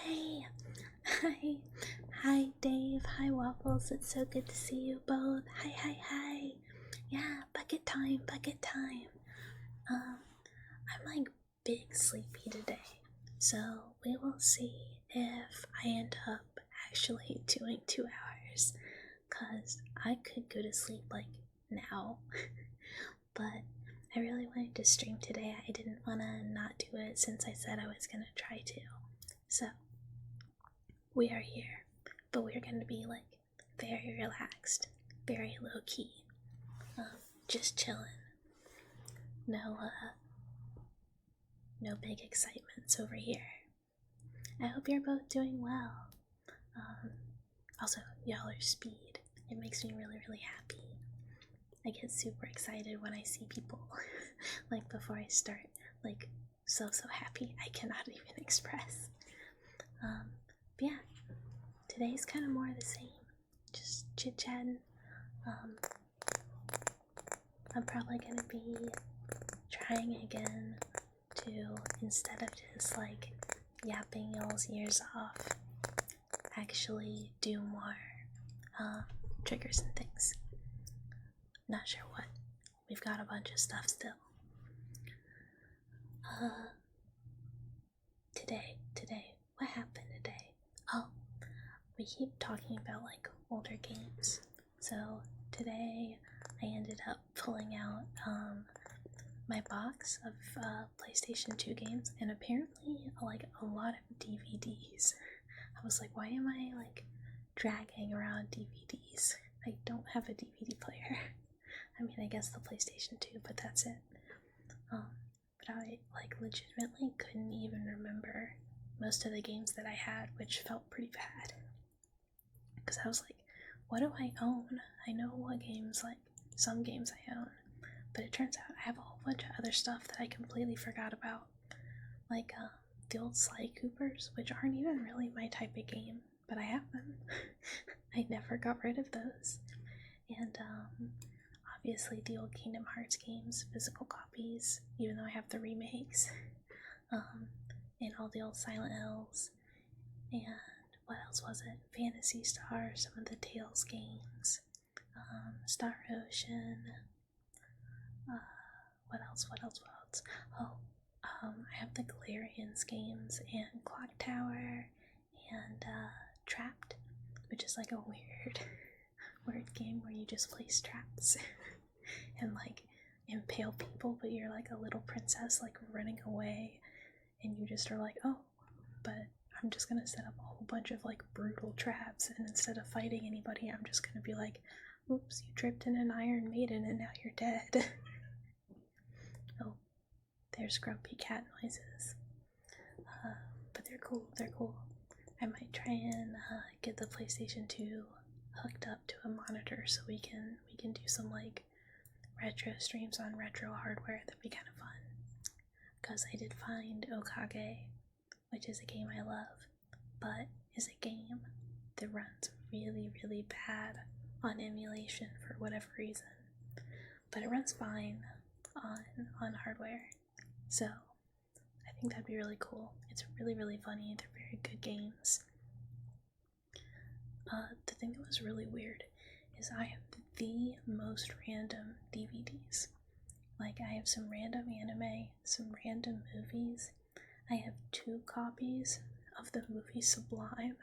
Hi. Hi. Hi, Dave. Hi, Waffles. It's so good to see you both. Hi. Yeah, bucket time, bucket time. I'm like big sleepy today, so we will see if I end up actually doing 2 hours, cause I could go to sleep like now, but I really wanted to stream today. I didn't want to not do it since I said I was gonna try to. So, we are here, but we're going to be like very relaxed, very low key, just chilling. No big excitements over here. I hope you're both doing well. Also, y'all are speed. It makes me really happy. I get super excited when I see people. Like before I start, like so happy I cannot even express. But yeah, today's kind of more of the same. Just chit-chatting. I'm probably gonna be trying again to, instead of just like yapping y'all's ears off, actually do more triggers and things. Not sure what. We've got a bunch of stuff still. Today, what happened today? Oh, we keep talking about like older games. So today I ended up pulling out my box of PlayStation 2 games, and apparently like a lot of DVDs. I was like, why am I like dragging around DVDs? I don't have a DVD player. I mean, I guess the PlayStation 2, but that's it. But I like legitimately couldn't even remember most of the games that I had, which felt pretty bad. Because I was like, what do I own? I know what games, like some games I own, but it turns out I have a whole bunch of other stuff that I completely forgot about. Like the old Sly Coopers, which aren't even really my type of game, but I have them. I never got rid of those. And obviously the old Kingdom Hearts games, physical copies, even though I have the remakes. And all the old Silent Hills. And what else was it? Phantasy Star, some of the Tales games. Star Ocean. What else? Oh, I have the Galarians games and Clock Tower and Trapped, which is like a weird game where you just place traps and like impale people, but you're like a little princess like running away, and you just are like, oh, but I'm just gonna set up a whole bunch of like brutal traps, and instead of fighting anybody, I'm just gonna be like, oops, you tripped in an Iron Maiden and now you're dead. Oh, there's grumpy cat noises. But they're cool. I might try and get the PlayStation 2 hooked up to a monitor so we can do some like retro streams on retro hardware. That'd be kind of fun. Because I did find Okage, which is a game I love, but is a game that runs really bad on emulation for whatever reason. But it runs fine on hardware. So I think that'd be really cool. It's really funny. They're very good games. The thing that was really weird is I have the most random DVDs. Like, I have some random anime, some random movies. I have 2 copies of the movie Sublime,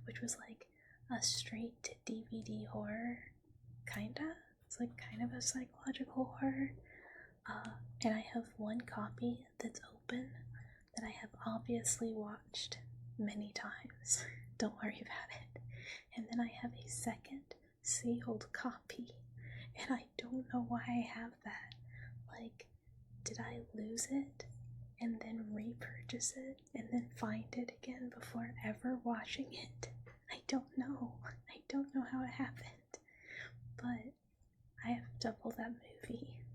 which was like a straight to DVD horror, kinda. It's like kind of a psychological horror. And I have 1 copy that's open that I have obviously watched many times. Don't worry about it. And then I have a second sealed copy, and I don't know why I have that. Like, did I lose it and then repurchase it and then find it again before ever watching it? I don't know. I don't know how it happened. But I have double that movie,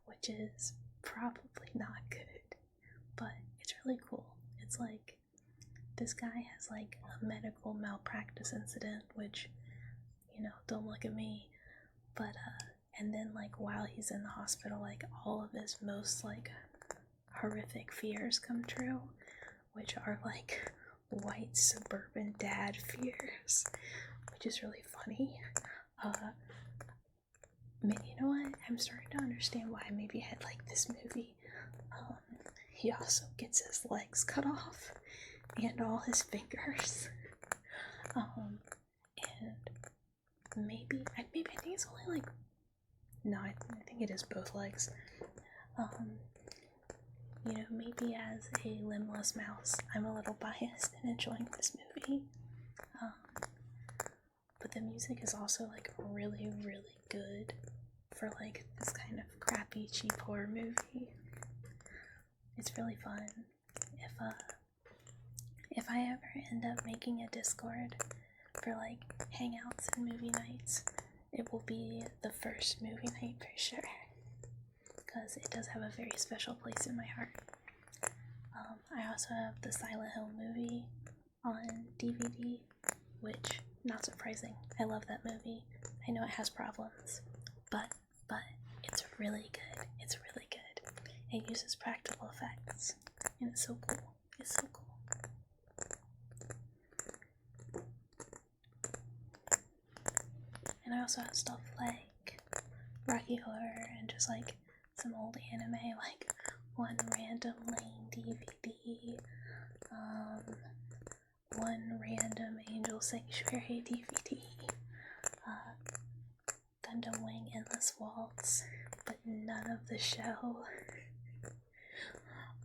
which is probably not good, but it's really cool. It's like, this guy has like a medical malpractice incident, which, you know, don't look at me, but and then like while he's in the hospital, like all of his most like horrific fears come true, which are like white suburban dad fears, which is really funny. You know what? I'm starting to understand why maybe I like this movie. He also gets his legs cut off and all his fingers. And maybe I think it's only like, no, I think it is both legs. Maybe as a limbless mouse, I'm a little biased in enjoying this movie. But the music is also like really, really good for like this kind of crappy, cheap horror movie. It's really fun. If I ever end up making a Discord for like hangouts and movie nights, it will be the first movie night for sure, because it does have a very special place in my heart. I also have the Silent Hill movie on DVD, which, not surprising, I love that movie. I know it has problems, but it's really good. It's really good. It uses practical effects, and it's so cool. It's so cool. And I also have stuff like Rocky Horror and just like some old anime, like One Random Lane DVD, One Random Angel Sanctuary DVD, Gundam Wing Endless Waltz, but none of the show.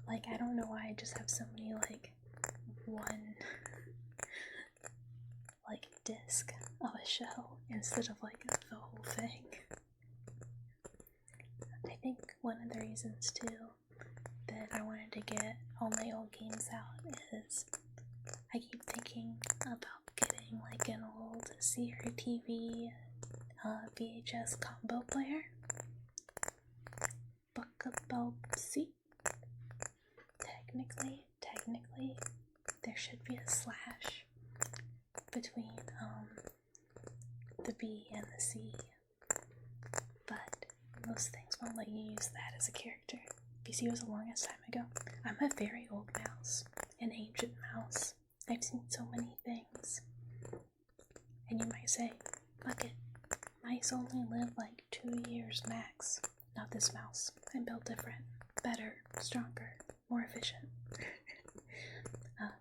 Like, I don't know why I just have so many, like, one, like, disc of a show instead of, like, the whole thing. I think one of the reasons, too, that I wanted to get all my old games out is I keep thinking about getting, like, an old CRTV VHS combo player. Buckabelpsy. Technically, there should be a slash between the B and the C, but most things won't let you use that as a character. PC was the longest time ago. I'm a very old mouse, an ancient mouse. I've seen so many things. And you might say, Bucket, mice only live like 2 years max. Not this mouse. I'm built different, better, stronger, more efficient.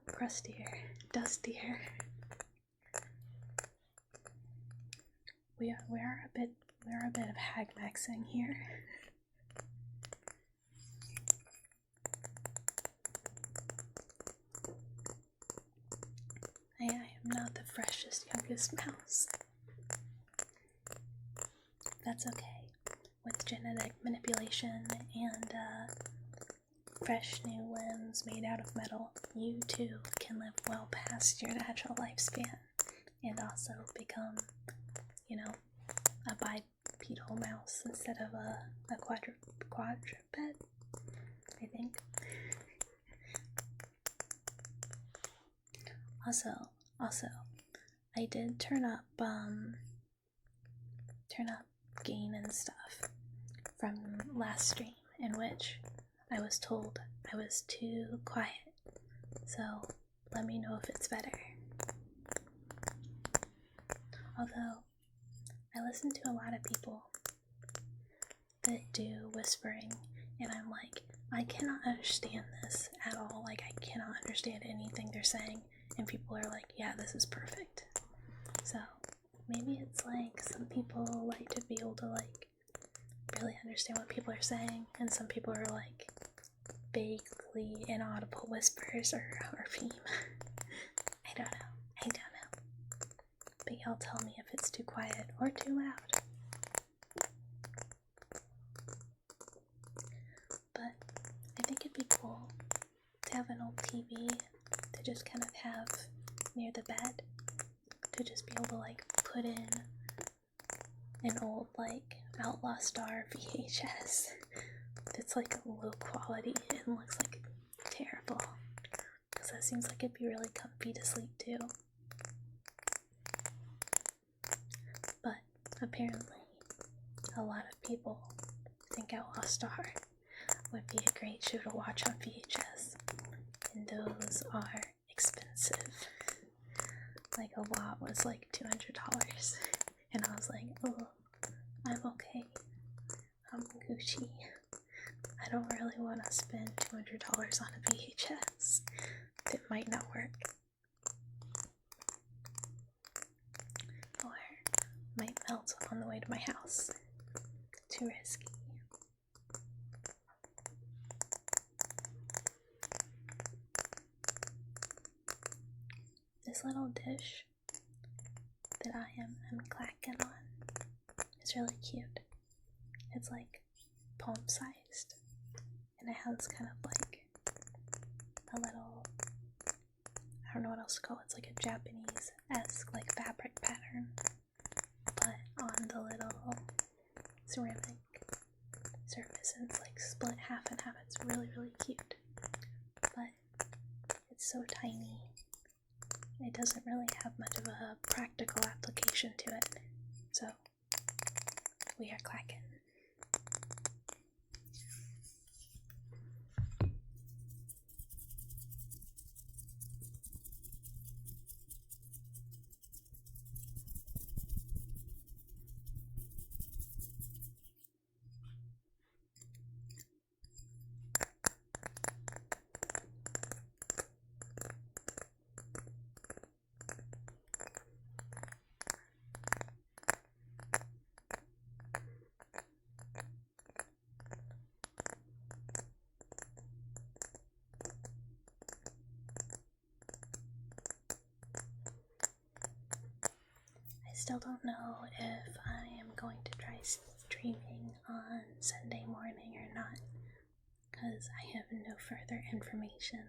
Crustier, dustier. We are a bit of hag maxing here. I am not the freshest, youngest mouse. That's okay. With genetic manipulation and fresh new limbs made out of metal, you too can live well past your natural lifespan and also become, a bipedal mouse instead of a quadruped, I think. Also, I did turn up gain and stuff from last stream, in which I was told I was too quiet, so let me know if it's better. Although, I listen to a lot of people that do whispering, and I'm like, I cannot understand this at all. Like, I cannot understand anything they're saying, and people are like, yeah, this is perfect. So, maybe it's like some people like to be able to, like, really understand what people are saying, and some people are like vaguely inaudible whispers or beam. I don't know. But y'all tell me if it's too quiet or too loud. But I think it'd be cool to have an old TV to just kind of have near the bed, to just be able to like put in an old like Outlaw Star VHS that's like low quality and looks like terrible, because that seems like it'd be really comfy to sleep to. But apparently a lot of people think Outlaw Star would be a great show to watch on VHS, and those are expensive. expensive. Like a lot was like $200, and I was like, oh, I'm okay. I'm Gucci. I don't really want to spend $200 on a VHS. It might not work. Or might melt on the way to my house. Too risky. This little dish that I am clacking on is really cute. It's like palm sized, and it has kind of like a little, I don't know what else to call it. It's like a Japanese-esque like fabric pattern, but on the little ceramic surface, and it's like split half and half. It's really, really cute, but it's so tiny. It doesn't really have much of a practical application to it, so we are clacking. I still don't know if I am going to try streaming on Sunday morning or not, because I have no further information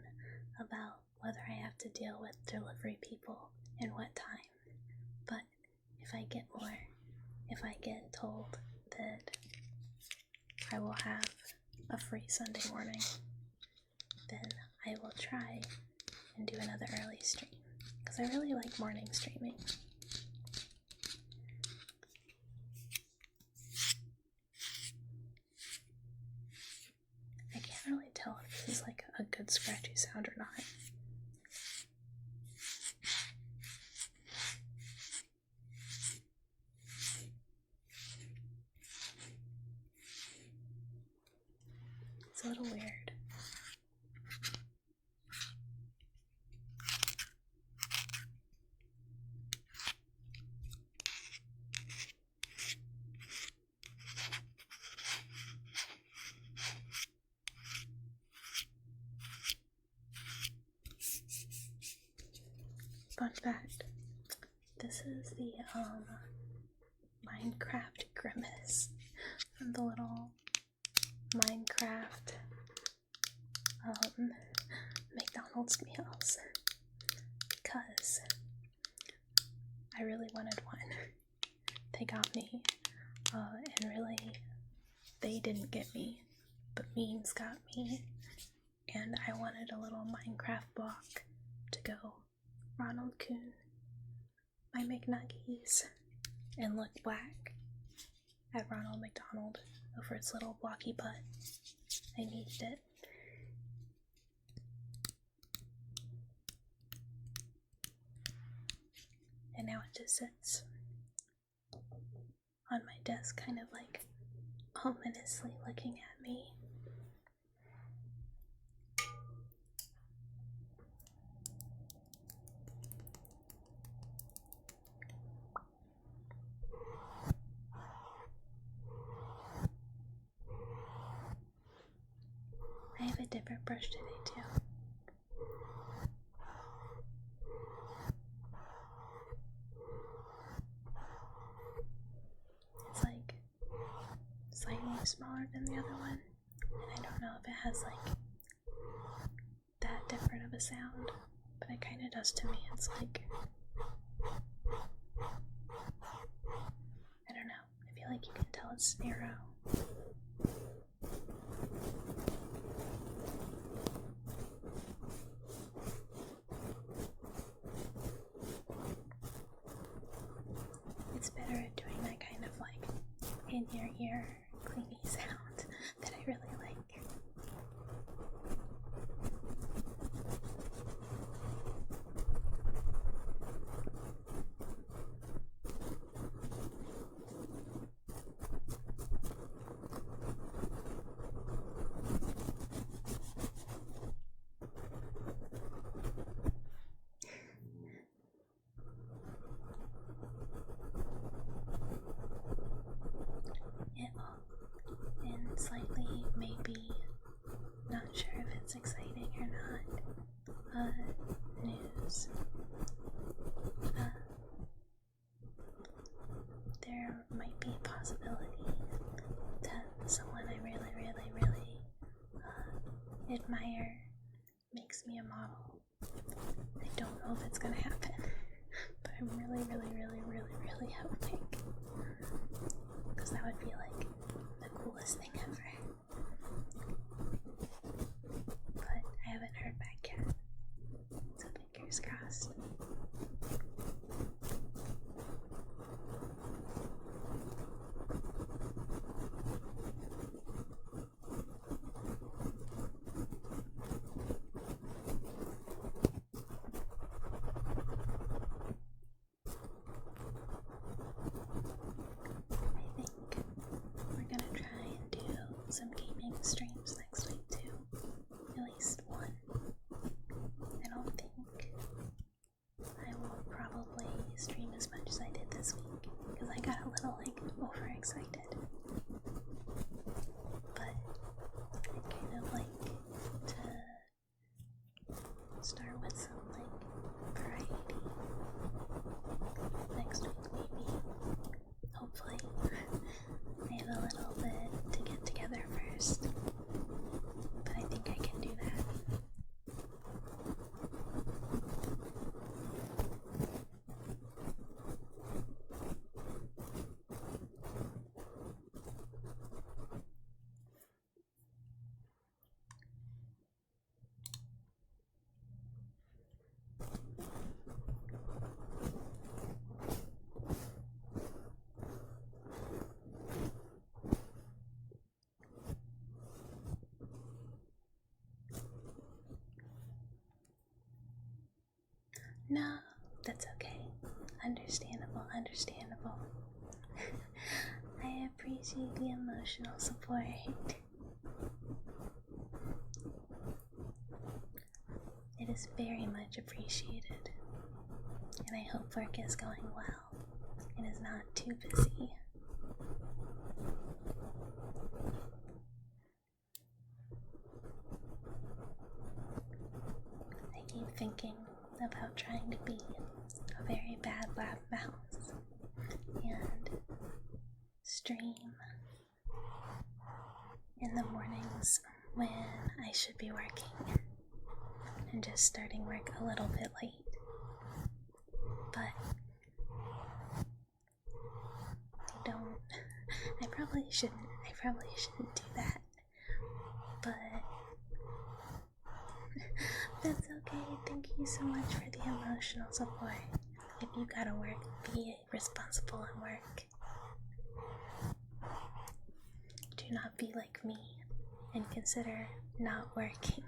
about whether I have to deal with delivery people and what time. But if I get told that I will have a free Sunday morning, then I will try and do another early stream, because I really like morning streaming. I can't really tell if this is like a good scratchy sound or not. It's a little weird. Fun fact, this is the Minecraft grimace from the little Minecraft McDonald's meals, because I really wanted one. They got me, and really they didn't get me, but memes got me, and I wanted a little Minecraft block to go Ronald Coon, my McNuggies, and look black at Ronald McDonald over its little blocky butt. I needed it. And now it just sits on my desk, kind of like ominously looking at me. I have a different brush today too. It's like slightly smaller than the other one, and I don't know if it has like that different of a sound, but it kind of does to me. It's like, I don't know, I feel like you can tell it's narrow. It's better at doing that kind of like in your ear clingy sound that I really like. possibility that someone I really, really, really admire makes me a model. I don't know if it's gonna happen, but I'm really, really, really, really, really hoping, because that would be like the coolest thing ever. But I haven't heard back yet, so fingers crossed. I think we're gonna try and do some gaming streams next week too. At least one. I don't think I will probably stream as much as I did this week because I got a little overexcited. But I'd kind of like to start with some variety next week maybe. Hopefully. I have a little bit to get together first, but I think I can do that. No, that's okay. Understandable, understandable. I appreciate the emotional support. It is very much appreciated, and I hope work is going well and is not too busy. I keep thinking about trying to be a very bad lab mouse and stream in the mornings when I should be working and just starting work a little bit late. But I probably shouldn't do that. But that's okay. Thank you so much for the emotional support. If you gotta work, be responsible and work. Do not be like me and consider not working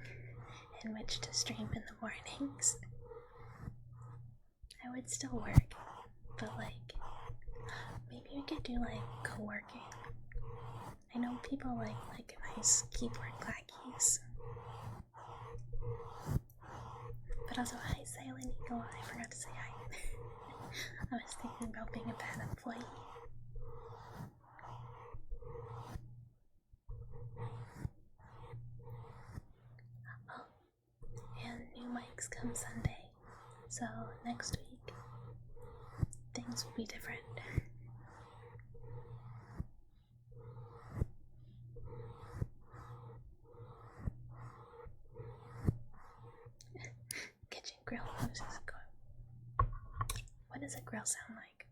in which to stream in the mornings. I would still work, but maybe we could do co-working. I know people like nice keyboard clackies. But also, hi Silent Eagle, I forgot to say hi. I was thinking about being a bad employee. Oh, and new mics come Sunday, so next week things will be different. Kitchen grill noises go. What does a grill sound like?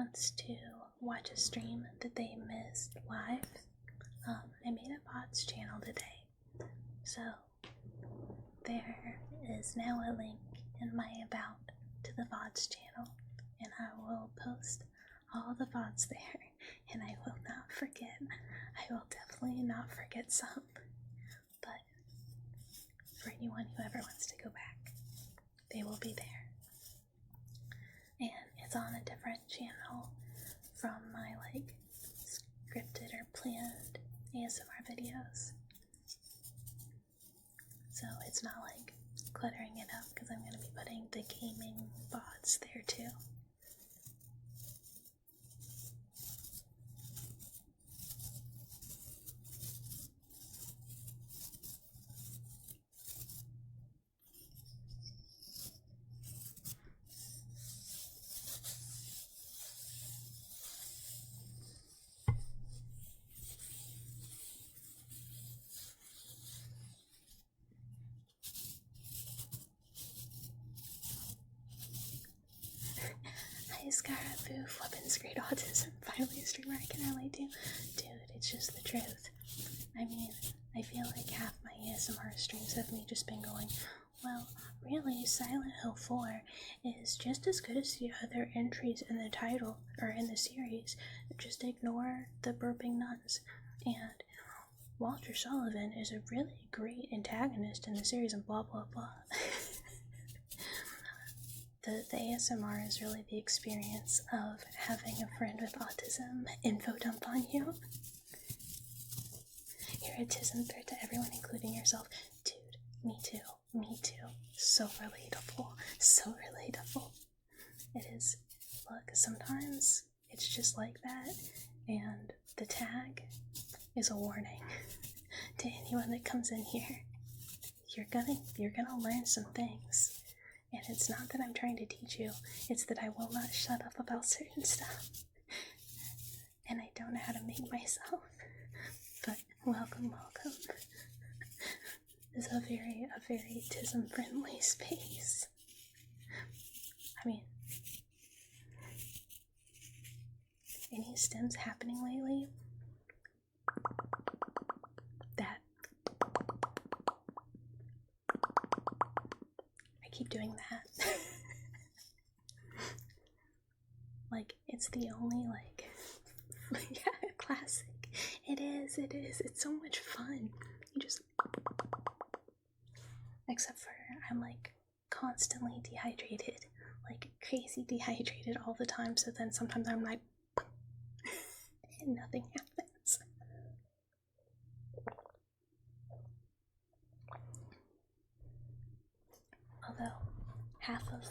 wants to watch a stream that they missed live, I made a VODs channel today. So there is now a link in my about to the VODs channel, and I will post all the VODs there, and I will not forget. I will definitely not forget some, but for anyone who ever wants to go back, they will be there. And it's on a different channel from my scripted or planned ASMR videos. So it's not cluttering it up, because I'm going to be putting the gaming VODs there too. Hi Scaraboo, Weapons Great Autism, finally a streamer I can relate to. Dude, it's just the truth. I mean, I feel like half my ASMR streams have me just been going, well, really, Silent Hill 4 is just as good as the other entries in the title, or in the series. Just ignore the burping nuns. And Walter Sullivan is a really great antagonist in the series, and blah blah blah. The ASMR is really the experience of having a friend with autism info dump on you. Your autism threat to everyone, including yourself. Dude, me too. Me too. So relatable. So relatable. It is. Look, sometimes it's just like that, and the tag is a warning to anyone that comes in here. You're gonna learn some things. And it's not that I'm trying to teach you, it's that I will not shut up about certain stuff. And I don't know how to make myself. But welcome. This is a very autism friendly space. I mean, any stems happening lately? That. I keep doing that. It's the only, yeah, classic. It is. It's so much fun. You just. Except for, I'm, constantly dehydrated. Crazy dehydrated all the time, so then sometimes I'm like. And nothing happens. Although, half of,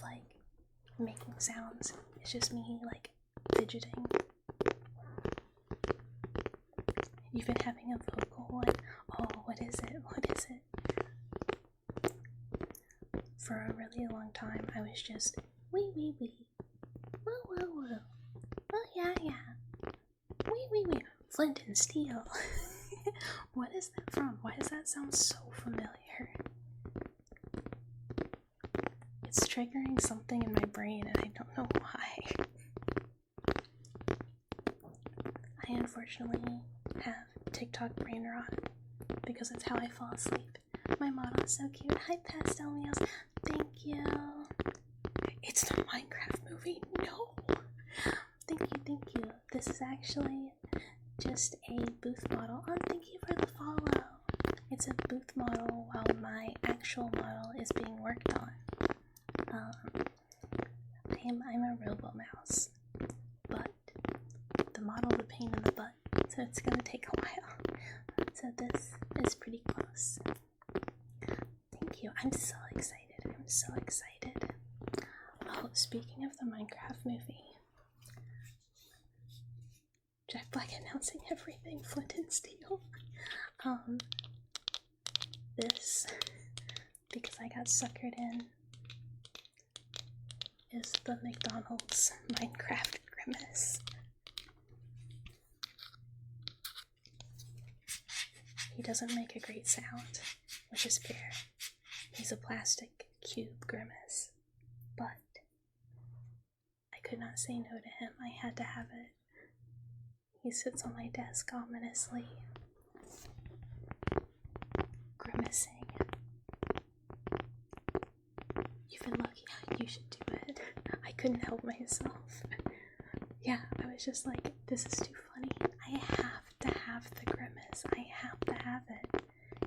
making sounds is just me, fidgeting. Even having a vocal, oh, what is it? For a really long time, I was just, wee, woo, oh, yeah, wee, Flint and Steel. What is that from? Why does that sound so familiar? It's triggering something in my brain, and I don't know why. I unfortunately have TikTok brain rot, because it's how I fall asleep. My model is so cute. Hi, Pastel Meals. Thank you. It's the Minecraft movie. No. Thank you. This is actually just a booth model. Oh, thank you for the follow. It's a booth model while my actual model is being worked on. I'm a robo mouse, but the model is a pain in the butt, so it's gonna take a while. So this is pretty close. Thank you. I'm so excited. Oh, speaking of the Minecraft movie, Jack Black announcing everything, Flint and Steel. This, because I got suckered in, is the McDonald's Minecraft Grimace. He doesn't make a great sound, which is fair. He's a plastic cube Grimace, but I could not say no to him. I had to have it. He sits on my desk ominously, grimacing. You've been lucky. You should do it. I couldn't help myself. Yeah, I was just like, this is too funny. I have to have the grimace. I have to have it.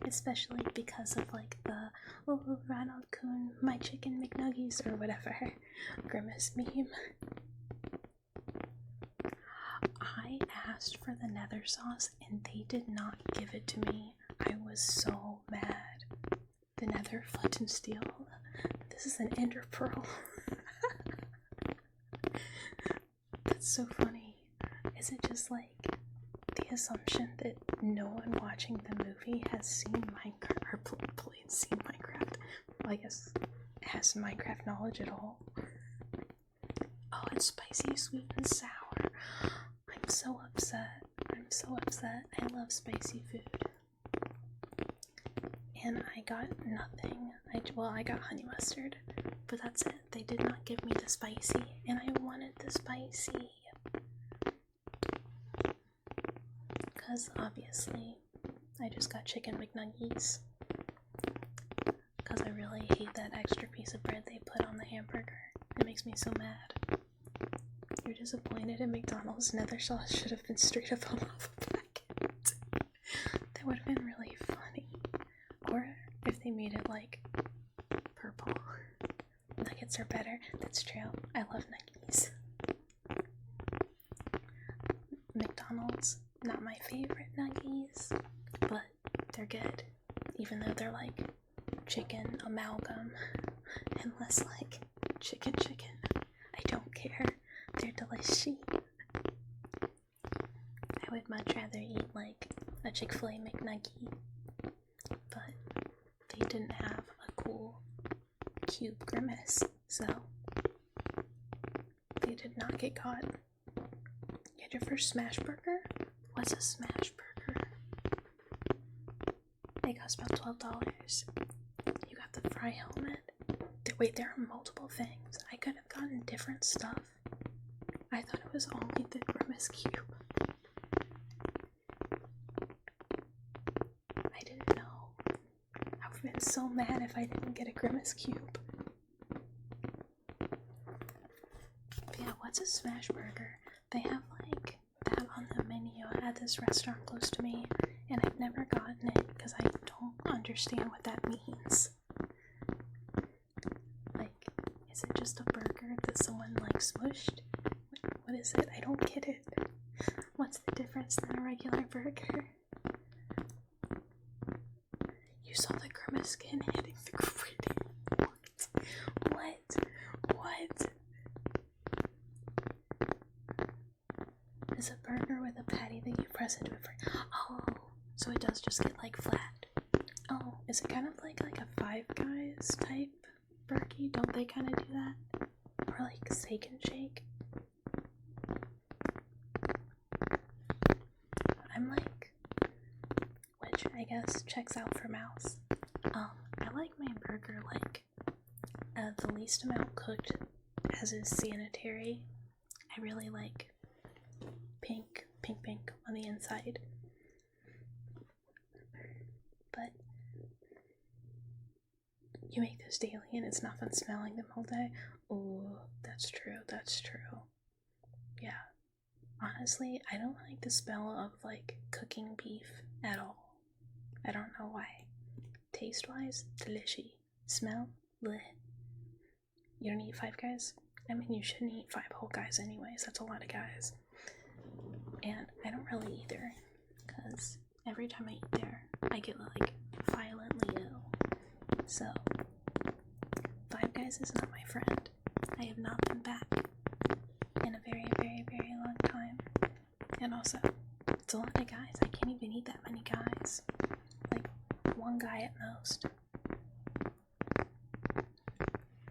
Especially because of like the, oh, Ronald Coon, my chicken McNuggies, or whatever grimace meme. I asked for the nether sauce and they did not give it to me. I was so mad. The nether flint and steel. This is an ender pearl. That's so funny. Is it just like the assumption that no one watching the movie has seen Minecraft, or seen Minecraft? Well, I guess it has Minecraft knowledge at all. Oh, it's spicy, sweet, and sour. I'm so upset. I'm so upset. I love spicy food. And I got nothing. I got honey mustard, but that's it. They did not give me the spicy, and I wanted the spicy. Because obviously, I just got chicken McNuggies. Because I really hate that extra piece of bread they put on the hamburger. It makes me so mad. You're disappointed in McDonald's. Nether sauce should have been straight up on off a packet. That would have been really funny. Or if they made it like purple. Nuggets are better. That's true. I love Nuggies. McDonald's, not my favorite Nuggies, but they're good. Even though they're like chicken amalgam and less like chicken. I don't care. They're delicious. I would much rather eat like a Chick-fil-A McNuggie, but they didn't have a cool cube grimace, so they did not get caught. You had your first smash burger? What's a smash burger? They cost about $12. You got the fry helmet. Wait, there are multiple things. I could have gotten different stuff. I thought it was only the grimace cube. I didn't know. I would have been so mad if I didn't get a grimace cube. But yeah, what's a smash burger? They have like that on the menu at this restaurant close to me, and I've never gotten it because I don't understand what that means. Like, is it just a burger that someone like smushed? What is it? I don't get it. What's the difference than a regular burger? You saw the grimace skin hitting the gritty. What? Is a burger with a patty that you press into it for? Oh, so it does just get like flat. Oh, is it kind of like a Five Guys type burger? Don't they kind of do that? Or like Steak and Shake? I'm like, which I guess checks out for mouse. I like my burger like the least amount cooked as is sanitary. I really like pink on the inside. But you make those daily and it's not fun smelling them all day. Oh, that's true. Yeah. Honestly, I don't like the smell of like cooking beef at all. I don't know why. Taste wise, delicious. Smell, bleh. You don't eat Five Guys? I mean, you shouldn't eat 5 whole guys anyways. That's a lot of guys. And I don't really either, because every time I eat there, I get like violently ill. So, Five Guys is not my friend. I have not been back in a very, very, very long time. And also, it's a lot of guys. I can't even eat that many guys. Like, one guy at most.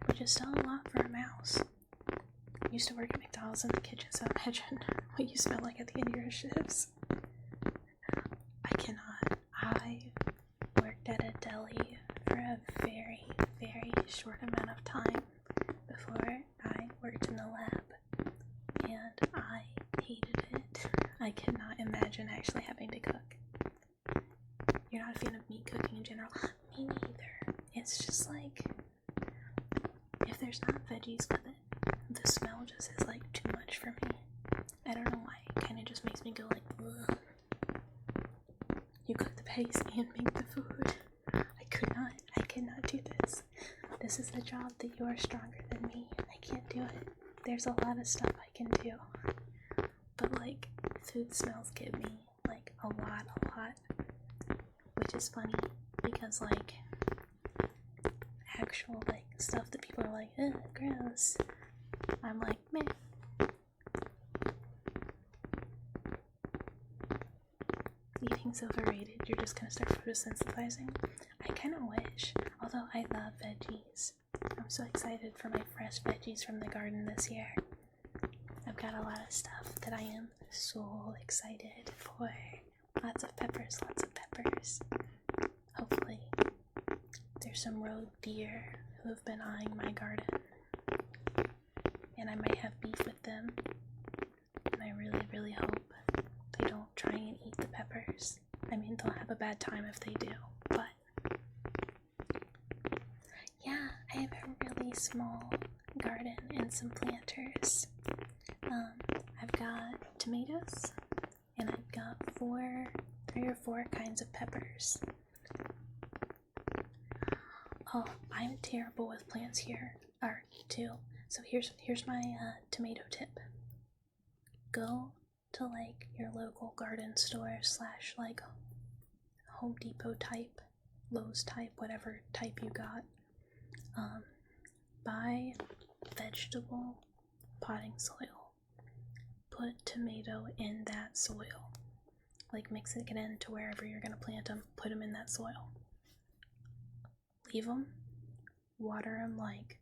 Which is still a lot for a mouse. I used to work at McDonald's in the kitchen, so imagine what you smell like at the end of your shifts. I cannot. I worked at a deli for a very, very short amount of time before I worked in the lab. I cannot imagine actually having to cook. You're not a fan of meat cooking in general? Me neither. It's just like, if there's not veggies with it, the smell just is like too much for me. I don't know why. It kind of just makes me go like, ugh. You cook the patties and make the food. I cannot do this. This is a job that you are stronger than me. I can't do it. There's a lot of stuff I can do. But like, food smells get me like a lot. Which is funny because like, actual like stuff that people are like, ugh, gross. I'm like, meh. Eating's overrated. You're just gonna start photosensitizing. I kind of wish, although I love veggies. I'm so excited for my fresh veggies from the garden this year. I've got a lot of stuff that I am so excited for. Lots of peppers. Hopefully, there's some rogue deer who have been eyeing my garden, and I might have beef with them. And I really hope they don't try and eat the peppers. I mean, they'll have a bad time if they do, but yeah, I have a really small garden and some planters. I've got tomatoes, and I've got 3 or 4 kinds of peppers. Oh, I'm terrible with plants here, too. So here's my tomato tip. Go to like your local garden store / like Home Depot type, Lowe's type, whatever type you got. Buy vegetable potting soil. Put tomato in that soil. Like mix it into wherever you're gonna plant them. Put them in that soil. Leave them. Water them like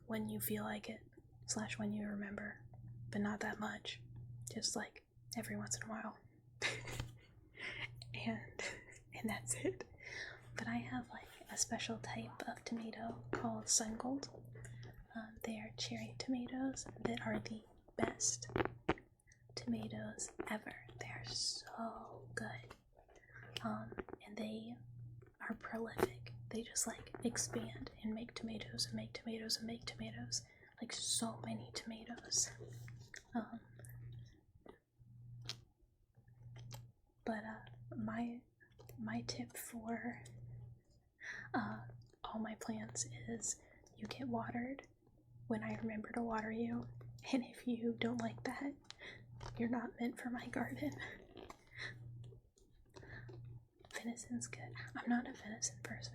when you feel like it / when you remember, but not that much. Just like every once in a while. and that's it. But I have like a special type of tomato called Sun Gold. They are cherry tomatoes that are the best tomatoes ever. They are so good. And they are prolific. They just like expand and make tomatoes and make tomatoes and make tomatoes. Like so many tomatoes. But my tip for all my plants is you get watered when I remember to water you, and if you don't like that, you're not meant for my garden. Venison's good. I'm not a venison person.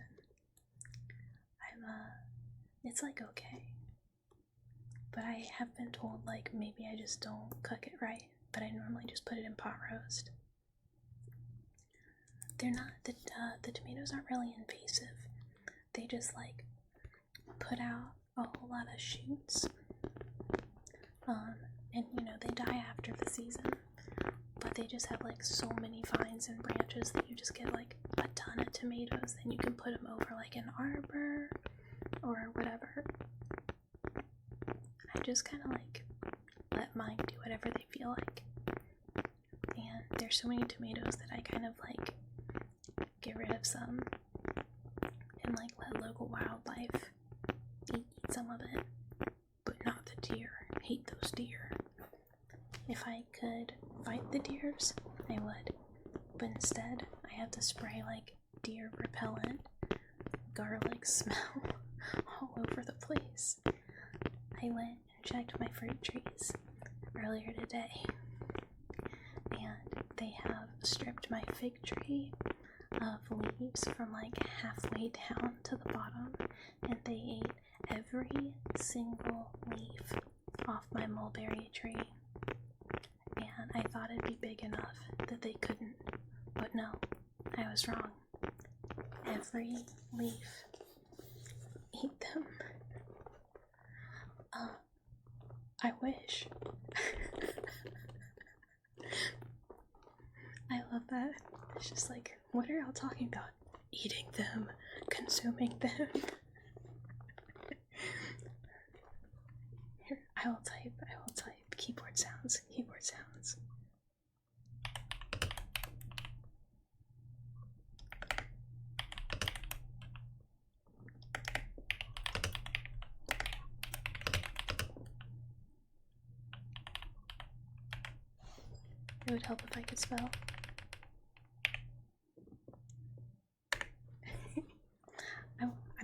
It's like okay, but I have been told like maybe I just don't cook it right, but I normally just put it in pot roast. They're not, the tomatoes aren't really invasive. They just like put out a whole lot of shoots, and you know, they die after the season, but they just have like so many vines and branches that you just get like a ton of tomatoes, and you can put them over like an arbor or whatever. I just kind of like let mine do whatever they feel like, and there's so many tomatoes that I kind of like get rid of some and like let local wildlife eat some of it, but not the deer. I hate those deer. If I could fight the deers, I would, but instead I have to spray like deer repellent, garlic smell all over the place. I went and checked my fruit trees earlier today, and they have stripped my fig tree of leaves from like halfway down to the bottom, and they ate every single leaf off my mulberry tree. And I thought it'd be big enough that they couldn't, but no, I was wrong. Every leaf ate them. I wish. I love that. It's just like, what are y'all talking about? Eating them, consuming them. Here, I will type keyboard sounds. It would help if I could spell.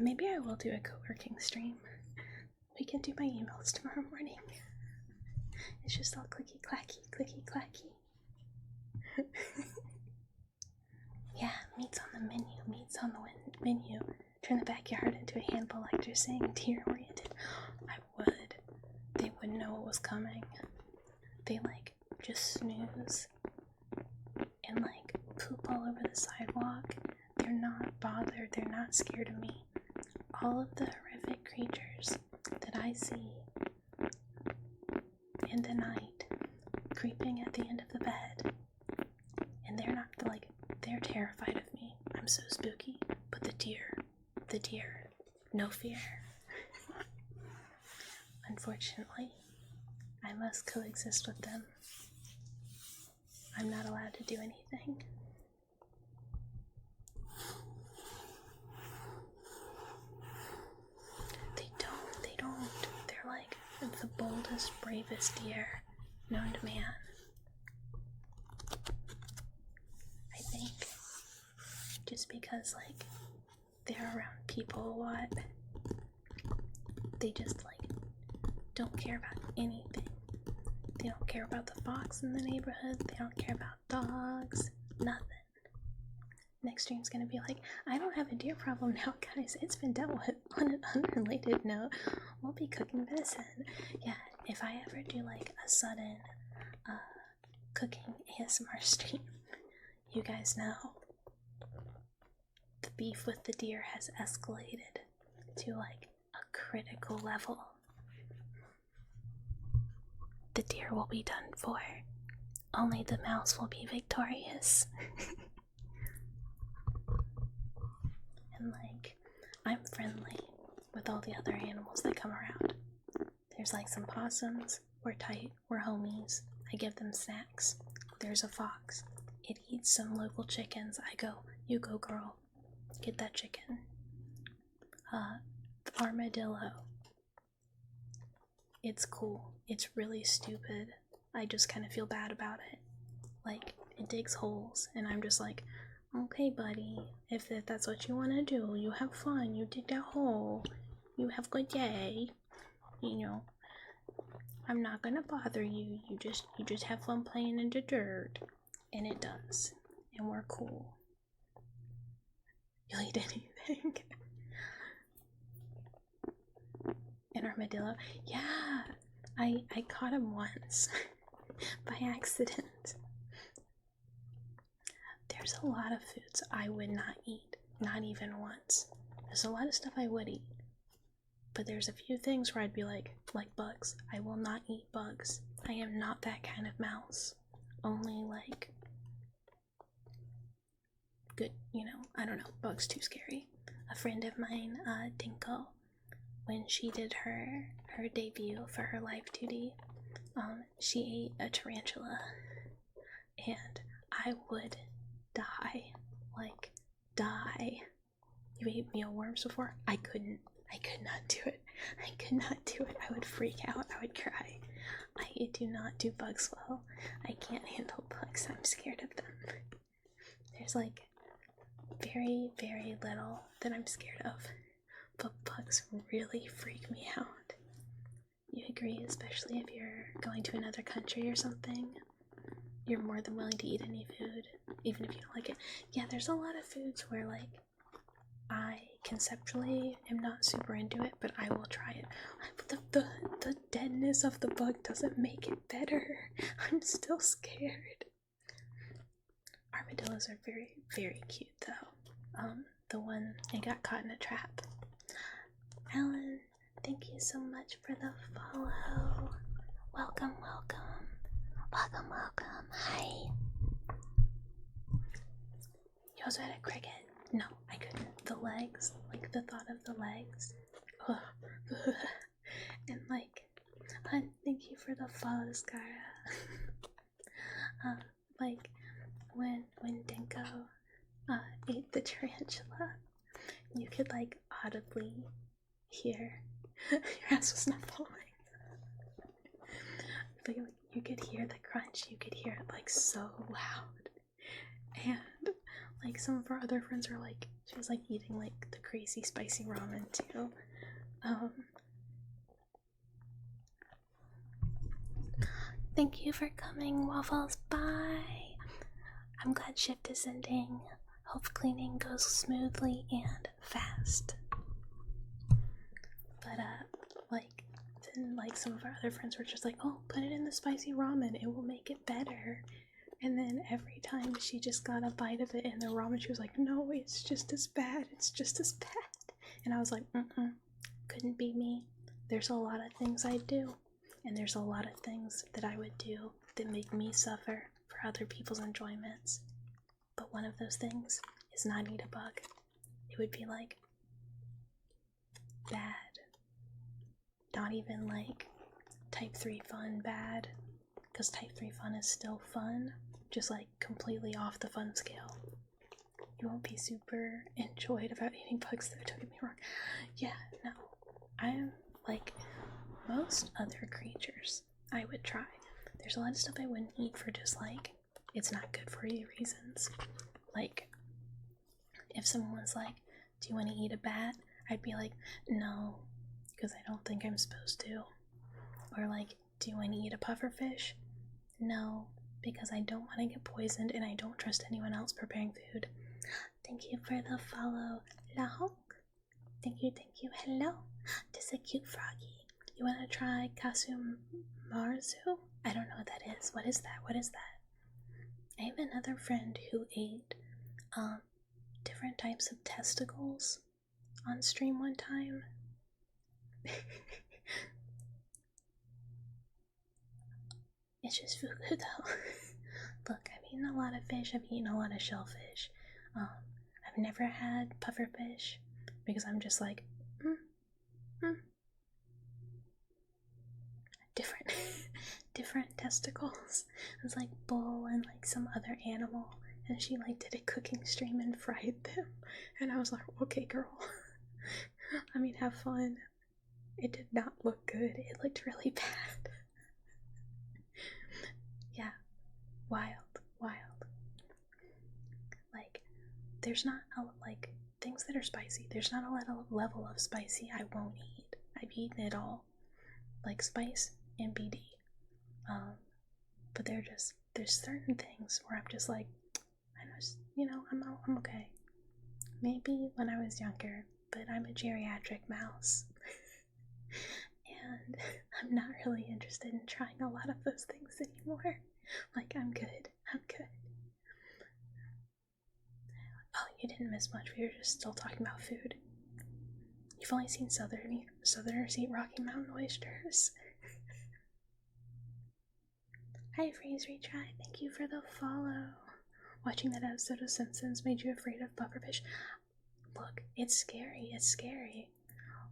Maybe I will do a co-working stream. We can do my emails tomorrow morning. It's just all clicky clacky, clicky clacky. Yeah, meat's on the menu, meat's on the menu. Turn the backyard into a handball like they're saying deer oriented. I would. They wouldn't know what was coming. They like just snooze and like poop all over the sidewalk. They're not bothered, they're not scared of me. All of the horrific creatures that I see in the night creeping at the end of the bed, and they're not like, they're terrified of me. I'm so spooky. But the deer, no fear. Unfortunately, I must coexist with them. I'm not allowed to do anything. They don't. They're like the boldest, bravest deer known to man. I think just because like they're around people a lot, they just like don't care about anything. They don't care about the fox in the neighborhood. They don't care about dogs. Nothing. Next stream's gonna be like, I don't have a deer problem now, guys. It's been dealt with. On an unrelated note, we'll be cooking venison. Yeah, if I ever do like a sudden cooking ASMR stream, you guys know the beef with the deer has escalated to like a critical level. The deer will be done for. Only the mouse will be victorious. And like, I'm friendly with all the other animals that come around. There's like some possums. We're tight. We're homies. I give them snacks. There's a fox. It eats some local chickens. I go, you go girl. Get that chicken. The armadillo. It's cool. It's really stupid. I just kind of feel bad about it. Like, it digs holes, and I'm just like, okay, buddy, if that's what you want to do, you have fun, you dig that hole, you have a good day, you know, I'm not gonna bother you, you just have fun playing in the dirt, and it does, and we're cool. You'll eat anything. An armadillo? Yeah, I caught him once, by accident. There's a lot of foods I would not eat, not even once. There's a lot of stuff I would eat, but there's a few things where I'd be like bugs. I will not eat bugs. I am not that kind of mouse. Only like good, you know, I don't know, bugs too scary. A friend of mine, Dinko, when she did her debut for her live 2D, she ate a tarantula, and I would die. Like, die. You ate mealworms before? I could not do it. I could not do it. I would freak out. I would cry. I do not do bugs well. I can't handle bugs. I'm scared of them. There's like very, very little that I'm scared of, but bugs really freak me out. You agree, especially if you're going to another country or something? You're more than willing to eat any food, even if you don't like it. Yeah, there's a lot of foods where, like, I conceptually am not super into it, but I will try it. But the deadness of the bug doesn't make it better. I'm still scared. Armadillos are very, very cute, though. The one that got caught in a trap. Alan, thank you so much for the follow. Welcome, welcome. Welcome, welcome. Hi. You also had a cricket? No, I couldn't. The legs, like the thought of the legs. And like, thank you for the follow, Skara. Like when Dinko ate the tarantula, you could like audibly hear your ass was not falling. But you could hear the crunch. You could hear it like so loud. And like some of our other friends were like, she was like eating like the crazy spicy ramen too. Thank you for coming, Waffles. Bye. I'm glad shift is ending. Hope cleaning goes smoothly and fast. But like then like some of our other friends were just like, oh, put it in the spicy ramen, it will make it better. And then every time she just got a bite of it in the ramen, she was like, no, it's just as bad, it's just as bad. And I was like, couldn't be me. There's a lot of things I do, and there's a lot of things that I would do that make me suffer for other people's enjoyments. But one of those things is not eat a bug. It would be like bad. Not even like type 3 fun bad, because type 3 fun is still fun, just like completely off the fun scale. You won't be super enjoyed about eating bugs though, don't get me wrong. Yeah, no. I am like most other creatures I would try. There's a lot of stuff I wouldn't eat for just like, it's not good for you reasons. Like, if someone was like, do you want to eat a bat? I'd be like, no, because I don't think I'm supposed to. Or like, do you want to eat a pufferfish? No, because I don't want to get poisoned and I don't trust anyone else preparing food. Thank you for the follow, Lahonk. Thank you. Hello. This is a cute froggy. You want to try Kasumarzu? I don't know what that is. What is that? I have another friend who ate different types of testicles on stream one time. It's just food though. Look, I've eaten a lot of fish, I've eaten a lot of shellfish. I've never had pufferfish because I'm just like, different testicles. It's like bull and like some other animal, and she like did a cooking stream and fried them, and I was like, okay girl. I mean, have fun. It did not look good. It looked really bad. Yeah, wild. Like, there's not like things that are spicy. There's not a level of spicy I won't eat. I've eaten it all, like spice and BD. But there's certain things where I'm just like, I'm okay. Maybe when I was younger, but I'm a geriatric mouse. And I'm not really interested in trying a lot of those things anymore. Like, I'm good. Oh, you didn't miss much. We were just still talking about food. You've only seen Southerners eat Rocky Mountain oysters. Hi, Freeze Retry. Thank you for the follow. Watching that episode of Simpsons made you afraid of pufferfish. Look, it's scary.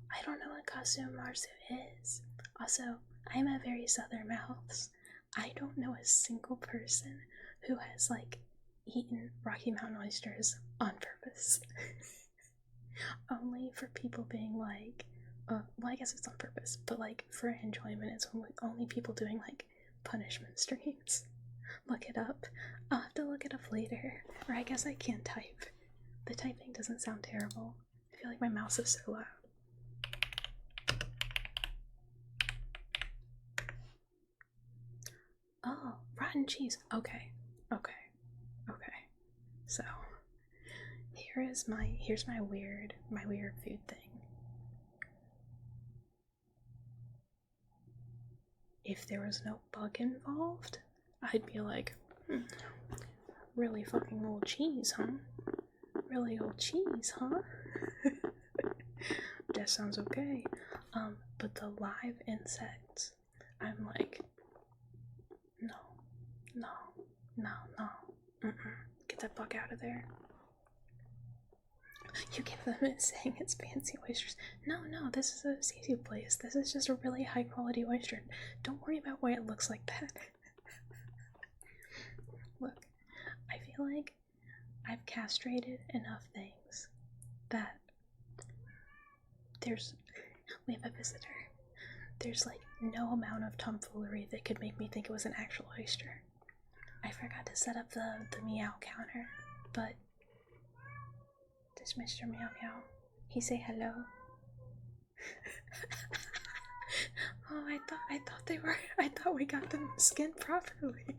I don't know what Kasumarzu is. Also, I'm a very Southern mouse. I don't know a single person who has, like, eaten Rocky Mountain oysters on purpose. Only for people being like, well, I guess it's on purpose, but like for enjoyment, it's only people doing like punishment streams. Look it up. I'll have to look it up later, or I guess I can't type. The typing doesn't sound terrible. I feel like my mouse is so loud. Oh, rotten cheese. Okay. So here's my weird food thing. If there was no bug involved, I'd be like, really fucking old cheese, huh? Really old cheese, huh? That sounds okay. But the live insects, I'm like, no. Get that bug out of there. You give them it saying it's fancy oysters. No, this is a seafood place. This is just a really high quality oyster. Don't worry about why it looks like that. Look, I feel like I've castrated enough things that we have a visitor. there's like no amount of tomfoolery that could make me think it was an actual oyster. I forgot to set up the meow counter, but does Mr. Meow Meow, he say hello? Oh, I thought we got them skinned properly.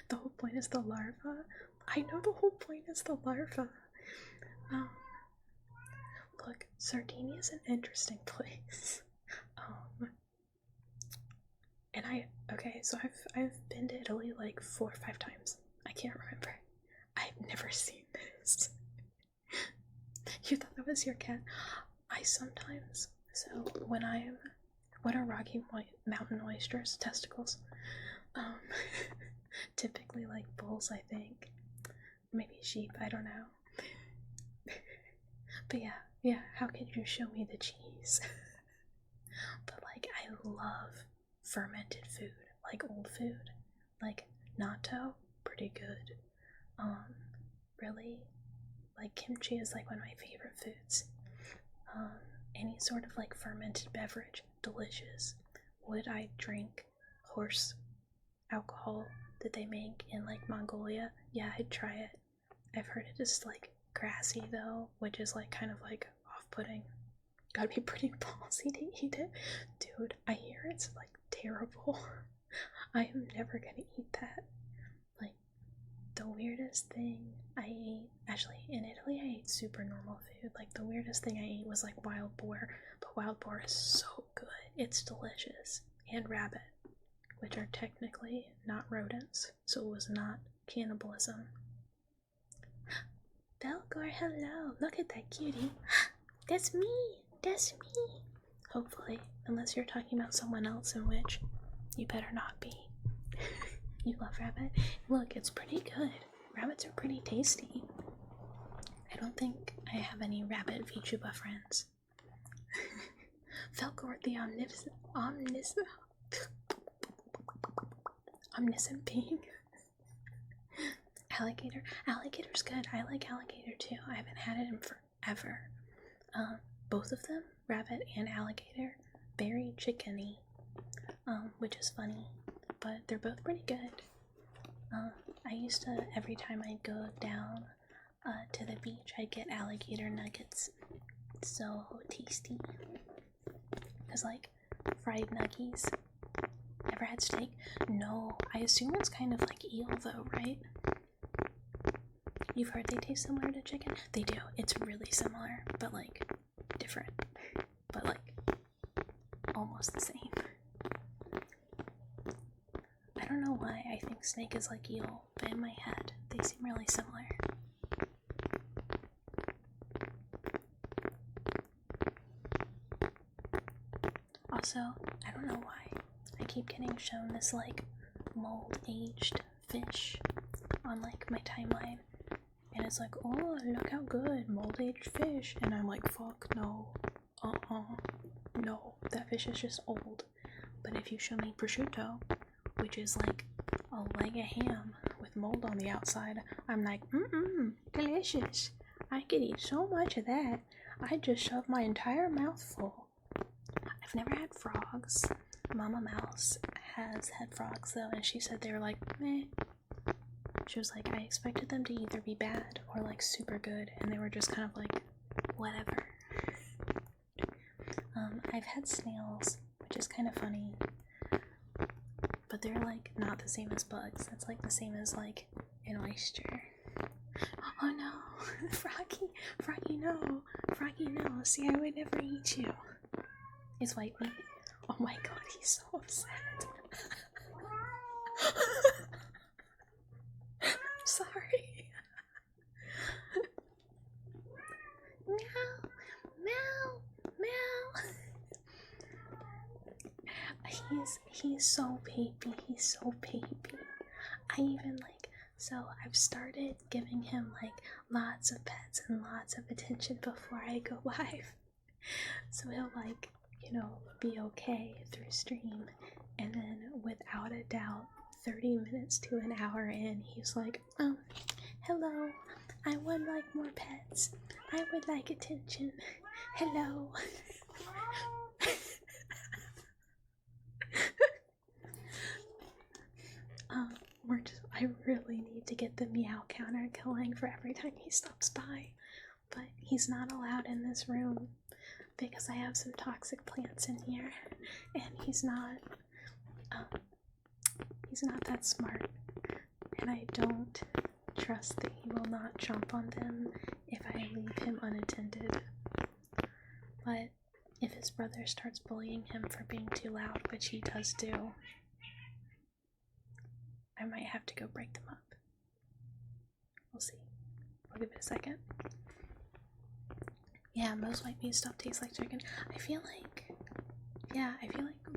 The whole point is the larva. I know the whole point is the larva. Look, Sardinia is an interesting place. And so I've been to Italy like 4 or 5 times. I can't remember. I've never seen this. You thought that was your cat? What are Rocky Mountain oysters? Testicles. Typically like bulls, I think. Maybe sheep, I don't know. But yeah, how could you show me the cheese? But like, I love fermented food, like old food. Like natto, pretty good. Really, like kimchi is like one of my favorite foods. Any sort of like fermented beverage, delicious. Would I drink horse alcohol that they make in like Mongolia? Yeah, I'd try it. I've heard it is like grassy though, which is like kind of like off-putting. Gotta be pretty ballsy to eat it. Dude, I hear it's like terrible. I am never gonna eat that. Like, the weirdest thing I ate, actually in Italy I ate super normal food. Like the weirdest thing I ate was like wild boar, but wild boar is so good. It's delicious. And rabbit, which are technically not rodents, so it was not cannibalism. Belgor, hello. Look at that cutie. That's me. That's me. Hopefully, unless you're talking about someone else, in which you better not be. You love rabbit? Look, it's pretty good. Rabbits are pretty tasty. I don't think I have any rabbit VTuber friends. Felgor the omniscient being. Alligator's good. I like alligator too. I haven't had it in forever. Both of them, rabbit and alligator, very chickeny, which is funny, but they're both pretty good. I used to, every time I'd go down to the beach, I'd get alligator nuggets. So tasty. Cause like fried nuggies. Ever had steak? No, I assume it's kind of like eel though, right? You've heard they taste similar to chicken? They do. It's really similar, but like different. But like almost the same. I don't know why I think snake is like eel, but in my head they seem really similar. Also, I don't know why I keep getting shown this like mold aged fish on like my timeline. And it's like, oh, look how good, mold-aged fish. And I'm like, fuck, no. No, that fish is just old. But if you show me prosciutto, which is like a leg of ham with mold on the outside, I'm like, delicious. I could eat so much of that. I just shoved my entire mouth full. I've never had frogs. Mama Mouse has had frogs though, and she said they were like, meh. She was like, I expected them to either be bad or like super good, and they were just kind of like, whatever. I've had snails, which is kind of funny, but they're like not the same as bugs. That's like the same as like an oyster. Oh no, Froggy no, see, I would never eat you. It's white meat. Oh my god, he's so upset. Sorry. Meow, meow, meow. He's so baby. He's so baby. I even I've started giving him like lots of pets and lots of attention before I go live. So he'll like, be okay through stream, and then without a doubt 30 minutes to an hour in, he's like, hello, I would like more pets. I would like attention. Hello. I really need to get the meow counter going for every time he stops by, but he's not allowed in this room because I have some toxic plants in here, and he's not that smart, and I don't trust that he will not chomp on them if I leave him unattended. But if his brother starts bullying him for being too loud, which he does do, I might have to go break them up. We'll see. I'll give it a second. Yeah, most white meat stuff tastes like chicken. I feel like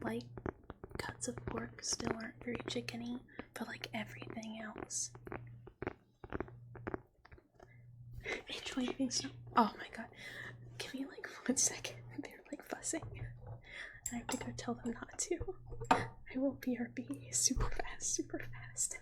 light cuts of pork still aren't very chickeny, but like everything else. H white meat stuff. Oh my god. Give me like 1 second. They're like fussing. I have to go tell them not to. I will BRB super fast, super fast.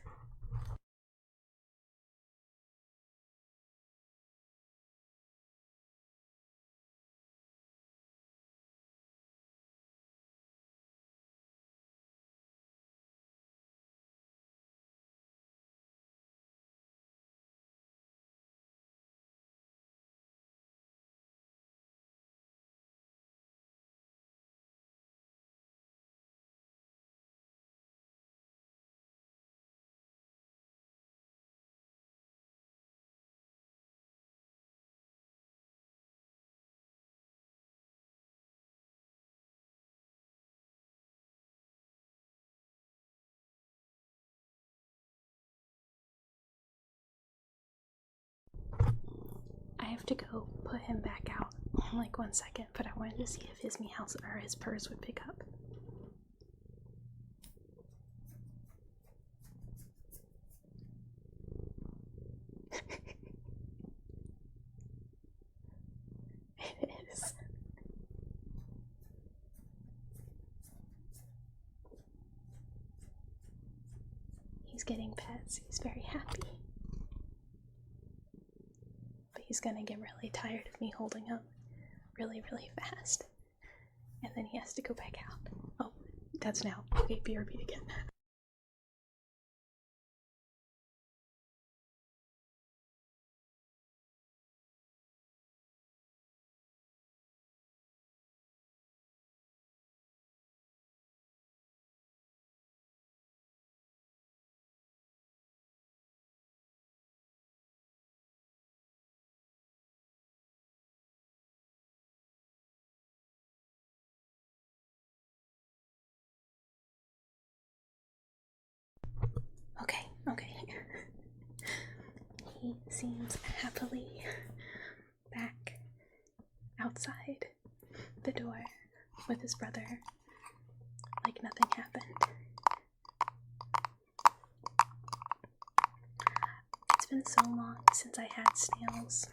I have to go put him back out in like 1 second, but I wanted to see if his meows or his purrs would pick up. It is. He's getting pets. He's very happy. But he's gonna get really tired of me holding him really, really fast. And then he has to go back out. Oh, that's now. Okay, BRB again. Okay. He seems happily back outside the door with his brother, like nothing happened. It's been so long since I had snails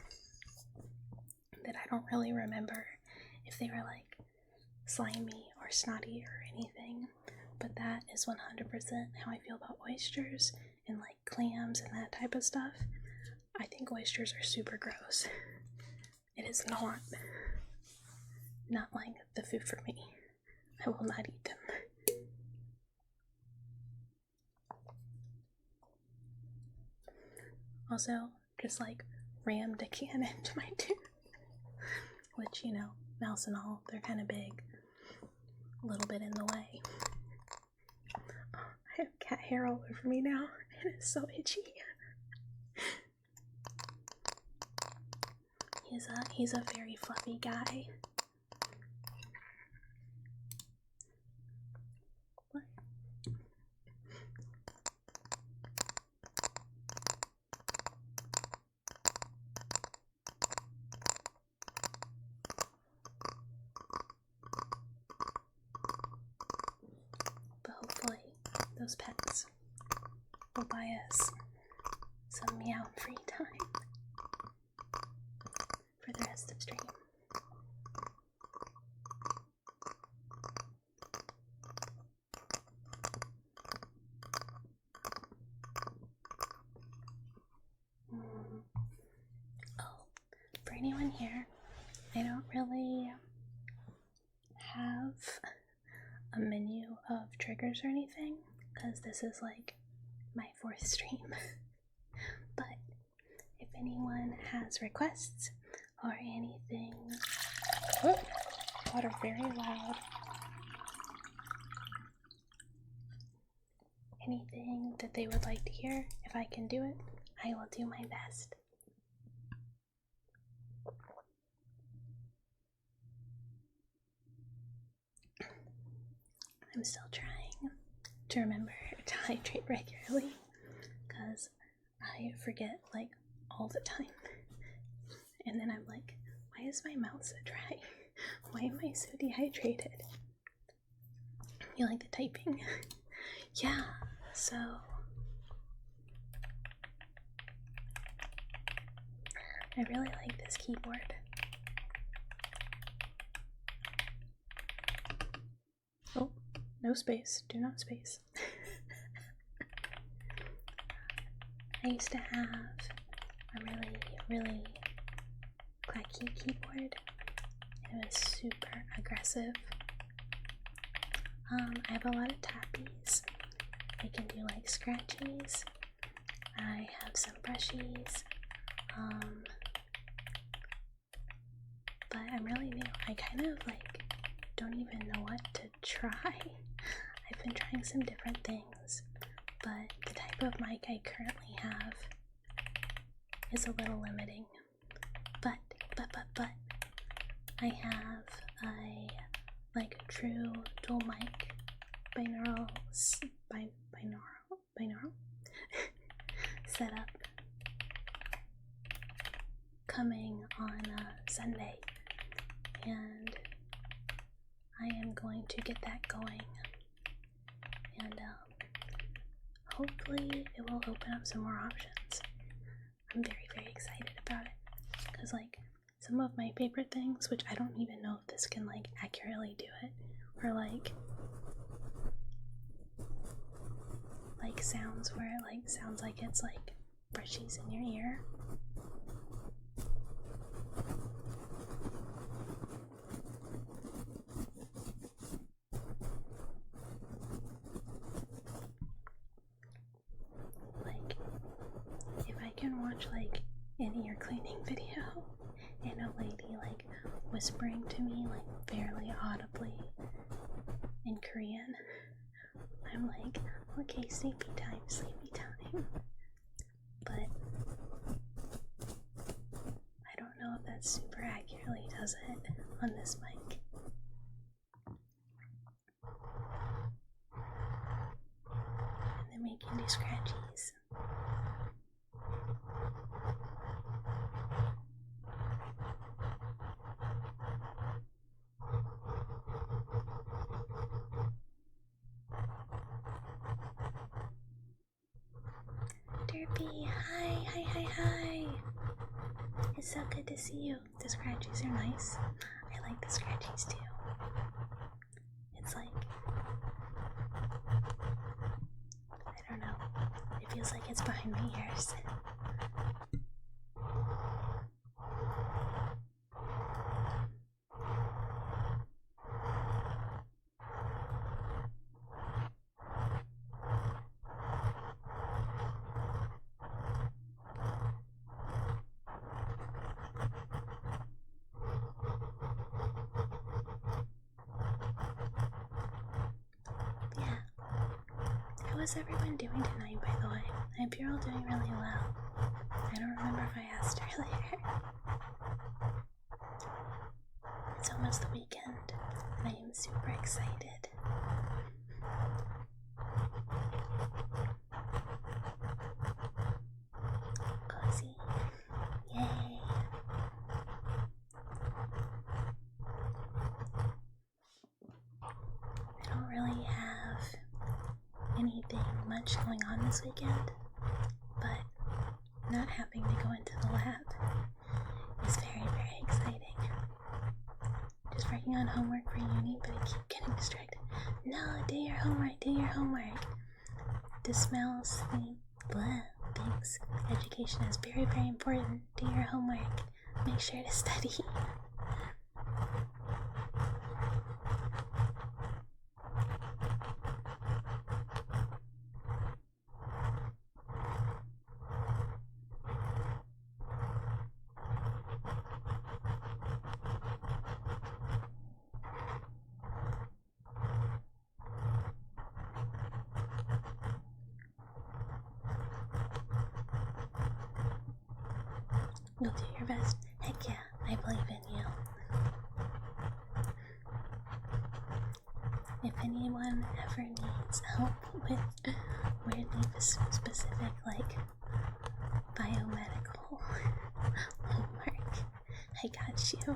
that I don't really remember if they were like slimy or snotty or anything, but that is 100% how I feel about oysters and like clams and that type of stuff. I think oysters are super gross. It is not like the food for me. I will not eat them. Also, just like rammed a can into my tooth, which, you know, mouse and all, they're kind of big, a little bit in the way. I have cat hair all over me now, and it's so itchy. He's a very fluffy guy. What? But hopefully those pets will buy us some meow free time for the rest of stream. Oh, for anyone here, I don't really have a menu of triggers or anything, because this is like my fourth stream. But if anyone has requests or anything, water very loud. Anything that they would like to hear, if I can do it, I will do my best. I'm still trying to remember to hydrate regularly because I forget like all the time. And then I'm like, why is my mouth so dry? Why am I so dehydrated? You like the typing? Yeah, so I really like this keyboard. Oh, no space. Do not space. I used to have a really clacky keyboard. It was super aggressive. I have a lot of tappies. I can do like scratchies. I have some brushies. But I'm really new. I kind of like don't even know what to try. I've been trying some different things, but the type of mic I currently have is a little limiting. But I have a like true dual mic binaural setup coming on Sunday, and I am going to get that going, and hopefully it will open up some more options. I'm very excited about it, because like some of my favorite things, which I don't even know if this can like accurately do it, or like sounds where it like sounds like it's like brushies in your ear. Like if I can watch like an ear cleaning video and a lady like whispering to me like fairly audibly in Korean, I'm like, okay, sleepy time. But I don't know if that super accurately does it on this mic. And then we can do scratchies. Derpy, hi. It's so good to see you. The scratchies are nice. I like the scratchies too. It's like, I don't know. It feels like it's behind my ears. How's everyone doing tonight, by the way? I hope you're all doing really well. I don't remember if I asked earlier. It's almost the weekend, and I am super excited. Cozy. Yay. I don't really have anything much going on this weekend, but not having to go into the lab is very exciting. Just working on homework for uni, but I keep getting distracted. No, do your homework. The smell, sleep, blah, things. Education is very important. Do your homework. Make sure to study. You'll do your best. Heck yeah, I believe in you. If anyone ever needs help with weirdly specific, like, biomedical homework, I got you.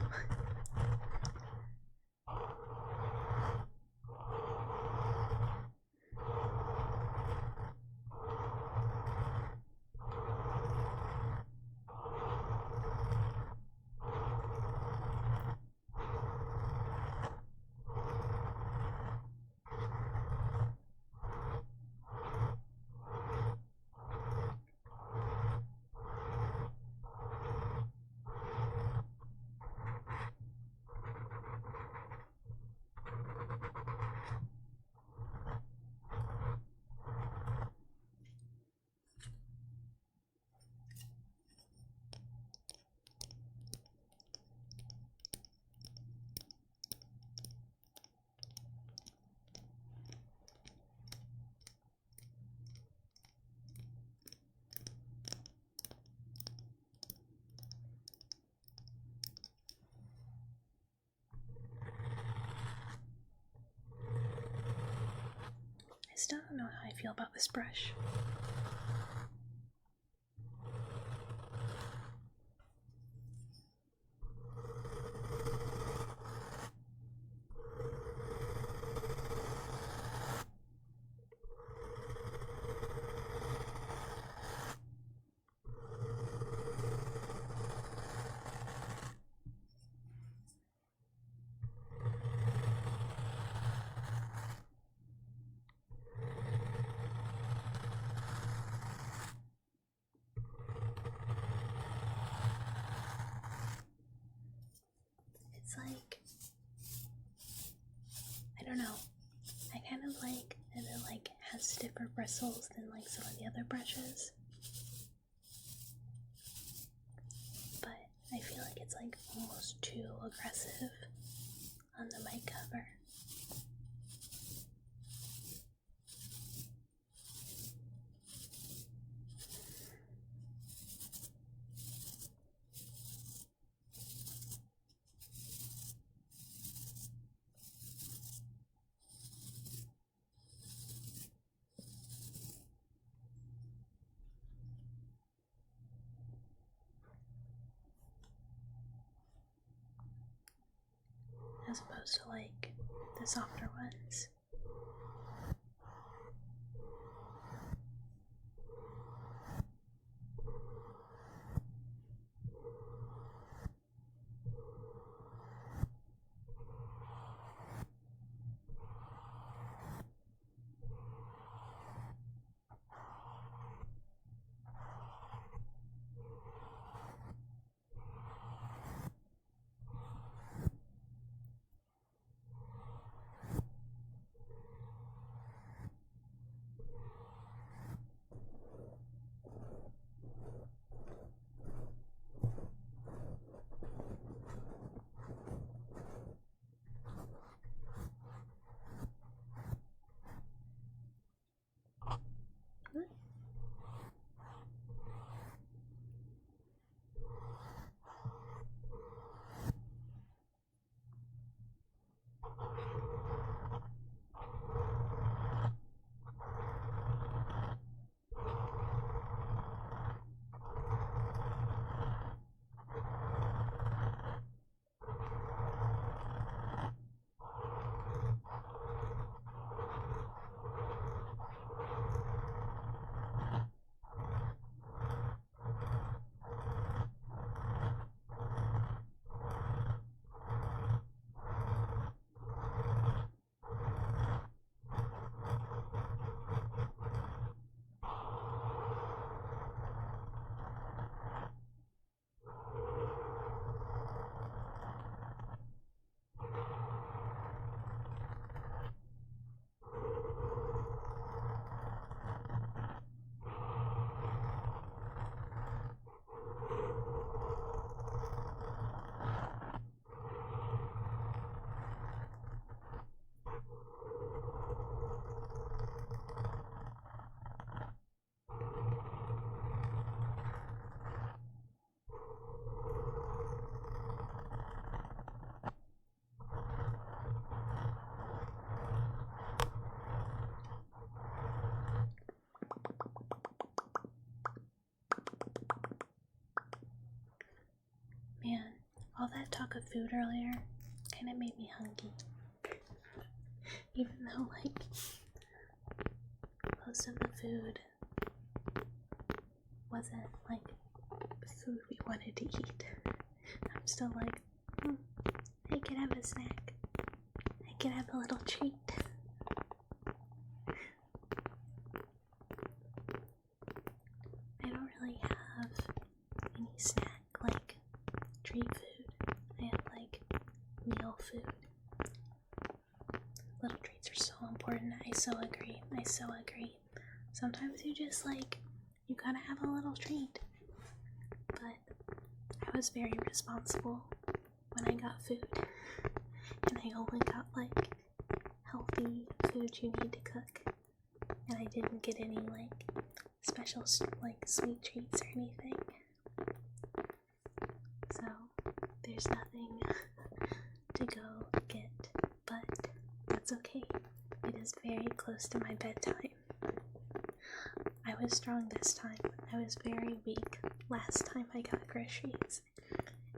I still don't know how I feel about this brush. It's like, I don't know, I kind of like that it like has stiffer bristles than like some of the other brushes, but I feel like it's like almost too aggressive on the mic cover. As opposed to like the softer ones. all that talk of food earlier kind of made me hungry. Even though, like, most of the food wasn't, like, food we wanted to eat. I'm still like, I could have a snack. I could have a little treat. I don't really have any snack, like, treat food. I have, like, meal food. Little treats are so important. I so agree. Sometimes you just, like, you gotta have a little treat. But I was very responsible when I got food. And I only got, like, healthy food you need to cook. And I didn't get any, like, special, like, sweet treats or anything. So, there's nothing to go get, but that's okay. It is very close to my bedtime. I was strong this time. I was very weak last time I got groceries.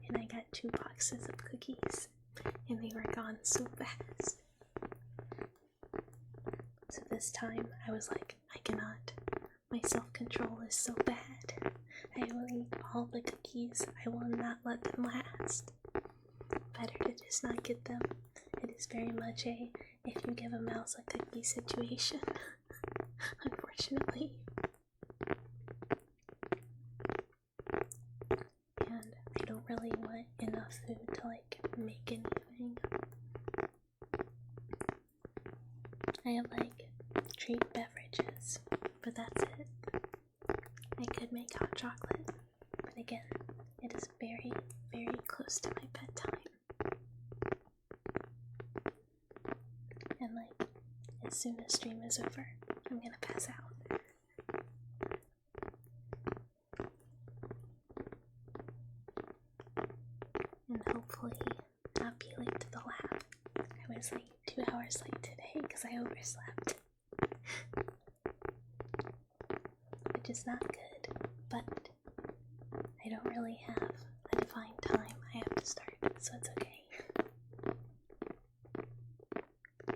And I got 2 boxes of cookies. And they were gone so fast. So this time I was like, I cannot. My self-control is so bad. I will eat all the cookies. I will not let them last. Better to just not get them. It is very much a if you give a mouse a cookie situation. Unfortunately. And I don't really want enough food to like make anything. I have like treat beverages, but that's it. I could make hot chocolate, but again, it is very, very close to my bedtime. And like, as soon as stream is over, I'm gonna pass out. And hopefully not be late to the lab. I was like 2 hours late today because I overslept. Which is not good, but I don't really have a defined time I have to start, so it's okay.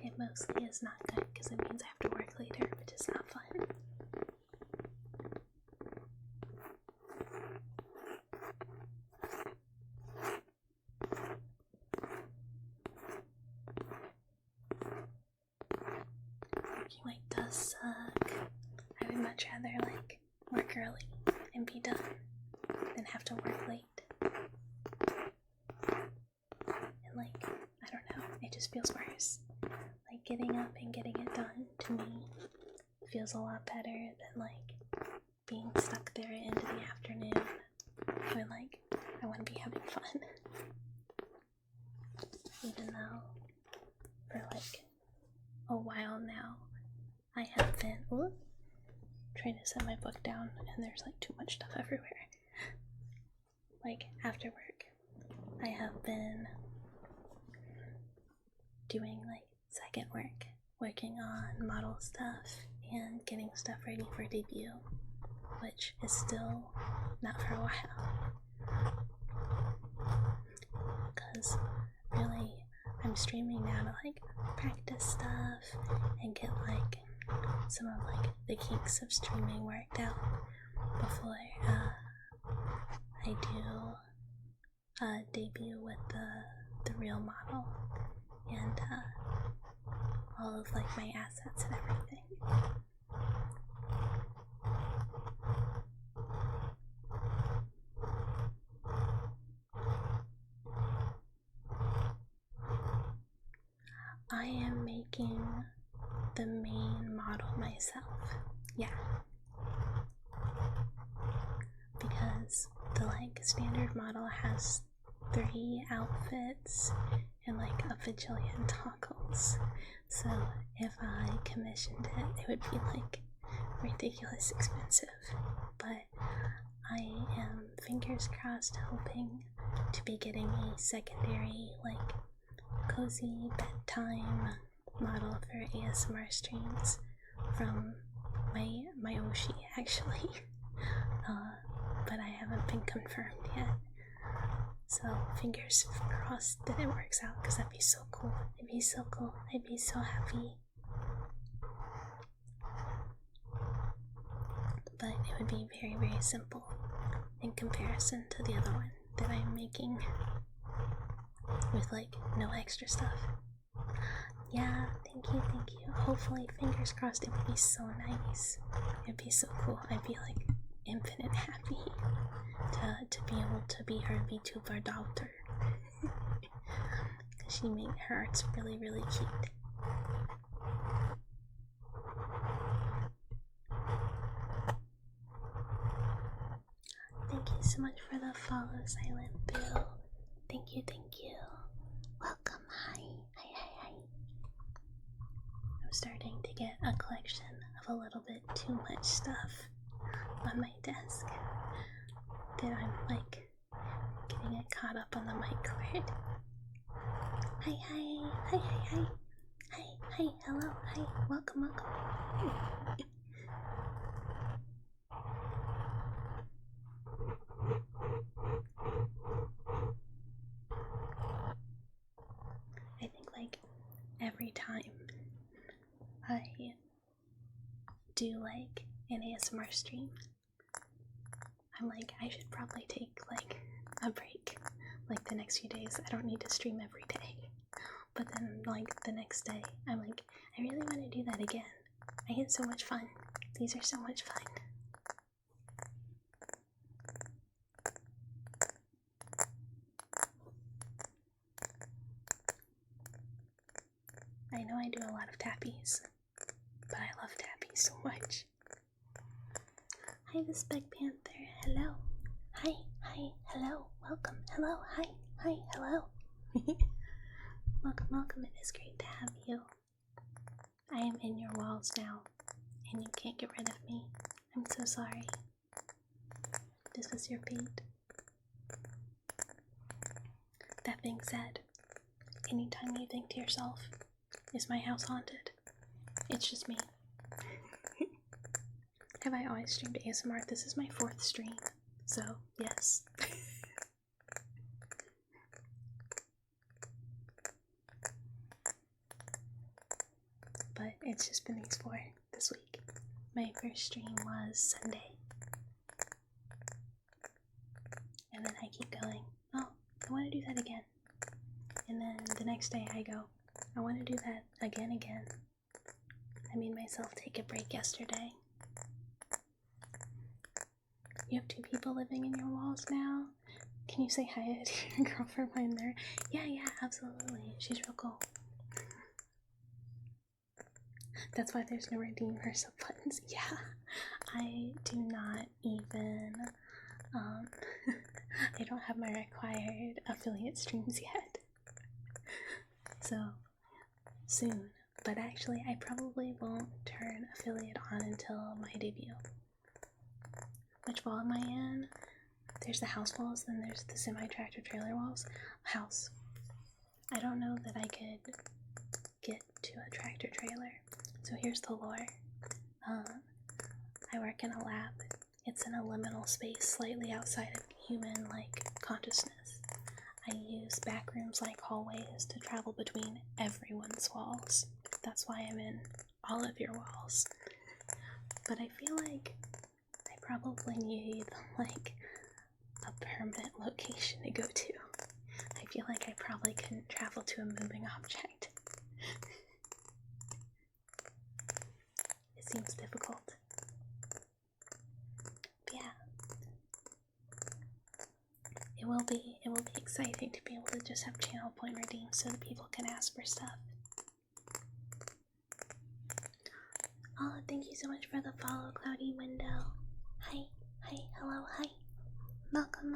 It mostly is not good because it means I have to work later, which is not fun. Working late does suck. I would much rather like work early and be done than have to work late. And like, I don't know, it just feels worse. Like getting up and getting it done to me feels a lot better than like being stuck there into the afternoon when like I want to be having fun. Even though for like a while now I have been trying to set my book down and there's like too much stuff everywhere. Like after work I have been doing like second work, working on model stuff and getting stuff ready for debut, which is still not for a while. Because really I'm streaming now to like practice stuff and get like some of like the kinks of streaming worked out before I do debut with the real model and all of like my assets and everything. I am making the main model myself. Yeah. Because the like standard model has 3 outfits and like a bajillion toggles. So if I commissioned it would be like ridiculous expensive. But I am fingers crossed hoping to be getting a secondary like cozy bedtime model for ASMR streams from my Oshi actually. But I haven't been confirmed yet. So fingers crossed that it works out, because that'd be so cool. It'd be so cool. I'd be so happy. But it would be very, very simple in comparison to the other one that I'm making with like no extra stuff. Yeah, thank you, thank you. Hopefully, fingers crossed, it would be so nice. It'd be so cool. I'd be like infinite happy to be able to be her VTuber daughter. She made her art's really, really cute. Thank you so much for the follow, Silent Bill. Thank you, thank you. Welcome, hi. I'm starting to get a collection of a little bit too much stuff on my desk that I'm like getting it caught up on the mic cord. Hi, hello, hi, welcome. I think like every time I do like an ASMR stream, I'm like, I should probably take like a break like the next few days. I don't need to stream every day. But then like the next day, I'm like, I really want to do that again. I had so much fun. These are so much fun. I know I do a lot of tappies, but I love tappies so much. Hi, the Spec Panther. Hello. Hi, hello. Welcome. Hello. Hi, hello. Welcome. It is great to have you. I am in your walls now, and you can't get rid of me. I'm so sorry. This was your fate. That being said, anytime you think to yourself, is my house haunted? It's just me. Have I always streamed ASMR? This is my 4th stream, so yes. But it's just been these 4 this week. My first stream was Sunday. And then I keep going, oh, I want to do that again. And then the next day I go, I want to do that again. I made myself take a break yesterday. You have 2 people living in your walls now? Can you say hi to your girlfriend while I'm there? Yeah, absolutely. She's real cool. That's why there's no redeem her sub buttons. Yeah, I do not even, I don't have my required affiliate streams yet. So, soon. But actually, I probably won't turn affiliate on until my debut. Which wall am I in? There's the house walls, then there's the semi-tractor trailer walls. House. I don't know that I could get to a tractor trailer. So here's the lore. I work in a lab. It's in a liminal space slightly outside of human, consciousness. I use back rooms like hallways to travel between everyone's walls. That's why I'm in all of your walls. But I feel like I probably need, a permanent location to go to. I feel like I probably couldn't travel to a moving object. It seems difficult. But yeah. It will be exciting to be able to just have channel point redeemed so that people can ask for stuff. Oh, thank you so much for the follow, Cloudy Window. Hi, hello, hi. Welcome,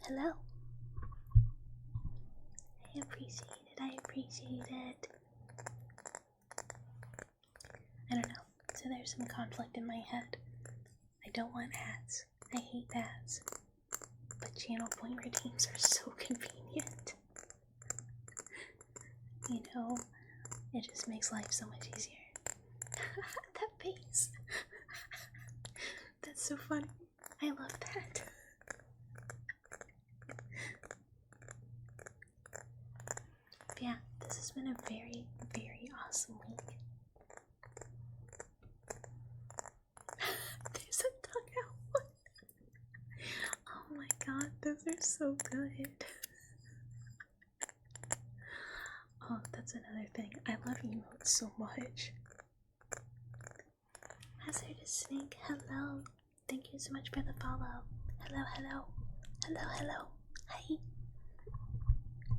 hello. I appreciate it. I don't know, so there's some conflict in my head. I don't want ads. I hate ads. But channel point redeems are so convenient. You know, it just makes life so much easier. That face. That's so funny. I love that. They're so good. Oh, that's another thing. I love emotes so much. Hazardous Snake, hello. Thank you so much for the follow. Hello, hello. Hello, hello. Hi.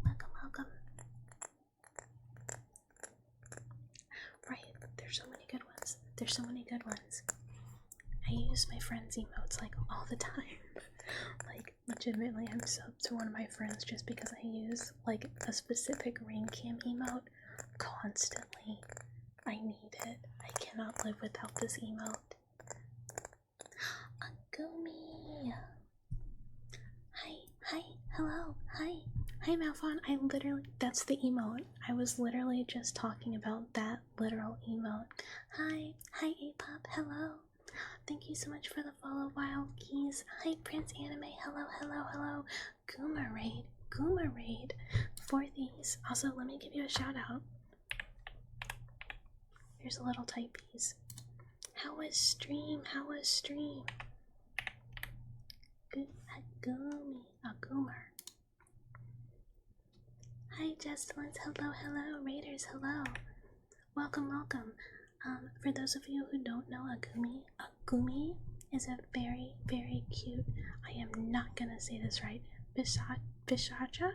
Welcome, welcome. Right, there's so many good ones. There's so many good ones. I use my friends' emotes like all the time. Like, legitimately, I'm subbed to one of my friends just because I use like a specific rain cam emote constantly. I need it. I cannot live without this emote. Agumi! Hi, hi, hello, hi. Hi, Malphon. That's the emote. I was literally just talking about that literal emote. Hi, hi, A-Pop, hello. Thank you so much for the follow, Wild Keys. Hi, Prince Anime, hello, hello, hello. Guma Raid for these. Also, let me give you a shout out. Here's a little typepiece. How was stream? How was stream? Good Agoomer. Hi, Jestlins. Hello, hello. Raiders, hello. Welcome, welcome. For those of you who don't know Agumi is a very, very cute. I am not gonna say this right. Bishacha.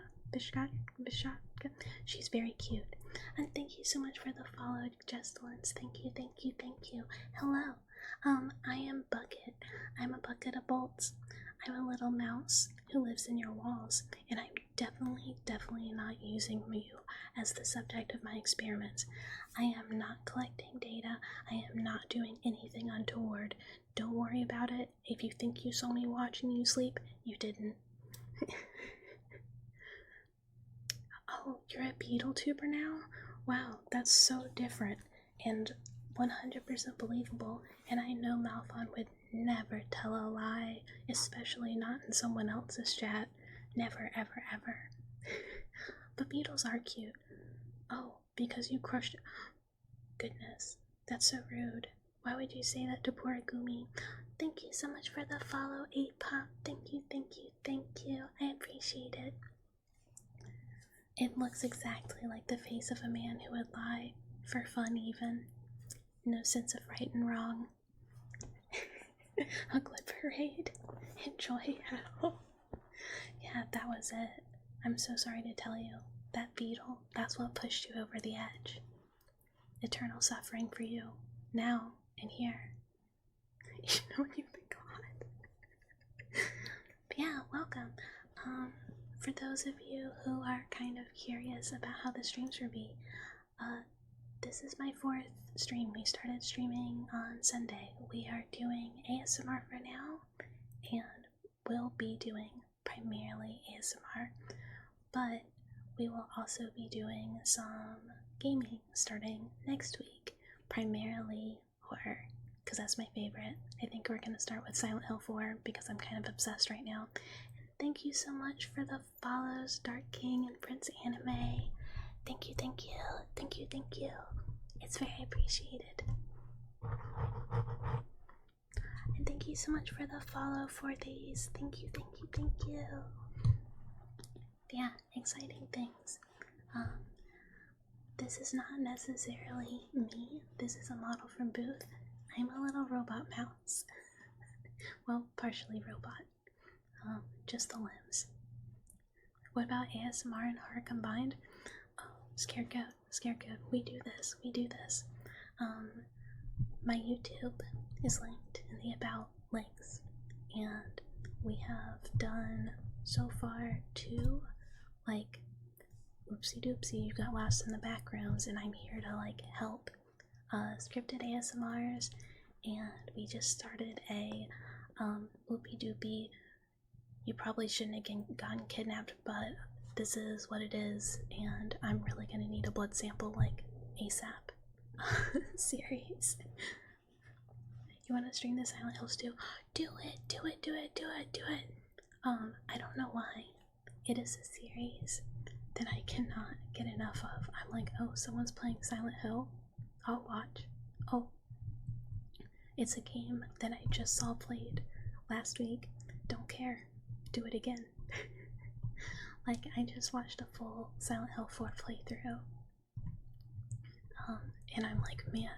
She's very cute. And thank you so much for the follow, Jestlins. Thank you, thank you, thank you. Hello. I am Bucket. I'm a bucket of bolts. I'm a little mouse who lives in your walls, and I'm definitely not using you as the subject of my experiments. I am not collecting data. I am not doing anything untoward. Don't worry about it. If you think you saw me watching you sleep, you didn't. Oh, you're a beetle tuber now? Wow, that's so different and 100% believable, and I know Malphon would never tell a lie, especially not in someone else's chat. Never, ever, ever. But beetles are cute. Oh, because you crushed it. Goodness, that's so rude. Why would you say that to poor Agumi? Thank you so much for the follow, 8pop. Thank you, thank you, thank you. I appreciate it. It looks exactly like the face of a man who would lie, for fun even. No sense of right and wrong. A glib parade. Enjoy. Yeah, that was it. I'm so sorry to tell you. That beetle, that's what pushed you over the edge. Eternal suffering for you, now and here. You know when you've been gone. But yeah, welcome. For those of you who are kind of curious about how the streams will be, this is my 4th stream. We started streaming on Sunday. We are doing ASMR for now, and we'll be doing primarily ASMR, but we will also be doing some gaming starting next week, primarily horror, because that's my favorite. I think we're going to start with Silent Hill 4 because I'm kind of obsessed right now. Thank you so much for the follows, Dark King and Prince Anime. Thank you, thank you, thank you, thank you. It's very appreciated. And thank you so much for the follow for these. Thank you, thank you, thank you. Yeah, exciting things. This is not necessarily me. This is a model from Booth. I'm a little robot mouse. Well, partially robot. Just the limbs. What about ASMR and horror combined? Oh, scared goat. We do this. My YouTube is linked in the about links, and we have done so far 2, like, oopsie doopsie, you got lost in the backgrounds, and I'm here to like help scripted ASMRs, and we just started a oopie doopie. You probably shouldn't have gotten kidnapped, but this is what it is, and I'm really gonna need a blood sample like ASAP series. You want to stream the Silent Hills too? Do it. I don't know why. It is a series that I cannot get enough of. I'm like, oh, someone's playing Silent Hill. I'll watch. Oh, it's a game that I just saw played last week. Don't care. Do it again. Like, I just watched a full Silent Hill 4 playthrough. And I'm like, man,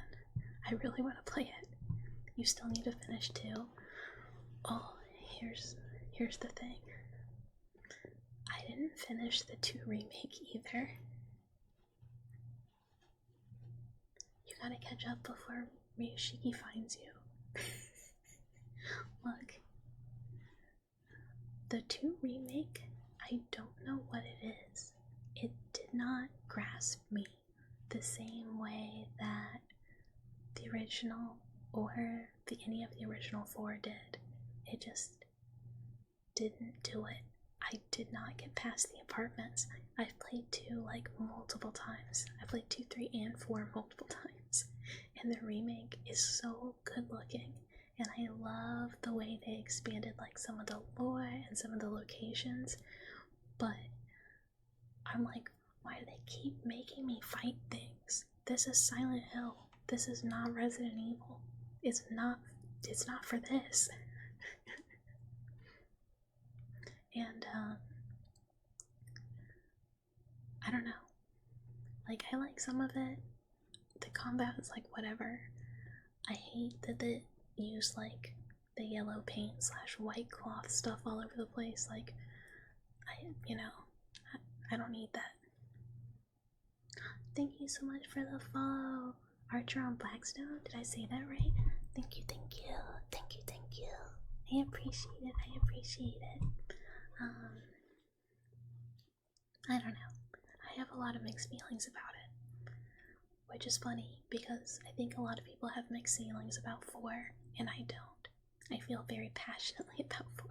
I really want to play it. You still need to finish 2. Oh, here's the thing. I didn't finish the 2 remake either. You gotta catch up before Ryushiki finds you. Look. The 2 remake, I don't know what it is. It did not grasp me the same way that the original or any of the original 4 did. It just didn't do it. I did not get past the apartments. I've played 2 like multiple times. I played 2, 3, and 4 multiple times. And the remake is so good looking. And I love the way they expanded like some of the lore and some of the locations. But I'm like, why do they keep making me fight things? This is Silent Hill. This is not Resident Evil. It's not for this. And I don't know. Like, I like some of it. The combat is like whatever. I hate that they use like the yellow paint / white cloth stuff all over the place. Like, I don't need that. Thank you so much for the follow, Archer on Blackstone. Did I say that right? Thank you, thank you, thank you, thank you. I appreciate it. I appreciate it. I don't know. I have a lot of mixed feelings about it, which is funny because I think a lot of people have mixed feelings about 4, and I don't. I feel very passionately about 4,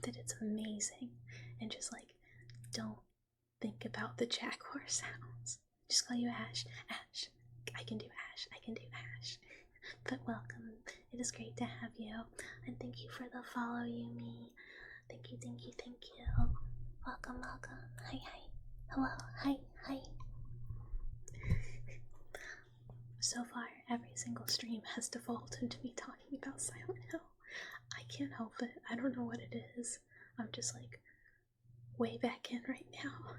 that it's amazing, and just like, don't think about the Jaguar sounds. Just call you Ash. Ash. I can do Ash. I can do Ash. But welcome. It is great to have you, and thank you for the follow, Yumi. Thank you, thank you, thank you. Welcome, welcome. Hi, hi. Hello, hi, hi. So far, every single stream has defaulted into me talking about Silent Hill. I can't help it. I don't know what it is. I'm just like way back in right now.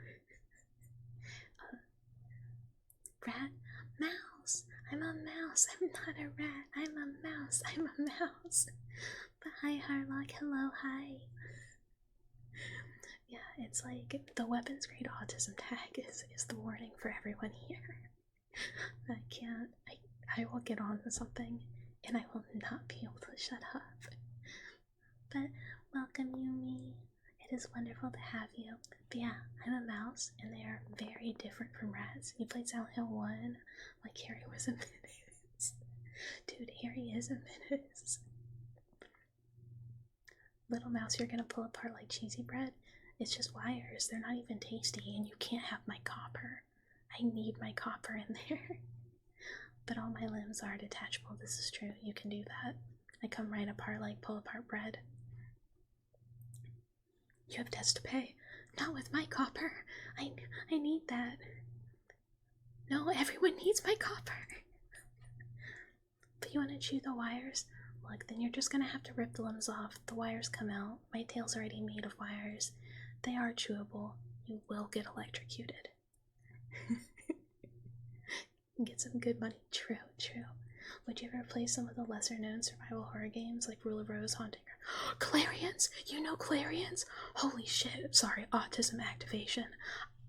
Rat, mouse. I'm a mouse. I'm not a rat. I'm a mouse. I'm a mouse. But hi, Harlock. Hello, hi. Yeah, it's like the weapons grade autism tag is the warning for everyone here. I can't. I will get on to something and I will not be able to shut up. But welcome, Yumi. It is wonderful to have you. But yeah, I'm a mouse and they are very different from rats. You played Silent Hill 1, like Harry was a menace. Dude, Harry is a menace. Little mouse, you're gonna pull apart like cheesy bread. It's just wires. They're not even tasty, and you can't have my copper. I need my copper in there. But all my limbs are detachable. This is true. You can do that. I come right apart like pull apart bread. You have debts to pay. Not with my copper. I need that. No, everyone needs my copper. But you want to chew the wires? Look, then you're just gonna have to rip the limbs off. The wires come out. My tail's already made of wires. They are chewable. You will get electrocuted. Get some good money. True, true. Would you ever play some of the lesser known survival horror games like Rule of Rose, Haunting, or Clarions? You know Clarions? Holy shit. Sorry, autism activation.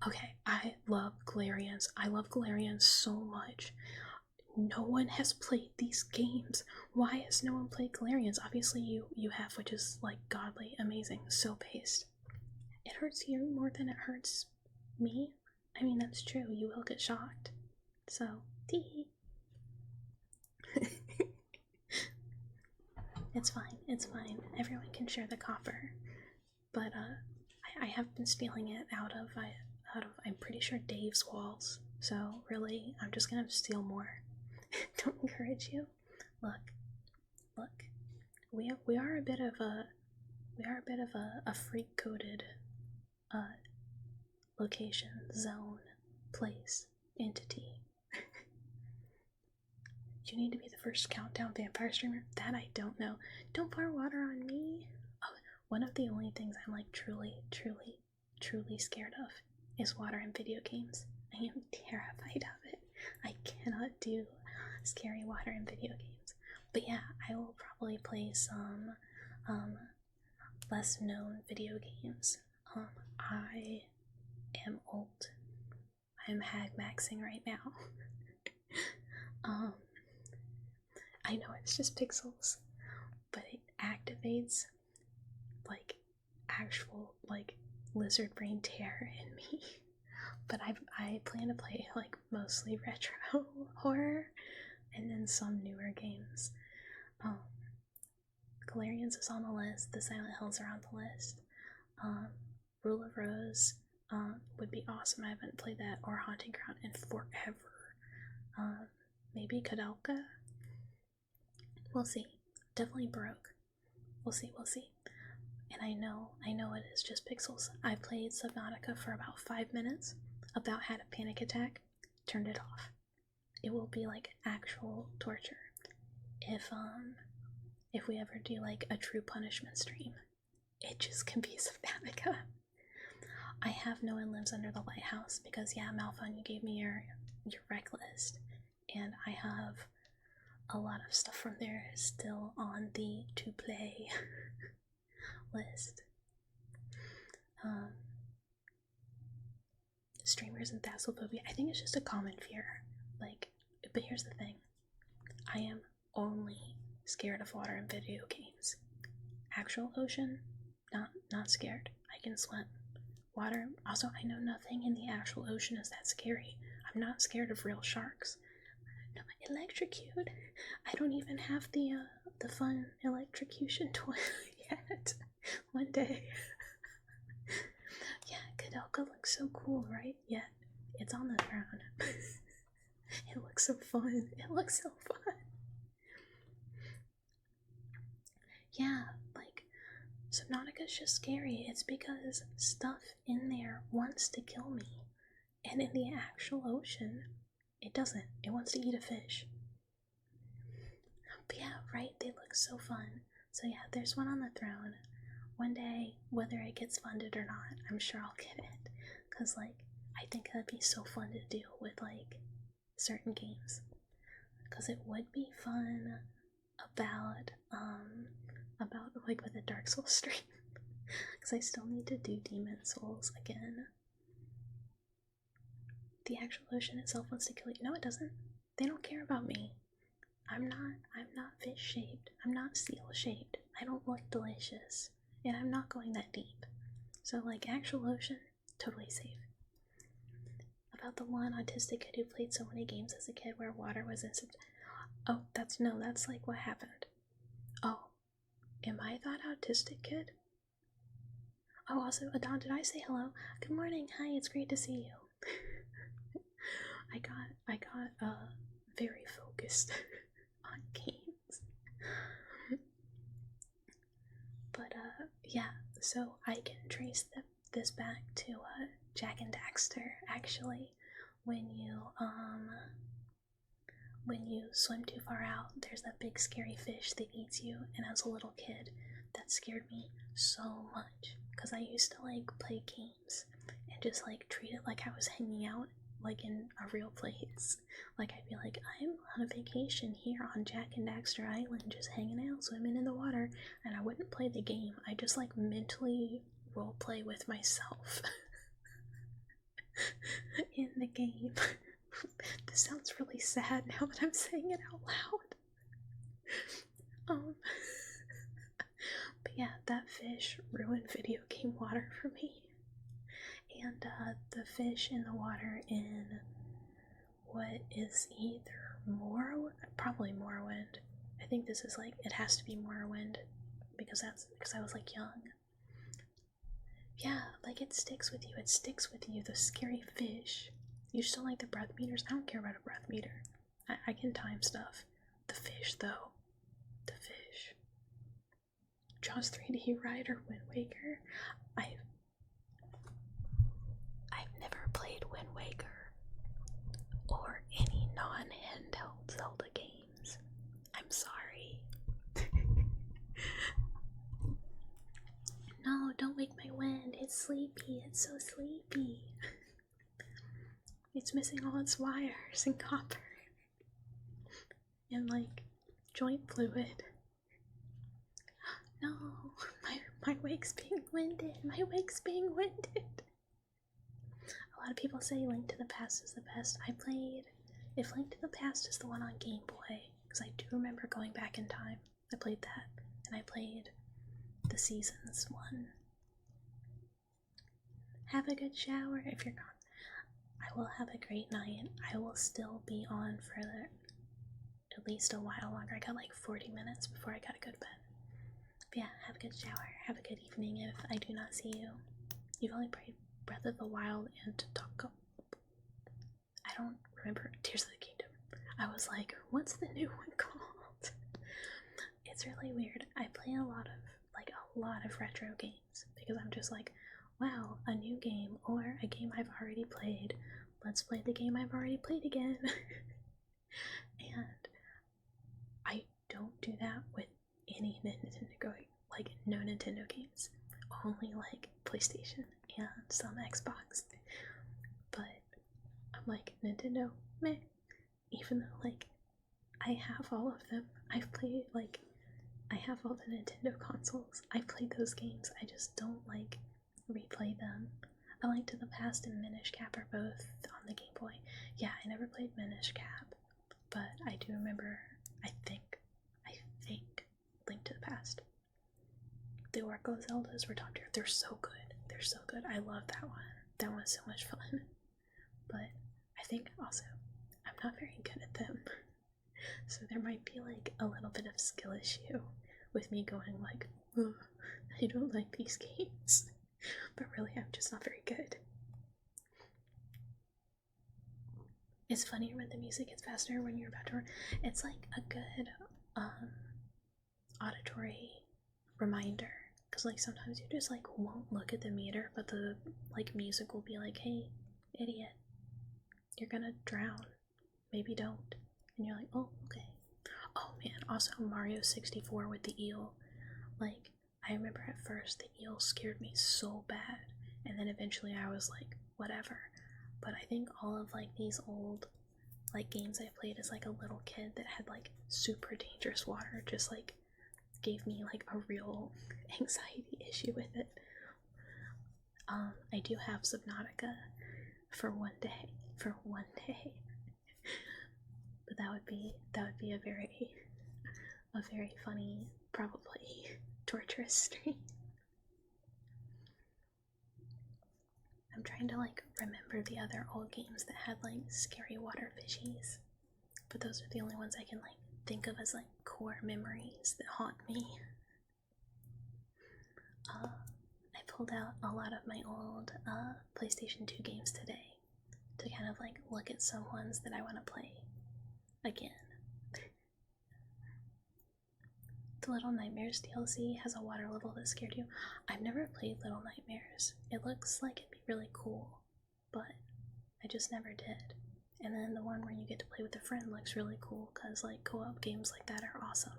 Okay, I love Clarions. I love Clarions so much. No one has played these games. Why has no one played Clarions? Obviously you have, which is like godly, amazing, so paced. It hurts you more than it hurts me. I mean, that's true. You will get shocked. So, tee. It's fine. It's fine. Everyone can share the copper. But I have been stealing it out of I'm pretty sure Dave's walls. So really, I'm just gonna steal more. Don't encourage you. Look. We are a bit of a freak coded location, zone, place, entity. Do you need to be the first countdown vampire streamer? That I don't know. Don't pour water on me. Oh, one of the only things I'm like truly, truly, truly scared of is water in video games. I am terrified of it. I cannot do scary water in video games. But yeah, I will probably play some less known video games. I am old. I am hag maxing right now. I know it's just pixels, but it activates like actual like lizard brain terror in me. But I plan to play like mostly retro horror and then some newer games. Galarians is on the list. The Silent Hills are on the list. Rule of Rose would be awesome. I haven't played that or Haunting Ground in forever. Maybe Kadelka. We'll see. Definitely Baroque. We'll see. And I know it is just pixels. I played Subnautica for about 5 minutes. About had a panic attack. Turned it off. It will be like actual torture if we ever do like a true punishment stream. It just can be Subnautica. I have No One Lives Under the Lighthouse because yeah, Malphon, you gave me your rec list, and I have a lot of stuff from there still on the to play list. Streamers and thalassophobia, I think it's just a common fear. Like, but here's the thing, I am only scared of water in video games. Actual ocean, not scared. I can swim. Water, also I know nothing in the actual ocean is that scary. I'm not scared of real sharks. No, electrocute. I don't even have the fun electrocution toy yet. One day. Yeah, Kadelka looks so cool, right? Yeah, it's on the ground. It looks so fun. Yeah, like, Subnautica's just scary. It's because stuff in there wants to kill me. And in the actual ocean, it doesn't. It wants to eat a fish. But yeah, right? They look so fun. So yeah, there's one on the throne. One day, whether it gets funded or not, I'm sure I'll get it. Because, like, I think that'd be so fun to do with, like, certain games. Because it would be fun about like, with a Dark Souls stream. Because I still need to do Demon Souls again. The actual ocean itself wants to kill you. No, it doesn't. They don't care about me. I'm not fish-shaped. I'm not seal-shaped. I don't look delicious. And I'm not going that deep. So, like, actual ocean, totally safe. About the one autistic kid who played so many games as a kid where water was instant. Oh, that's like what happened. Oh, am I that autistic kid? Oh, also, Adon, did I say hello? Good morning. Hi, it's great to see you. I got very focused on games. But yeah, so I can trace this back to Jack and Daxter. Actually, when you swim too far out, there's that big scary fish that eats you, and as a little kid, that scared me so much because I used to like play games and just like treat it like I was hanging out like in a real place. Like I'd be like, I'm on a vacation here on Jack and Daxter Island, just hanging out, swimming in the water, and I wouldn't play the game. I just like mentally roleplay with myself in the game. This sounds really sad now that I'm saying it out loud. But yeah, that fish ruined video game water for me. And the fish in the water in what is either probably Morrowind. I think this is like, it has to be Morrowind because I was like young. Yeah, like it sticks with you, the scary fish. You just don't like the breath meters? I don't care about a breath meter. I can time stuff. The fish, though. The fish. Jaws 3D Ride or Wind Waker? I've never played Wind Waker or any non-handheld Zelda games. I'm sorry. sleepy. It's so sleepy. It's missing all its wires and copper. And like joint fluid. No, my wig's being winded. My wig's being winded. A lot of people say Link to the Past is the best. If Link to the Past is the one on Game Boy, because I do remember going back in time. I played that, and I played the Seasons one. Have a good shower if you're not. I will have a great night. I will still be on for at least a while longer. I got like 40 minutes before I gotta go to bed. But yeah, have a good shower. Have a good evening if I do not see you. You've only played Breath of the Wild and Taco. I don't remember Tears of the Kingdom. I was like, what's the new one called? It's really weird. I play a lot of retro games because I'm just like, wow, a new game or a game I've already played. Let's play the game I've already played again. And I don't do that with any Nintendo, like no Nintendo games. Only like PlayStation and some Xbox. But I'm like, Nintendo, meh. Even though like I have all of them. I've played like I have all the Nintendo consoles. I played those games. I just don't like replay them. A Link to the Past and Minish Cap are both on the Game Boy. Yeah, I never played Minish Cap, but I do remember. I think Link to the Past. The Oracle Zeldas were top tier. They're so good. They're so good. I love that one. That one's so much fun. But I think also I'm not very good at them. So there might be like a little bit of skill issue with me going like, oh, I don't like these games. But really I'm just not very good. It's funnier when the music gets faster when you're about to run. It's like a good auditory reminder. Because like sometimes you just like won't look at the meter, but the like music will be like, hey, idiot, you're gonna drown. Maybe don't. And you're like, oh, okay. Oh man, also Mario 64 with the eel. Like, I remember at first the eel scared me so bad. And then eventually I was like, whatever. But I think all of like these old like games I played as like a little kid that had like super dangerous water just like gave me like a real anxiety issue with it. I do have Subnautica for one day. But that would be a very funny, probably torturous stream. I'm trying to like remember the other old games that had like scary water fishies, but those are the only ones I can like think of as like core memories that haunt me. I pulled out a lot of my old PlayStation 2 games today to kind of like look at some ones that I want to play again. The Little Nightmares DLC has a water level that scared you. I've never played Little Nightmares. It looks like it'd be really cool, but I just never did. And then the one where you get to play with a friend looks really cool because like co-op games like that are awesome.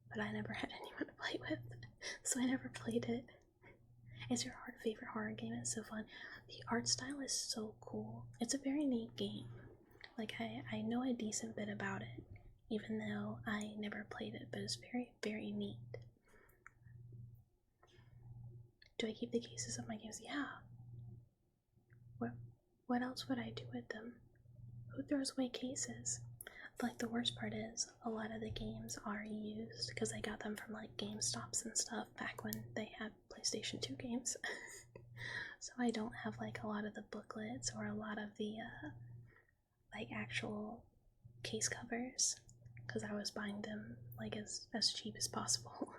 But I never had anyone to play with, so I never played it. It's your favorite horror game. It's so fun. The art style is so cool. It's a very neat game. Like I know a decent bit about it, even though I never played it, but it's very, very neat. Do I keep the cases of my games? Yeah. What else would I do with them? Who throws away cases? Like the worst part is a lot of the games are used because I got them from like GameStops and stuff back when they had PlayStation 2 games. So I don't have like a lot of the booklets or a lot of the like actual case covers because I was buying them like as cheap as possible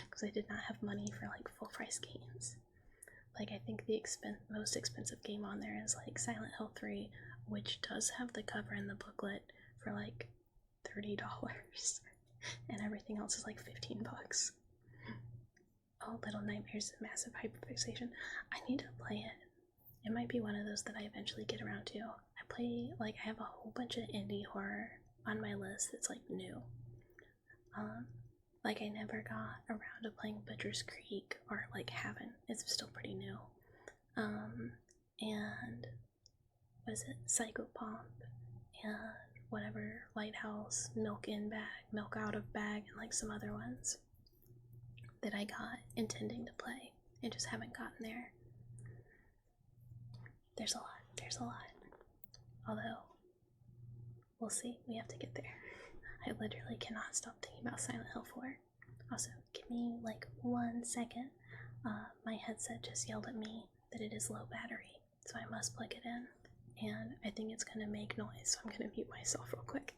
because I did not have money for like full price games. Like I think the most expensive game on there is like Silent Hill 3, which does have the cover and the booklet for like $30, and everything else is like $15. Oh, Little Nightmares, massive hyperfixation. I need to play it. It might be one of those that I eventually get around to. I have a whole bunch of indie horror on my list that's like new. like I never got around to playing Butcher's Creek, or like haven't. It's still pretty new. And what is it? Psychopomp and whatever Lighthouse, Milk in Bag, Milk out of Bag, and like some other ones that I got intending to play and just haven't gotten there. There's a lot. Although, we'll see, we have to get there. I literally cannot stop thinking about Silent Hill 4. Also, give me like 1 second. My headset just yelled at me that it is low battery, so I must plug it in. And I think it's gonna make noise, so I'm gonna mute myself real quick.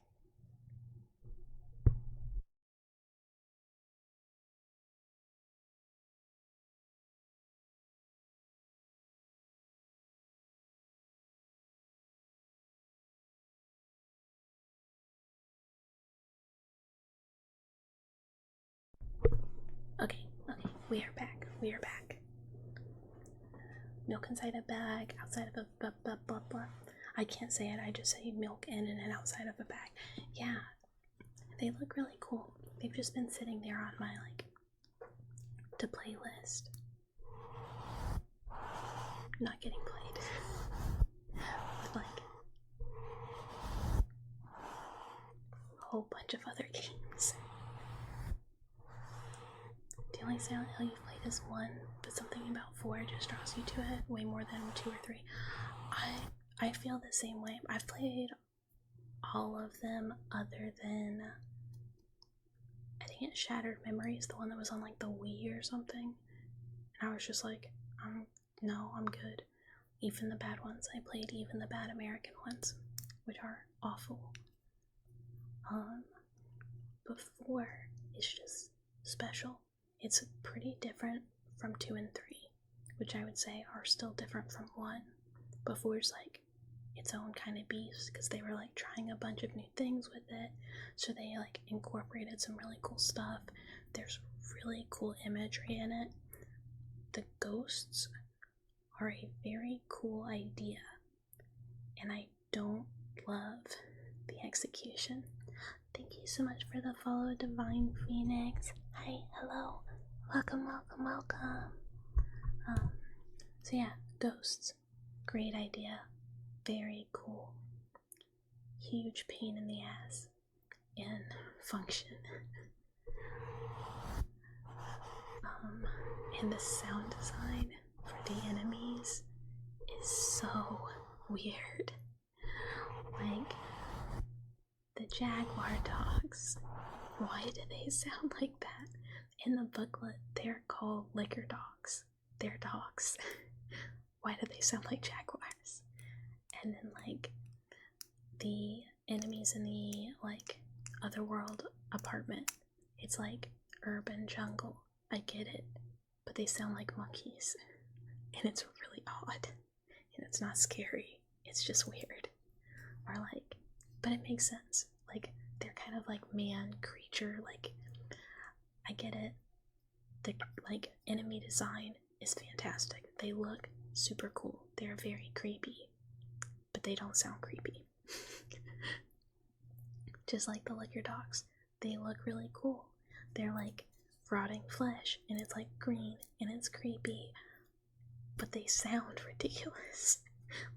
Okay, we are back. Milk inside a bag, outside of a blah blah blah blah. I can't say it, I just say milk in and outside of a bag. Yeah, they look really cool. They've just been sitting there on my like to play list. Not getting played. With like a whole bunch of other games. The only Silent Hill you've played is 1, but something about 4 just draws you to it way more than 2 or 3. I feel the same way. I've played all of them other than, I think it's Shattered Memories, the one that was on like the Wii or something. And I was just like, no, I'm good. Even the bad ones. I played even the bad American ones, which are awful. But 4 is just special. It's pretty different from 2 and 3, which I would say are still different from 1. But 4 is like its own kind of beast because they were like trying a bunch of new things with it. So they like incorporated some really cool stuff. There's really cool imagery in it. The ghosts are a very cool idea, and I don't love the execution. Thank you so much for the follow, Divine Phoenix. Hi, hello, welcome. So yeah, ghosts, great idea, very cool. Huge pain in the ass in function. And the sound design for the enemies is so weird. Like, the jaguar dogs, why do they sound like that? In the booklet, they're called liquor dogs. They're dogs. Why do they sound like jaguars? And then, like, the enemies in the, like, otherworld apartment, it's like urban jungle. I get it, but they sound like monkeys, and it's really odd, and it's not scary, it's just weird. Or like, but it makes sense, like they're kind of like man creature, like I get it. The like enemy design is fantastic, they look super cool, they're very creepy, but they don't sound creepy. Just like the liquor dogs, they look really cool, they're like rotting flesh, and it's like green, and it's creepy, but they sound ridiculous.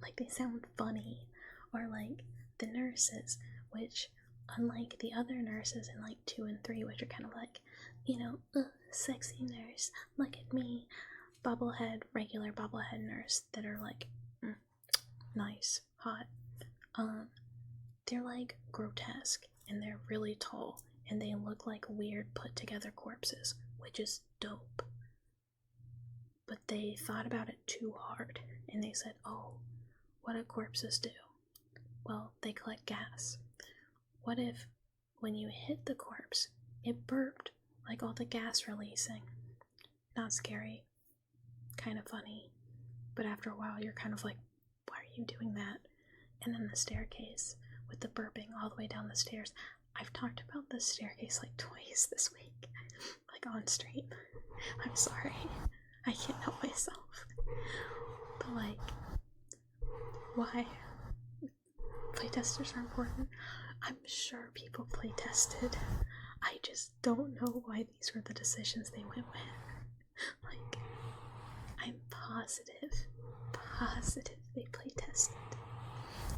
Like, they sound funny. Or like the nurses, which unlike the other nurses in like 2 and 3, which are kind of like, you know, sexy nurse, look at me, regular bobblehead nurse that are like nice, hot, they're like grotesque, and they're really tall, and they look like weird put together corpses, which is dope. But they thought about it too hard, and they said, oh, what do corpses do? Well, they collect gas. What if when you hit the corpse, it burped, like all the gas releasing? Not scary, kind of funny, but after a while you're kind of like, why are you doing that? And then the staircase with the burping all the way down the stairs. I've talked about the staircase like twice this week, like on stream. I'm sorry, I can't help myself. But like, why? Playtesters are important. I'm sure people playtested. I just don't know why these were the decisions they went with. Like, I'm positive they play tested.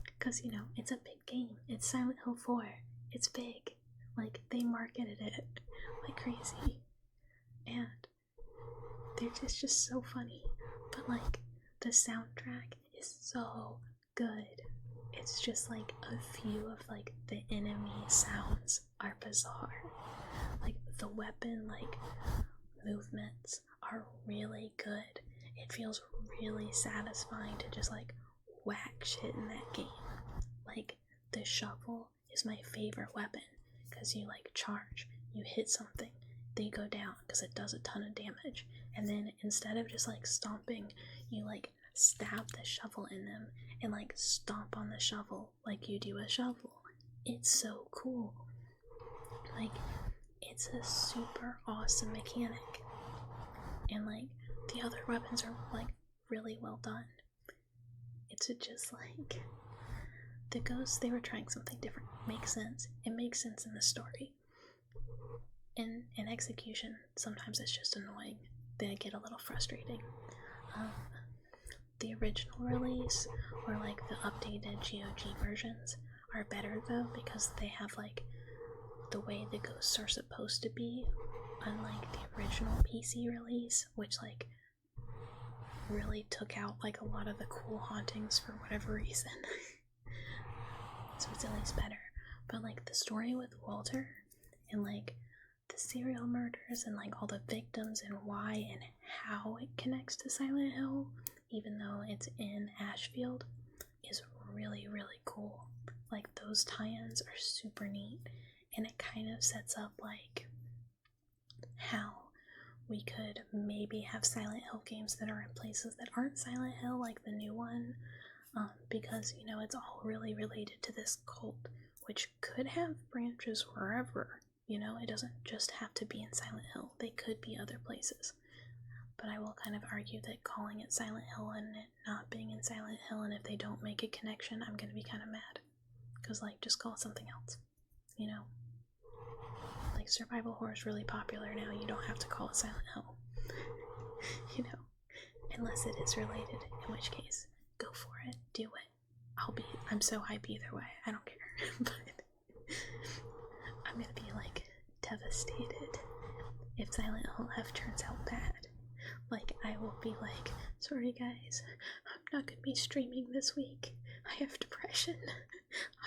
Because, you know, it's a big game. It's Silent Hill 4. It's big. Like, they marketed it like crazy. And it's just so funny. But, like, the soundtrack is so good. It's just, like, a few of, like, the enemy sounds are bizarre. Like, the weapon, like, movements are really good. It feels really satisfying to just, like, whack shit in that game. Like, the shovel is my favorite weapon because you, like, charge, you hit something, they go down because it does a ton of damage, and then instead of just, like, stomping, you, like, stab the shovel in them and, like, stomp on the shovel like you do a shovel. It's so cool. Like, it's a super awesome mechanic. And, like, the other weapons are, like, really well done. It's just, like, the ghosts, they were trying something different. Makes sense. It makes sense in the story. In execution, sometimes it's just annoying. They get a little frustrating. The original release, or like the updated GOG versions, are better though because they have like the way the ghosts are supposed to be, unlike the original PC release, which like really took out like a lot of the cool hauntings for whatever reason. So it's at least better. But like the story with Walter and like the serial murders and like all the victims and why and how it connects to Silent Hill, even though it's in Ashfield, is really, really cool. Like those tie-ins are super neat, and it kind of sets up like how we could maybe have Silent Hill games that are in places that aren't Silent Hill, like the new one, because, you know, it's all really related to this cult, which could have branches wherever, you know, it doesn't just have to be in Silent Hill, they could be other places. But I will kind of argue that calling it Silent Hill and it not being in Silent Hill, and if they don't make a connection, I'm gonna be kind of mad. Because, like, just call it something else, you know? Like, survival horror is really popular now, you don't have to call it Silent Hill. You know? Unless it is related, in which case, go for it, do it. I'm so hype either way, I don't care. But I'm gonna be, like, devastated if Silent Hill F turns out bad. Like, I will be like, sorry guys, I'm not gonna be streaming this week. I have depression.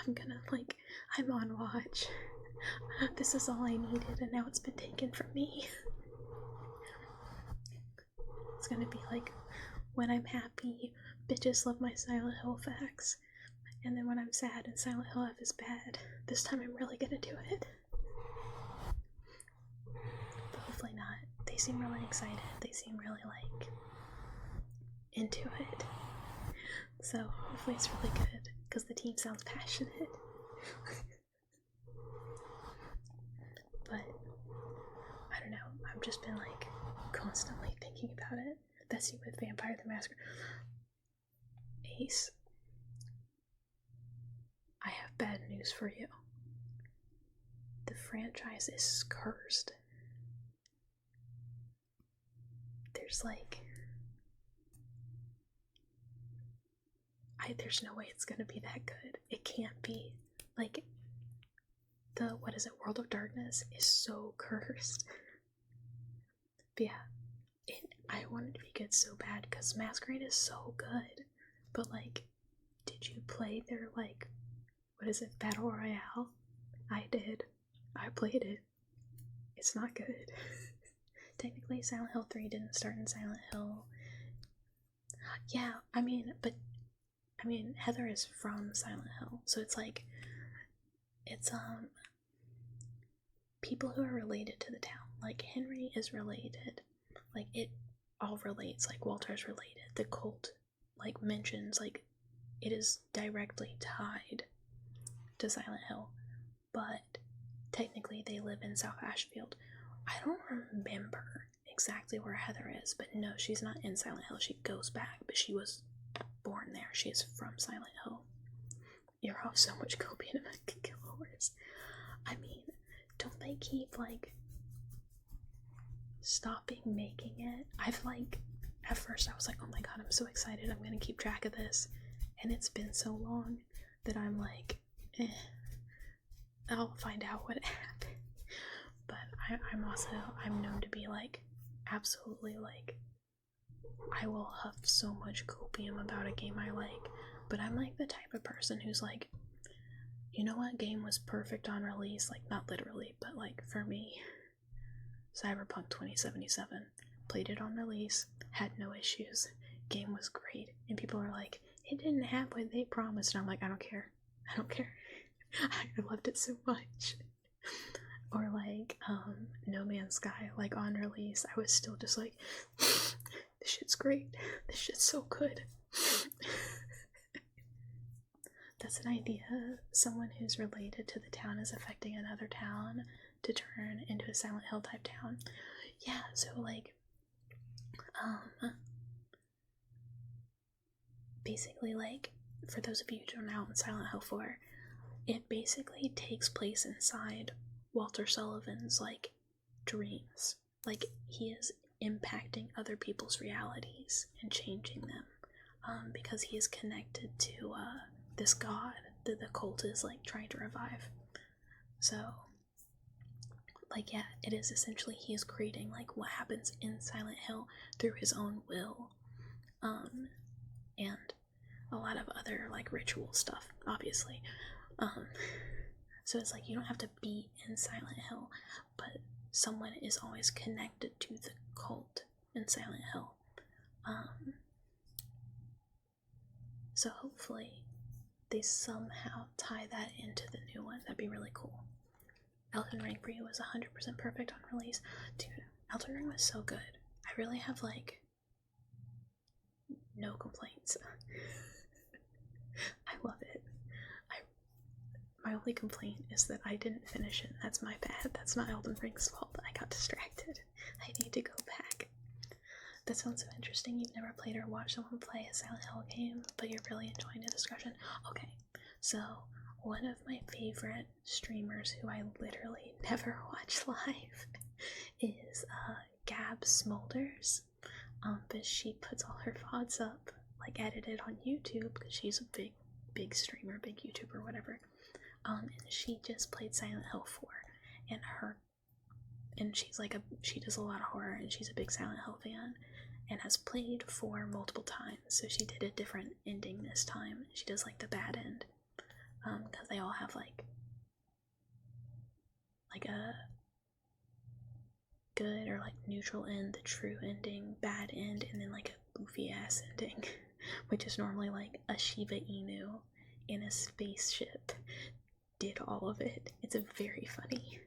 I'm on watch. This is all I needed and now it's been taken from me. It's gonna be like, when I'm happy, bitches love my Silent Hill facts. And then when I'm sad and Silent Hill F is bad, this time I'm really gonna do it. But hopefully not. They seem really excited. They seem really, like, into it. So hopefully it's really good, because the team sounds passionate. But, I don't know. I've just been, like, constantly thinking about it. That's you with Vampire the Masquerade. Ace, I have bad news for you. The franchise is cursed. There's no way it's gonna be that good. It can't be. Like, World of Darkness is so cursed. But yeah, I want it to be good so bad, because Masquerade is so good. But, like, did you play their, like, Battle Royale? I did. I played it. It's not good. Technically, Silent Hill 3 didn't start in Silent Hill. Yeah, Heather is from Silent Hill, so it's like, it's, people who are related to the town. Like, Henry is related. Like, it all relates. Like, Walter's related. The cult, like, mentions, like, it is directly tied to Silent Hill. But technically they live in South Ashfield. I don't remember exactly where Heather is, but no, she's not in Silent Hill. She goes back, but she was born there. She is from Silent Hill. You're off so much copium and kill horse. I mean, don't they keep like stopping making it? I've like, at first I was like, oh my god, I'm so excited, I'm gonna keep track of this, and it's been so long that I'm like, I'll find out what happened. But I'm known to be like, absolutely like, I will huff so much copium about a game I like, but I'm like the type of person who's like, you know what game was perfect on release? Like, not literally, but like for me, Cyberpunk 2077. Played it on release, had no issues, game was great, and people are like, it didn't have what they promised, and I'm like, I don't care. I don't care. I loved it so much. Or like, No Man's Sky, like on release, I was still just like, this shit's great. This shit's so good. That's an idea. Someone who's related to the town is affecting another town to turn into a Silent Hill type town. Yeah, so like, basically, like, for those of you who don't know, in Silent Hill 4, it basically takes place inside Walter Sullivan's, like, dreams. Like, he is impacting other people's realities and changing them, because he is connected to, this god that the cult is, like, trying to revive. So, like, yeah, it is essentially he is creating, like, what happens in Silent Hill through his own will, and a lot of other, like, ritual stuff, obviously. So it's like, you don't have to be in Silent Hill, but someone is always connected to the cult in Silent Hill. So hopefully they somehow tie that into the new one. That'd be really cool. Elden Ring for you was 100% perfect on release. Dude, Elden Ring was so good. I really have, like, no complaints. I love it. My only complaint is that I didn't finish it. That's my bad. That's not Elden Ring's fault. I got distracted. I need to go back. That sounds so interesting. You've never played or watched someone play a Silent Hill game, but you're really enjoying the discussion. Okay, so one of my favorite streamers who I literally never watch live is Gab Smolders. But she puts all her VODs up, like, edited on YouTube, because she's a big streamer, big YouTuber, whatever. And she just played Silent Hill 4, and she's like she does a lot of horror, and she's a big Silent Hill fan, and has played 4 multiple times, so she did a different ending this time. She does, like, the bad end, because they all have, like a good or, like, neutral end, the true ending, bad end, and then, like, a goofy ass ending, which is normally, like, a Shiba Inu in a spaceship did all of it. It's a very funny.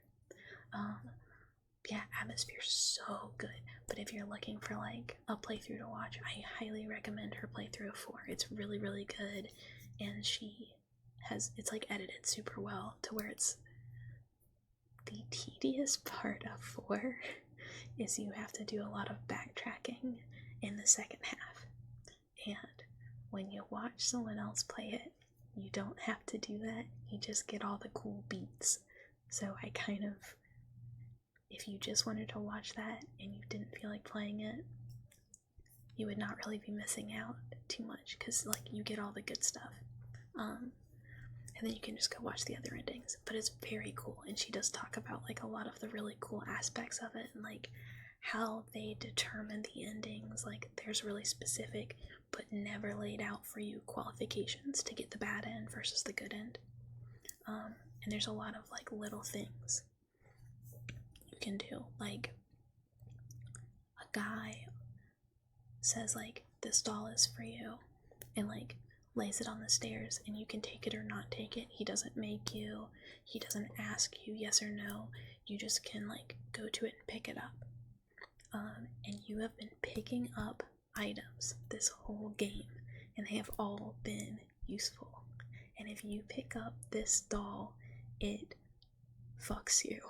Yeah, Atmosphere's so good. But if you're looking for, like, a playthrough to watch, I highly recommend her playthrough of 4. It's really, really good, and it's, like, edited super well to where it's the tedious part of 4 is you have to do a lot of backtracking in the second half. And when you watch someone else play it, you don't have to do that. You just get all the cool beats. So I kind of, if you just wanted to watch that and you didn't feel like playing it, you would not really be missing out too much, because, like, you get all the good stuff. And then you can just go watch the other endings. But it's very cool, and she does talk about, like, a lot of the really cool aspects of it, and, like, how they determine the endings. Like, there's really specific but never laid out for you qualifications to get the bad end versus the good end. And there's a lot of, like, little things you can do. Like, a guy says, like, this doll is for you, and, like, lays it on the stairs, and you can take it or not take it. He doesn't make you. He doesn't ask you yes or no. You just can, like, go to it and pick it up. And you have been picking up items this whole game, and they have all been useful. And if you pick up this doll, it fucks you.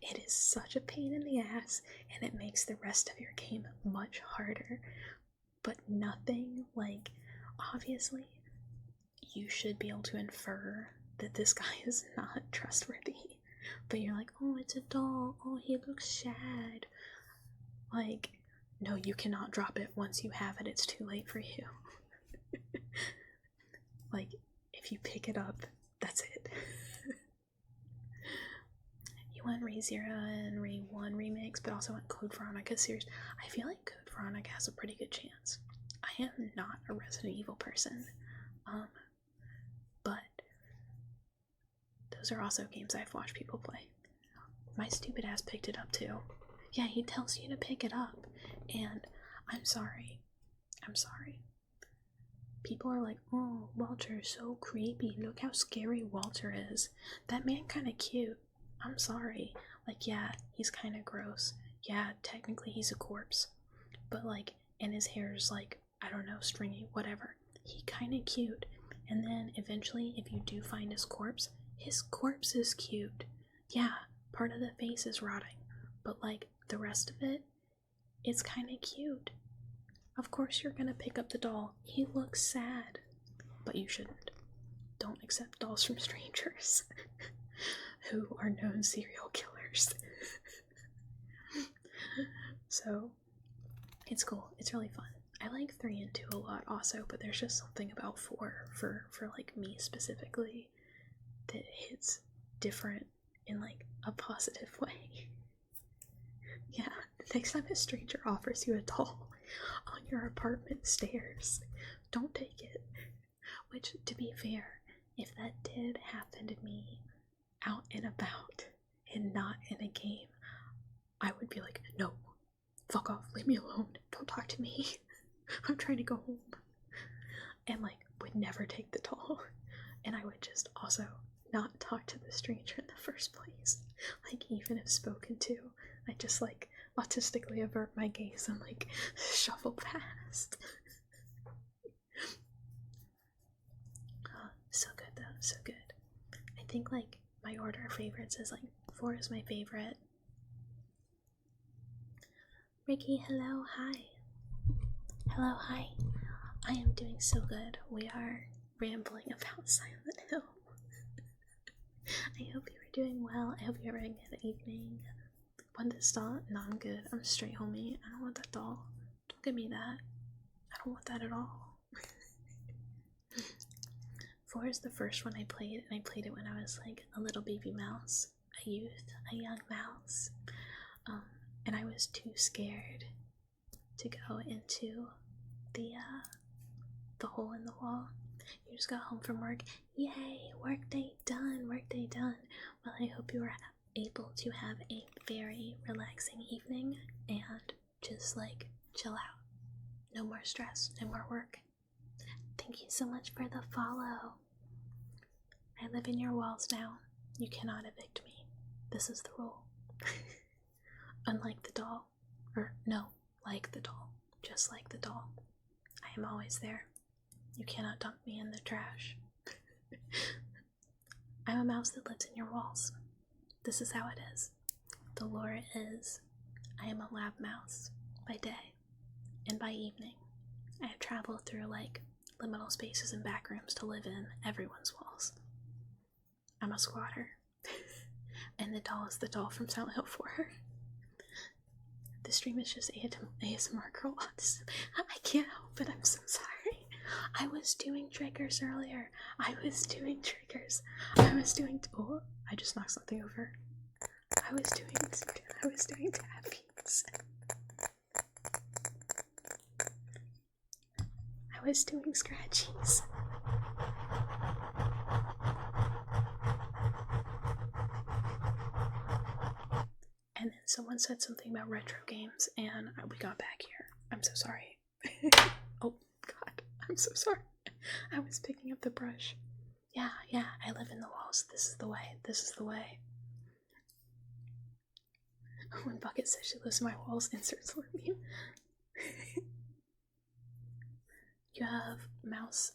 It is such a pain in the ass, and it makes the rest of your game much harder. But nothing, like, obviously, you should be able to infer that this guy is not trustworthy. But you're like, oh, it's a doll. Oh, he looks sad. Like, no, you cannot drop it. Once you have it, it's too late for you. Like, if you pick it up, that's it. You want ReZero and Re1 remakes, but also want Code Veronica series. I feel like Code Veronica has a pretty good chance. I am not a Resident Evil person, but those are also games I've watched people play. My stupid ass picked it up too. Yeah, he tells you to pick it up, and I'm sorry. People are like, oh, Walter is so creepy. Look how scary Walter is. That man kind of cute. I'm sorry. Like, yeah, he's kind of gross. Yeah, technically he's a corpse. But, like, and his hair is, like, I don't know, stringy, whatever. He kind of cute. And then, eventually, if you do find his corpse is cute. Yeah, part of the face is rotting. But, like, the rest of it, it's kind of cute. Of course you're gonna pick up the doll. He looks sad. But you shouldn't. Don't accept dolls from strangers who are known serial killers. So, it's cool. It's really fun. I like 3 and 2 a lot also, but there's just something about 4 for like me specifically that hits different in like a positive way. Yeah, the next time a stranger offers you a doll on your apartment stairs, don't take it. Which, to be fair, if that did happen to me out and about and not in a game, I would be like, no, fuck off, leave me alone, don't talk to me. I'm trying to go home. And like, would never take the doll. And I would just also not talk to the stranger in the first place. Like, even if spoken to, I just like autistically avert my gaze and like shuffle past. So good though, so good. I think like my order of favorites is like 4 is my favorite. Ricky, hello, hi. Hello, hi. I am doing so good. We are rambling about Silent Hill. I hope you are doing well. I hope you're having a good evening. Want this doll? No, I'm good. I'm straight, homie. I don't want that doll. Don't give me that. I don't want that at all. 4 is the first one I played, and I played it when I was like a little baby mouse, a youth, a young mouse. And I was too scared to go into the hole in the wall. You just got home from work. Yay, workday done, workday done. Well, I hope you are able to have a very relaxing evening and just like chill out. No more stress, no more work. Thank you so much for the follow. I live in your walls now. You cannot evict me. This is the rule. Unlike the doll. Or, no, like the doll. Just like the doll. I am always there. You cannot dump me in the trash. I'm a mouse that lives in your walls. This is how it is. The lore is, I am a lab mouse by day, and by evening, I have traveled through like liminal spaces and back rooms to live in everyone's walls. I'm a squatter, and the doll is the doll from Silent Hill 4. The stream is just ASMR girl autism. I can't help it, I'm so sorry. I was doing triggers earlier. Oh, I just knocked something over. I was doing tappies. I was doing scratchies. And then someone said something about retro games, and we got back here. I'm so sorry. Oh, God. I'm so sorry. I was picking up the brush. Yeah, I live in the walls. This is the way. When Bucket says she lives in my walls, insert slur meme. You have mice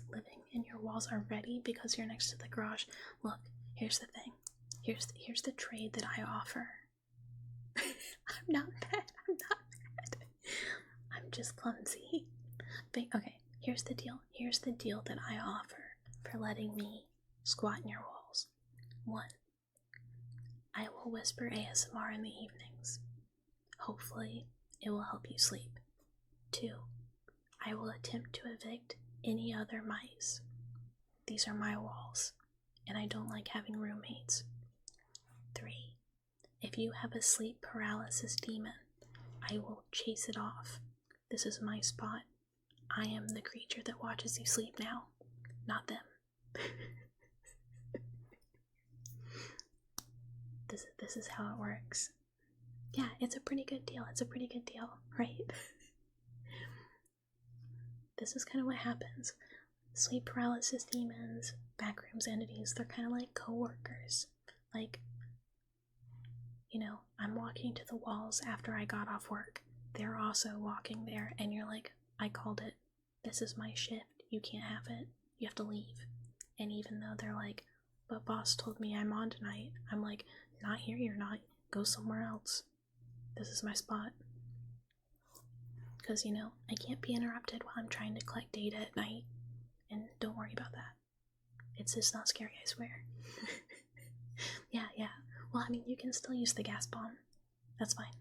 living in your walls already because you're next to the garage. Look, here's the thing. Here's the trade that I offer. I'm not bad. I'm just clumsy. But, okay, here's the deal. Here's the deal that I offer for letting me squat in your walls. 1, I will whisper ASMR in the evenings. Hopefully, it will help you sleep. 2. I will attempt to evict any other mice. These are my walls, and I don't like having roommates. 3. If you have a sleep paralysis demon, I will chase it off. This is my spot. I am the creature that watches you sleep now, not them. This is how it works. Yeah, it's a pretty good deal. It's a pretty good deal, right? This is kind of what happens. Sleep paralysis demons, backrooms entities, they're kind of like co-workers. Like, you know, I'm walking to the walls after I got off work. They're also walking there, and you're like, I called it. This is my shift. You can't have it. You have to leave. And even though they're like, but boss told me I'm on tonight, I'm like, not here, you're not. Go somewhere else. This is my spot. Because, you know, I can't be interrupted while I'm trying to collect data at night. And don't worry about that. It's just not scary, I swear. Yeah. Well, I mean, you can still use the gas bomb. That's fine.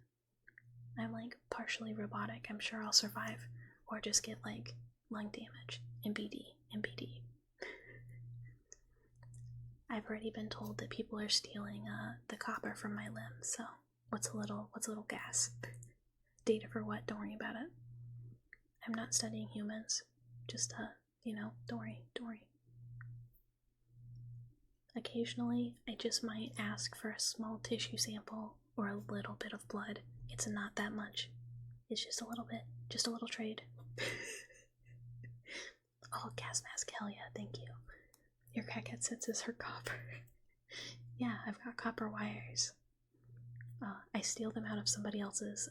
I'm like partially robotic. I'm sure I'll survive. Or just get like lung damage. MBD. I've already been told that people are stealing the copper from my limbs, so what's a little gas? Data for what? Don't worry about it. I'm not studying humans. Just you know, don't worry. Occasionally, I just might ask for a small tissue sample or a little bit of blood. It's not that much. It's just a little bit. Just a little trade. Oh, gas mask, hell yeah, thank you. Your crackhead senses her copper. Yeah, I've got copper wires. I steal them out of somebody else's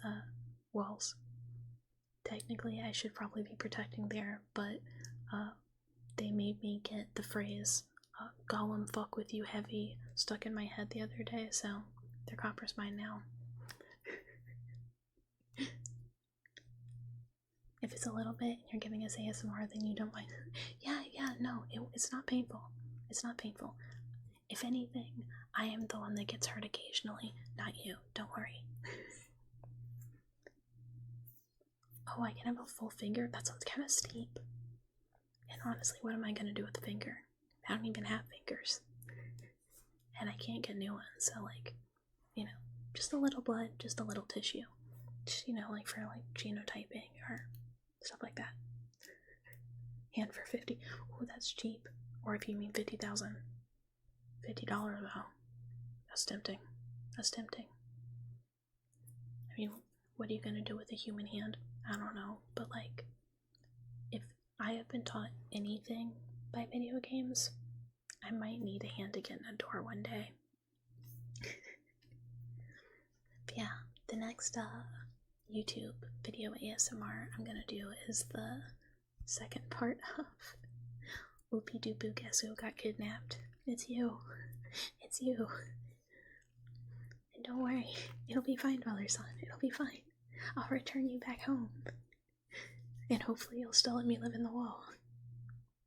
walls. Technically, I should probably be protecting there, but they made me get the phrase Gollum fuck with you heavy stuck in my head the other day, so their copper's mine now. If it's a little bit and you're giving us ASMR, then you don't mind. Yeah, no, it's not painful. It's not painful. If anything, I am the one that gets hurt occasionally, not you. Don't worry. Oh, I can have a full finger? That sounds kind of steep. And honestly, what am I going to do with the finger? I don't even have fingers. And I can't get new ones, so like, you know, just a little blood, just a little tissue. Just, you know, like for like genotyping or stuff like that. And for 50, oh, that's cheap. Or if you mean 50,000, $50 though. That's tempting. I mean, what are you gonna do with a human hand? I don't know, but like, if I have been taught anything by video games, I might need a hand to get in a door one day. But yeah, the next YouTube video ASMR I'm gonna do is the second part of Whoopie Doopoo, guess who got kidnapped? It's you. And don't worry, it'll be fine, Father-son. It'll be fine. I'll return you back home. And hopefully you'll still let me live in the wall.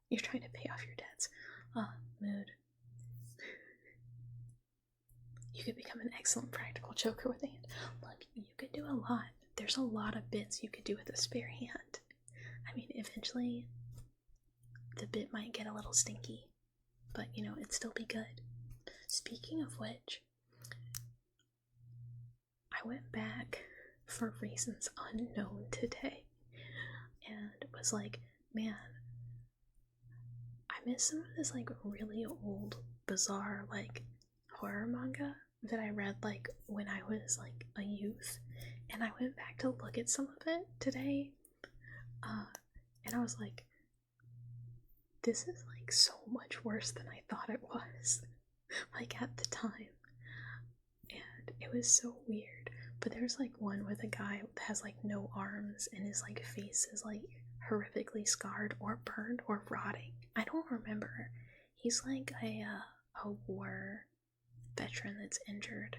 You're trying to pay off your debts. Mood. You could become an excellent practical joker with a hand. Look, you could do a lot. There's a lot of bits you could do with a spare hand. I mean, eventually, the bit might get a little stinky. But, you know, it'd still be good. Speaking of which, I went back for reasons unknown today. And was like, man, I miss some of this, like, really old, bizarre, like, horror manga that I read, like, when I was, like, a youth. And I went back to look at some of it today. And I was like, this is, like, so much worse than I thought it was. Like, at the time. And it was so weird. But there's, like, one with a guy that has, like, no arms, and his, like, face is, like, horrifically scarred or burned or rotting. I don't remember. He's, like, a war veteran that's injured.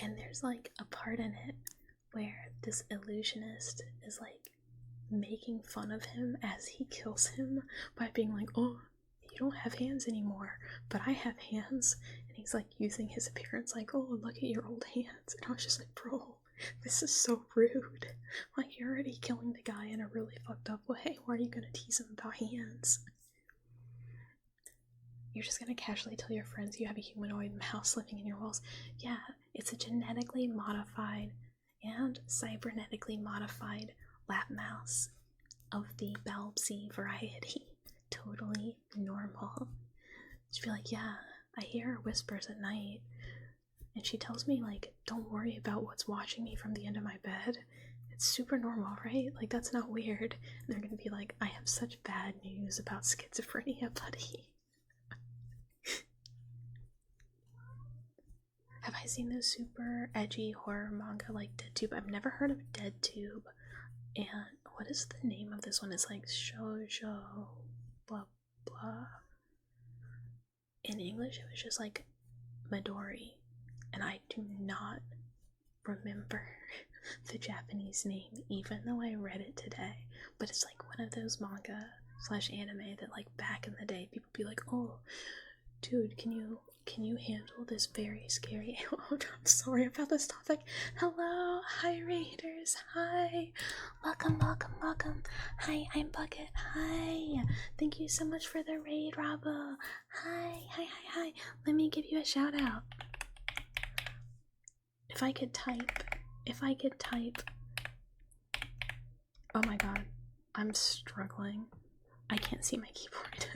And there's, like, a part in it where this illusionist is, like, making fun of him as he kills him by being like, oh, you don't have hands anymore, but I have hands. And he's like using his appearance like, oh, look at your old hands. And I was just like, bro, this is so rude. Like, you're already killing the guy in a really fucked up way. Why are you gonna tease him about hands? You're just gonna casually tell your friends you have a humanoid mouse living in your walls. Yeah, it's a genetically modified and cybernetically modified lab mouse of the Balbsy variety. Totally normal. She'd be like, yeah, I hear her whispers at night. And she tells me, like, don't worry about what's watching me from the end of my bed. It's super normal, right? Like, that's not weird. And they're gonna be like, I have such bad news about schizophrenia, buddy. Have I seen those super edgy horror manga like DeadTube? I've never heard of DeadTube. And what is the name of this one? It's like shoujo blah blah. In English, it was just like Midori. And I do not remember the Japanese name, even though I read it today. But it's like one of those manga / anime that, like, back in the day, people be like, oh, dude, can you handle this very scary I'm sorry about this topic. Hello, hi raiders, hi, welcome. Hi, I'm Bucket. Hi, thank you so much for the raid, Rabo. Hi. Let me give you a shout out. If I could type. Oh my god, I'm struggling. I can't see my keyboard.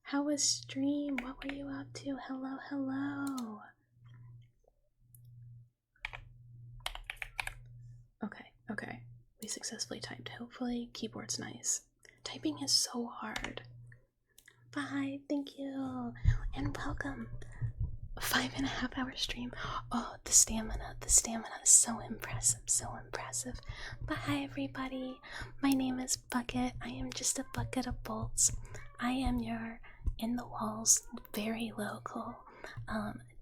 How was stream? What were you up to? Hello. Okay. We successfully typed. Hopefully, keyboard's nice. Typing is so hard. Bye, thank you, and welcome. 5.5 hour stream. Oh, the stamina is so impressive. But hi everybody, my name is Bucket. I am just a bucket of bolts. I am your in the walls, very local,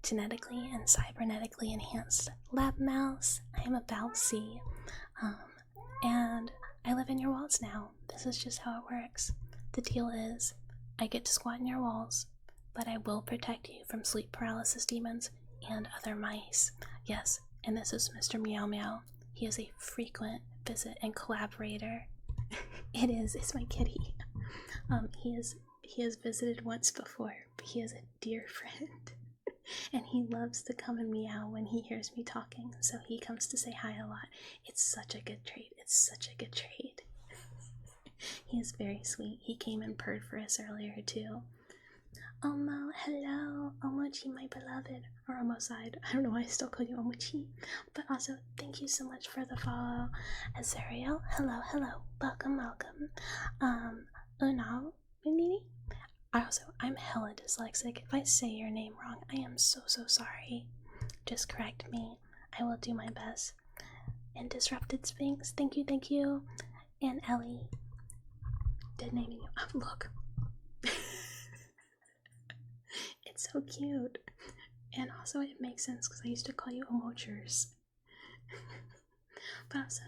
genetically and cybernetically enhanced lab mouse. I am a Balbsy, and I live in your walls now. This is just how it works. The deal is, I get to squat in your walls, but I will protect you from sleep paralysis demons and other mice. Yes, and this is Mr. Meow Meow. He is a frequent visit and collaborator. It's my kitty. He has visited once before, but he is a dear friend. And he loves to come and meow when he hears me talking, so he comes to say hi a lot. It's such a good trait. He is very sweet. He came and purred for us earlier too. Omo, hello, Omochi, my beloved, or Omoside. I don't know why I still call you Omochi, but also thank you so much for the follow. Azariel, hello, welcome. Unal, Minini. I'm hella dyslexic. If I say your name wrong, I am so sorry. Just correct me. I will do my best. And Disrupted Sphinx, thank you. And Ellie, dead naming you. Oh, look. It's so cute. And also it makes sense because I used to call you Omochers. But also,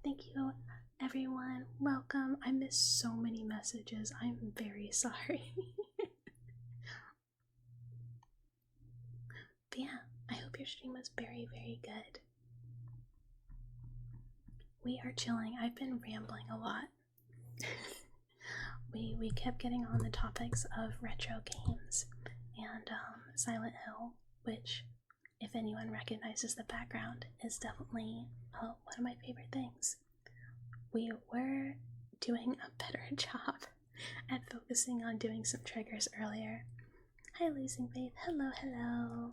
thank you everyone. Welcome. I missed so many messages. I'm very sorry. But yeah, I hope your stream was very good. We are chilling. I've been rambling a lot. We kept getting on the topics of retro games and Silent Hill, which, if anyone recognizes the background, is definitely one of my favorite things. We were doing a better job at focusing on doing some triggers earlier. Hi, Losing Faith. Hello.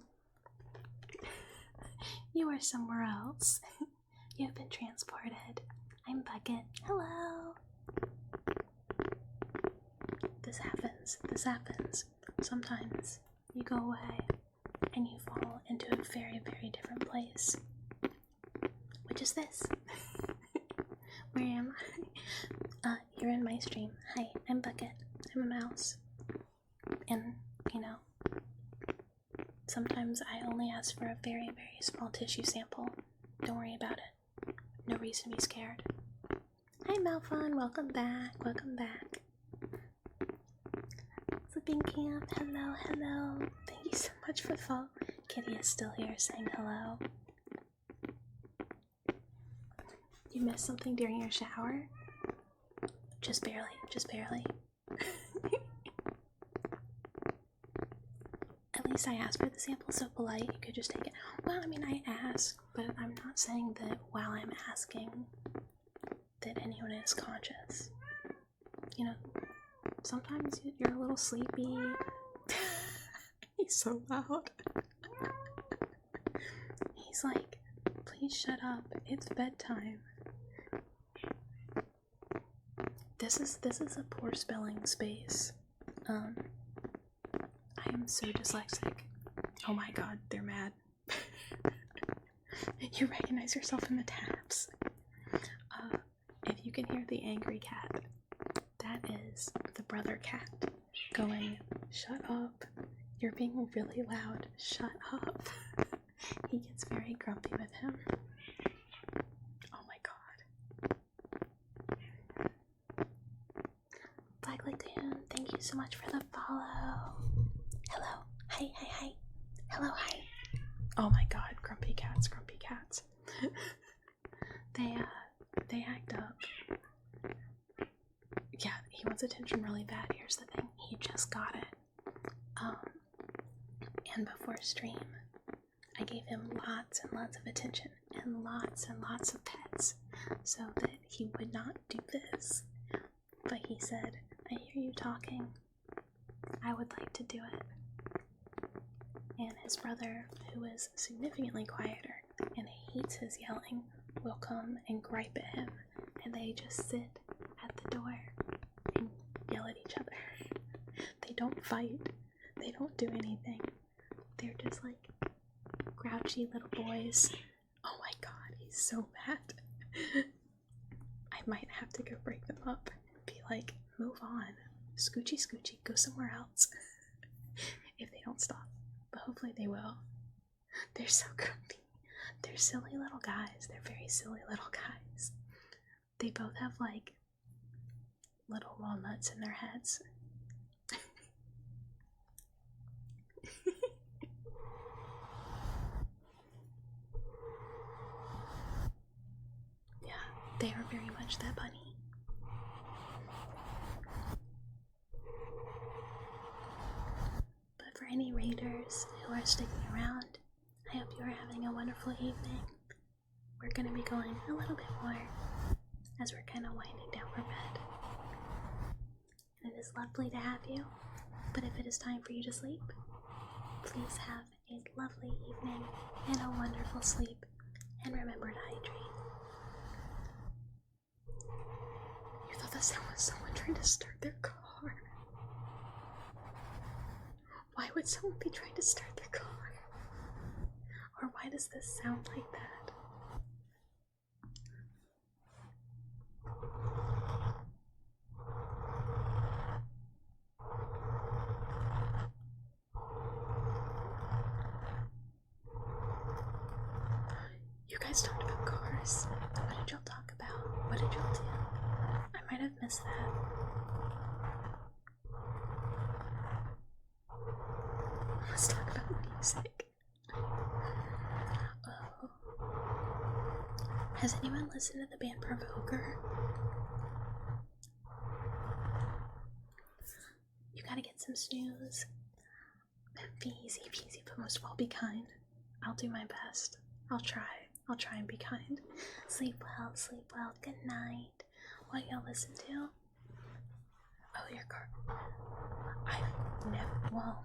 You are somewhere else. You have been transported. I'm Bucket. Hello. This happens. Sometimes you go away and you fall into a very different place. Which is this? Where am I? You're in my stream. Hi, I'm Bucket. I'm a mouse. And, sometimes I only ask for a very small tissue sample. Don't worry about it. No reason to be scared. Hi, Malfon. Welcome back. Sleeping Camp. Hello, hello. Thank you so much for the follow. Kitty is still here saying hello. You missed something during your shower? Just barely, just barely. At least I asked for the sample, so polite, you could just take it. Well, I mean, I asked, but I'm not saying that while I'm asking that anyone is conscious. You know, sometimes you're a little sleepy. He's so loud. He's like, please shut up, it's bedtime. This is a poor spelling space. I am so dyslexic. Oh my god, they're mad. You recognize yourself in the tabs. If you can hear the angry cat, that is the brother cat going, shut up. You're being really loud. Shut up. He gets very grumpy with him. Oh my god. Black Lagoon, thank you so much for the follow. Hello. Hi, hi, hi. Hello, hi. Oh my god, grumpy cats, grumpy cats. They act up. Yeah, he wants attention really bad. Here's the thing, he just got it. And before stream, I gave him lots and lots of attention and lots of pets so that he would not do this. But he said, I hear you talking. I would like to do it. And his brother, who is significantly quieter and hates his yelling, will come and gripe at him. And they just sit at the door and yell at each other. They don't fight. They don't do anything. They're just like grouchy little boys. Oh my god, he's so mad. I might have to go break them up and be like, move on. Scoochy, scoochy, go somewhere else. If they don't stop. But hopefully they will. They're so grumpy. They're silly little guys. They're very silly little guys. They both have like little walnuts in their heads. Yeah, they are very much that bunny. But for any raiders who are sticking around, I hope you are having a wonderful evening. We're going to be going a little bit more as we're kind of winding down for bed. And it is lovely to have you, but if it is time for you to sleep, please have a lovely evening and a wonderful sleep, and remember to hydrate. You thought that sound was someone trying to start their car. Why would someone be trying to start their car? Or why does this sound like that? You guys talked about cars. What did y'all talk about? What did y'all do? I might have missed that. Let's talk about music. Oh. Has anyone listened to the band Provoker? You gotta get some snooze. Be easy peasy, but most of all, be kind. I'll do my best. I'll try and be kind. Sleep well, good night. What y'all listen to? Oh, your car. I've never, well,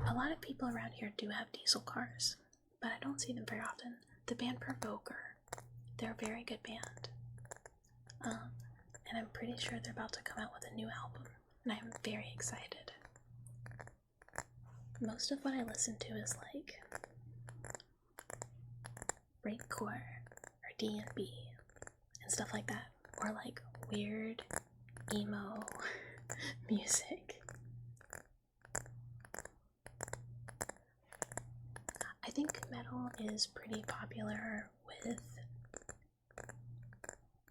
a lot of people around here do have diesel cars, but I don't see them very often. The band Provoker, they're a very good band. And I'm pretty sure they're about to come out with a new album, and I'm very excited. Most of what I listen to is like rapecore or D&B and stuff like that, or like weird emo music. I think metal is pretty popular with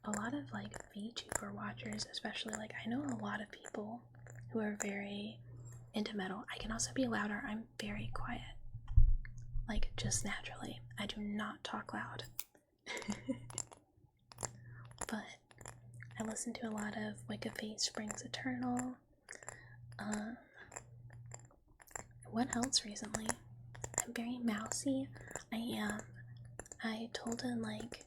a lot of like VTuber watchers, especially, like I know a lot of people who are very into metal. I can also be louder. I'm very quiet, like just naturally. I do not talk loud. But I listen to a lot of Wicca Face Springs Eternal. What else recently? I'm very mousy. I am. I told him like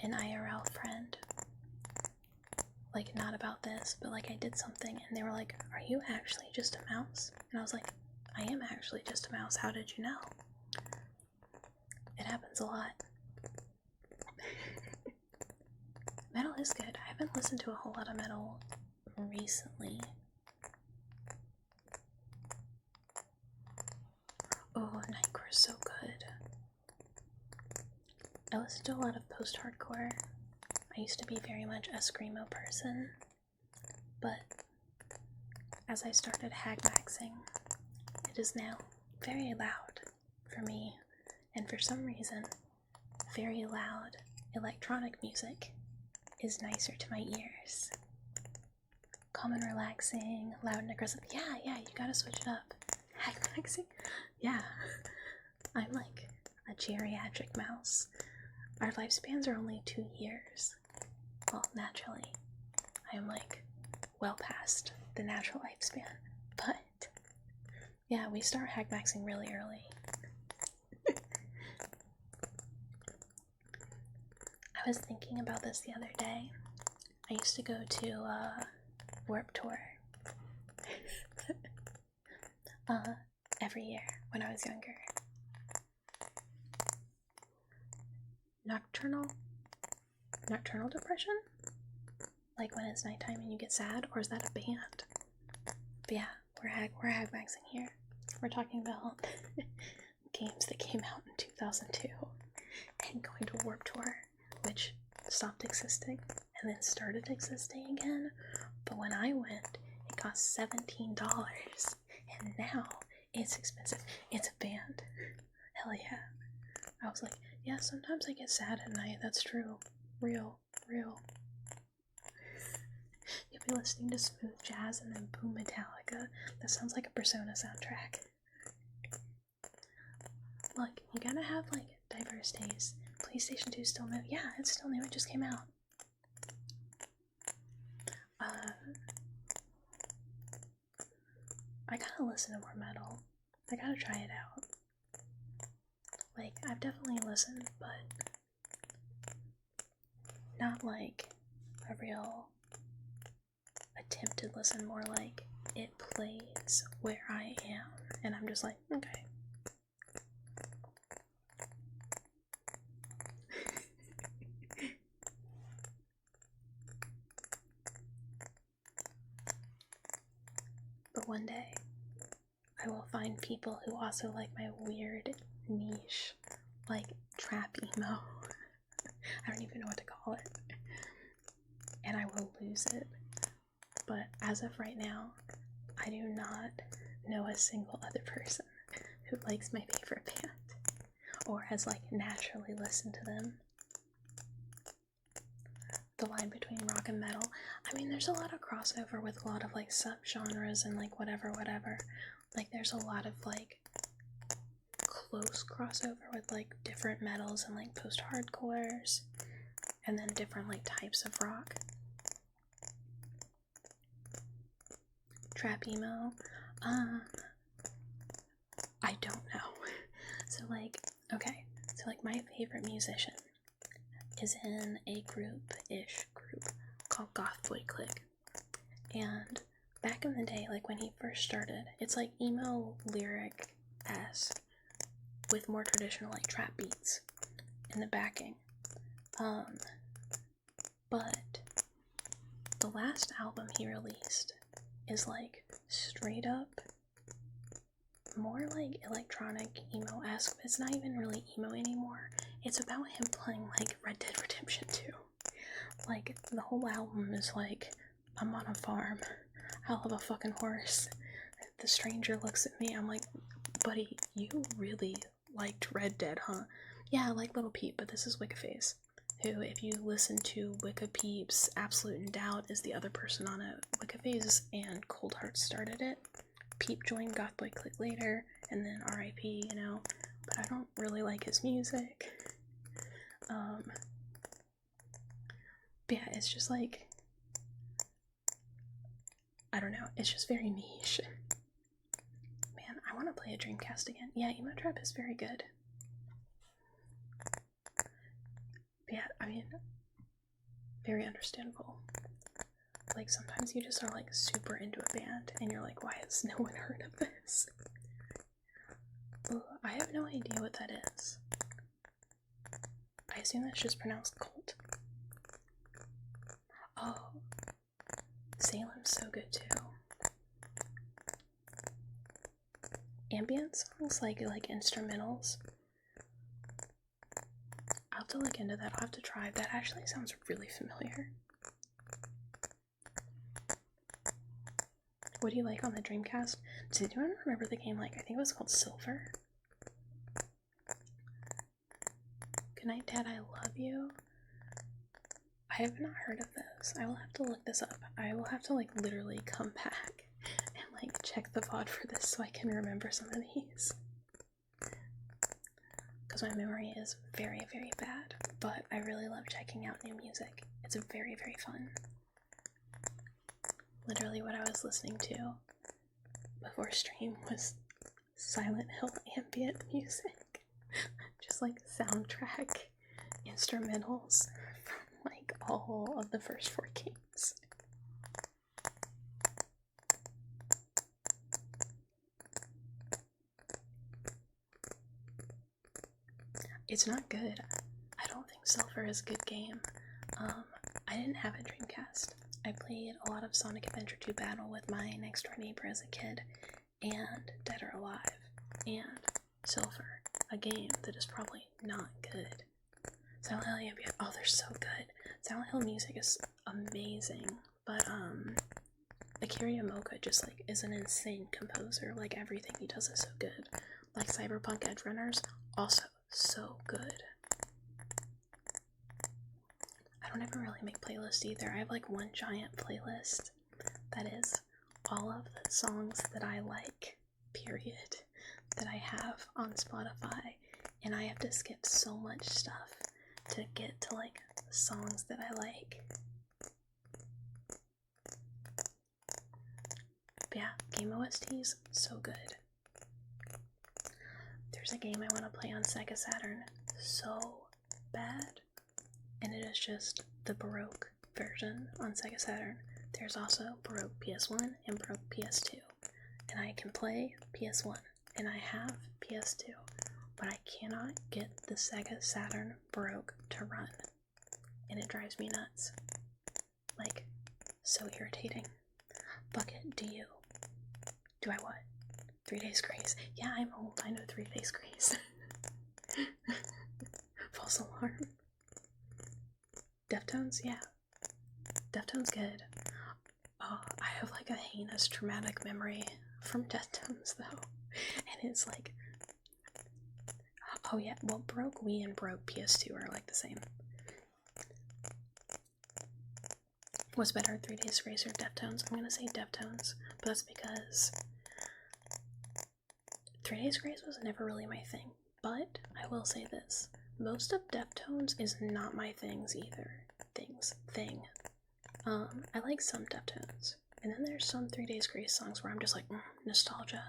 an IRL friend, like not about this, but like I did something and they were like, "Are you actually just a mouse?" And I was like, "I am actually just a mouse. How did you know?" It happens a lot. Metal is good. I haven't listened to a whole lot of metal recently. Oh, Nightcore is so good. I listen to a lot of post-hardcore. I used to be very much a screamo person, but as I started hagmaxing, it is now very loud for me, and for some reason, very loud electronic music is nicer to my ears. Calm and relaxing, loud and aggressive. Yeah, you gotta switch it up. Hagmaxing? Yeah. I'm like a geriatric mouse. Our lifespans are only 2 years. Well, naturally, I am like well past the natural lifespan. But yeah, we start hagmaxing really early. I was thinking about this the other day. I used to go to Warp Tour every year when I was younger. Nocturnal depression? Like when it's nighttime and you get sad, or is that a band? But yeah, we're hagmaxing here. We're talking about games that came out in 2002 and going to Warp Tour, which stopped existing and then started existing again. But when I went, it cost $17, and now it's expensive. It's a band. Hell yeah. I was like, yeah, sometimes I get sad at night. That's true. Real. You'll be listening to smooth jazz and then boom Metallica. That sounds like a Persona soundtrack. Look, you gotta have like diverse days. PlayStation 2 is still new. Yeah, it's still new. It just came out. I gotta listen to more metal. I gotta try it out. Like, I've definitely listened, but not like a real attempted listen, more like it plays where I am, and I'm just like, okay. But one day, I will find people who also like my weird niche, like trap emo. I don't even know what to call it. And I will lose it. But as of right now, I do not know a single other person who likes my favorite band or has like naturally listened to them. The line between rock and metal, I mean, there's a lot of crossover with a lot of like subgenres and like whatever. Like there's a lot of like close crossover with like different metals and like post-hardcores and then different like types of rock. Trap emo, I don't know. So like, okay, so like my favorite musician is in a group called Goth Boy Click. And back in the day, like when he first started, it's like emo lyric-esque with more traditional like trap beats in the backing. But the last album he released is like straight up more like electronic emo-esque. It's not even really emo anymore. It's about him playing like Red Dead Redemption 2. Like the whole album is like, I'm on a farm, I love a fucking horse. The stranger looks at me, I'm like, buddy, you really liked Red Dead, huh? Yeah, I like Little Pete, but this is Wicca Face. who, if you listen to Wicca Peeps, Absolute in Doubt is the other person on it. Wicca Phase and Cold Heart started it. Peep joined Gothboy Click later, and then R.I.P., you know, but I don't really like his music. But yeah, it's just like, I don't know, it's just very niche. Man, I want to play a Dreamcast again. Yeah, Emo Trap is very good. But yeah, I mean, very understandable. Like, sometimes you just are like super into a band and you're like, why has no one heard of this? Ooh, I have no idea what that is. I assume that's just pronounced cult. Oh, Salem's so good too. Ambient songs, like instrumentals. I'll have to look into that. I'll have to try. That actually sounds really familiar. What do you like on the Dreamcast? Does anyone remember the game, like, I think it was called Silver? Goodnight Dad, I Love You? I have not heard of this. I will have to look this up. I will have to, like, literally come back and, like, check the VOD for this so I can remember some of these. Because my memory is very, very bad. But I really love checking out new music. It's very, very fun. Literally what I was listening to before stream was Silent Hill ambient music. Just like soundtrack instrumentals from like all of the first 4 games. It's not good. I don't think Silver is a good game. I didn't have a Dreamcast. I played a lot of Sonic Adventure 2 Battle with my next door neighbor as a kid, and Dead or Alive, and Silver, a game that is probably not good. Silent Hill ambient, oh, they're so good. Silent Hill music is amazing, but Akira Yamaoka just like is an insane composer. Like everything he does is so good. Like Cyberpunk Edge Runners, also so good. I don't ever really make playlists either. I have like one giant playlist that is all of the songs that I like, period, that I have on Spotify, and I have to skip so much stuff to get to like songs that I like. But yeah, game OSTs, so good. There's a game I want to play on Sega Saturn so bad, and it is just the Baroque version on Sega Saturn. There's also Baroque PS1 and Baroque PS2, and I can play PS1, and I have PS2, but I cannot get the Sega Saturn Baroque to run, and it drives me nuts. Like, so irritating. Bucket, do you? Do I what? 3 Days Grace. Yeah, I'm old. I know 3 Days Grace. False alarm. Deftones? Yeah. Deftones good. Oh, I have like a heinous traumatic memory from Deftones though. And it's like, oh yeah, well, Baroque Wii and Baroque PS2 are like the same. What's better, 3 Days Grace or Deftones? I'm gonna say Deftones, but that's because 3 Days Grace was never really my thing. But I will say this, most of Deftones is not my things either. I like some Deftones, and then there's some 3 Days Grace songs where I'm just like, nostalgia.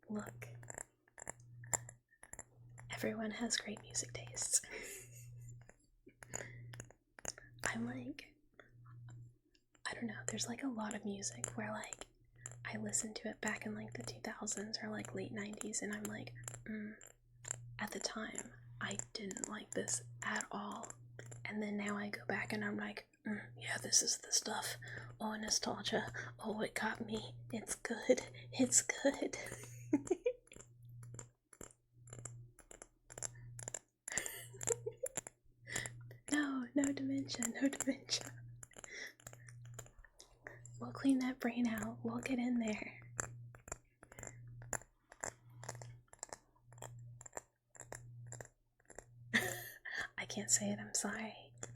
Look. Everyone has great music tastes. I'm like, I don't know, there's like a lot of music where like I listened to it back in like the 2000s or like late 90s, and I'm like, at the time I didn't like this at all, and then now I go back and I'm like, yeah, this is the stuff. Oh, nostalgia. Oh, it got me. It's good. No dementia. We'll clean that brain out. We'll get in there. can't say it, I'm sorry.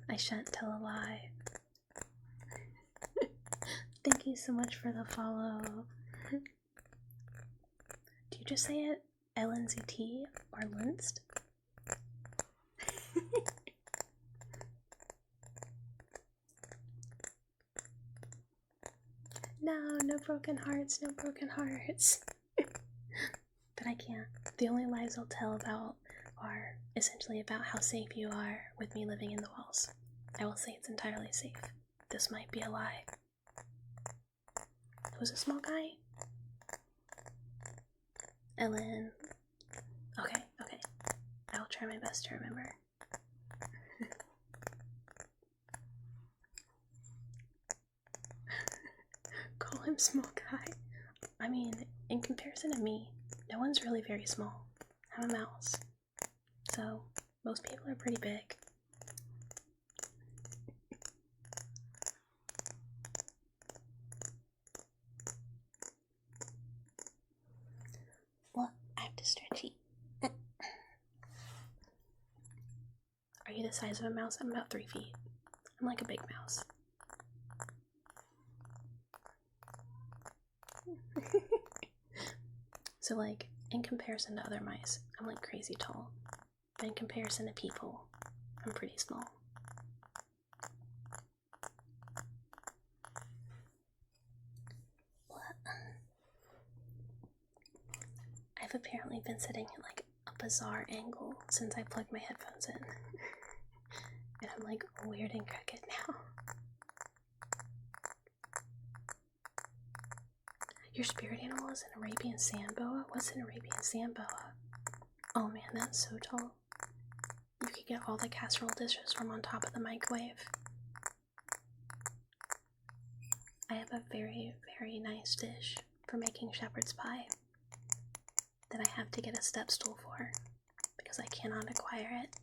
I shan't tell a lie. Thank you so much for the follow. Do you just say it LNZT or Lunst? No broken hearts, no broken hearts. But I can't. The only lies I'll tell about are essentially about how safe you are with me living in the walls. I will say it's entirely safe. This might be a lie. Who's a small guy? Ellen. Okay. I will try my best to remember. Call him small guy. I mean, in comparison to me, no one's really very small. I'm a mouse. So, most people are pretty big. Well, I have to stretch it. Are you the size of a mouse? I'm about 3 feet. I'm like a big mouse. So like, in comparison to other mice, I'm like crazy tall. But in comparison to people, I'm pretty small. I've apparently been sitting at like a bizarre angle since I plugged my headphones in. And I'm like weird and crooked now. Your spirit animal is an Arabian sand boa? What's an Arabian sand boa? Oh man, that's so tall. You could get all the casserole dishes from on top of the microwave. I have a very, very nice dish for making shepherd's pie that I have to get a step stool for because I cannot acquire it.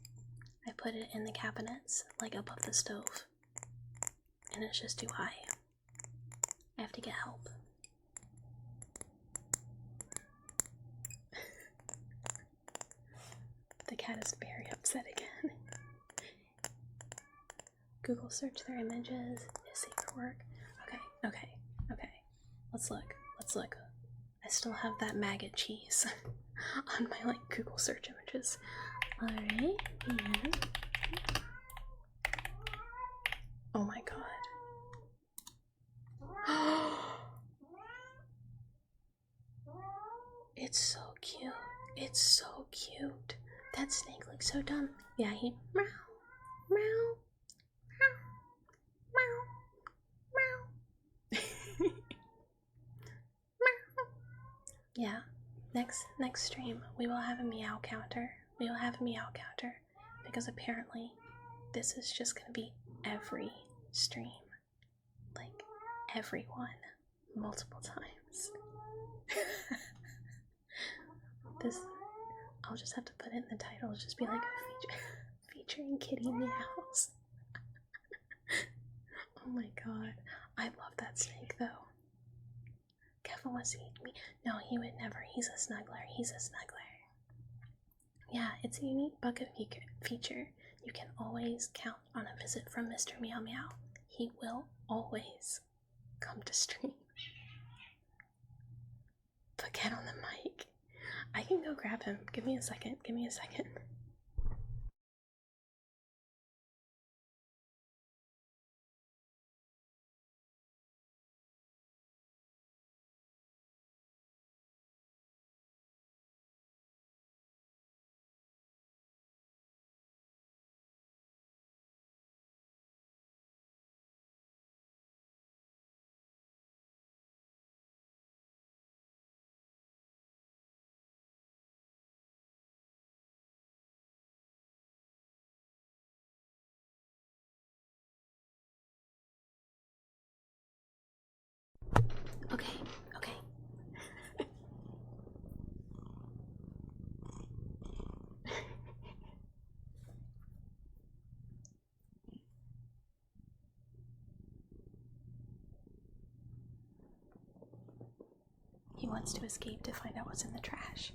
I put it in the cabinets, like above the stove, and it's just too high. I have to get help. The cat is very upset again. Google search their images. Is safe for work. Okay. Let's look. I still have that maggot cheese on my like Google search images. Alright, and oh my god. It's so cute. It's so cute. That snake looks so dumb. Yeah, he meow, meow, meow, meow, meow. Yeah, next stream we will have a meow counter. Because apparently this is just gonna be every stream. Like everyone multiple times. This I'll just have to put it in the title. It'll just be like featuring kitty meows. Oh my god. I love that snake though. Kevin wants to eat me. No, he would never. He's a snuggler. Yeah, it's a unique bucket feature. You can always count on a visit from Mr. Meow Meow. He will always come to stream. But get on the mic. I can go grab him. Give me a second. Okay. He wants to escape to find out what's in the trash.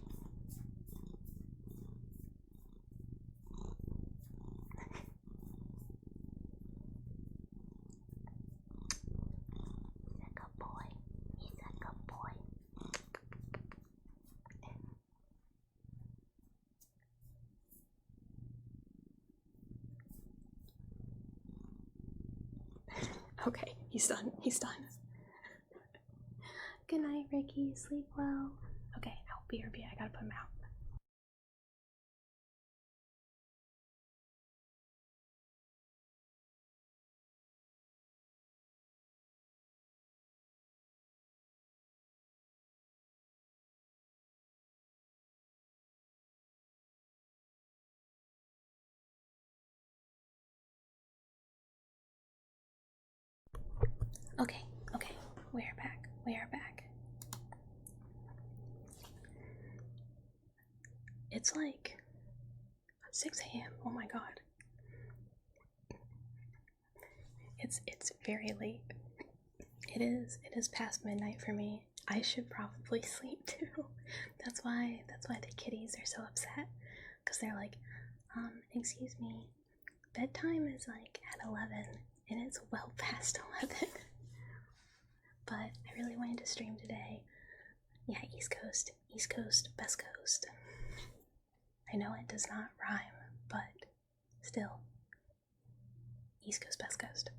Okay, he's done. He's done. Good night, Ricky. Sleep well. Okay, I'll be right back. I gotta put him out. Okay, okay, we are back. We are back. It's like 6 a.m. Oh my god. It's very late. It is past midnight for me. I should probably sleep too. That's why the kitties are so upset. Because they're like, excuse me, bedtime is like at 11 and it's well past 11. But I really wanted to stream today. Yeah, East Coast, best coast. I know it does not rhyme, but still, East Coast, best coast.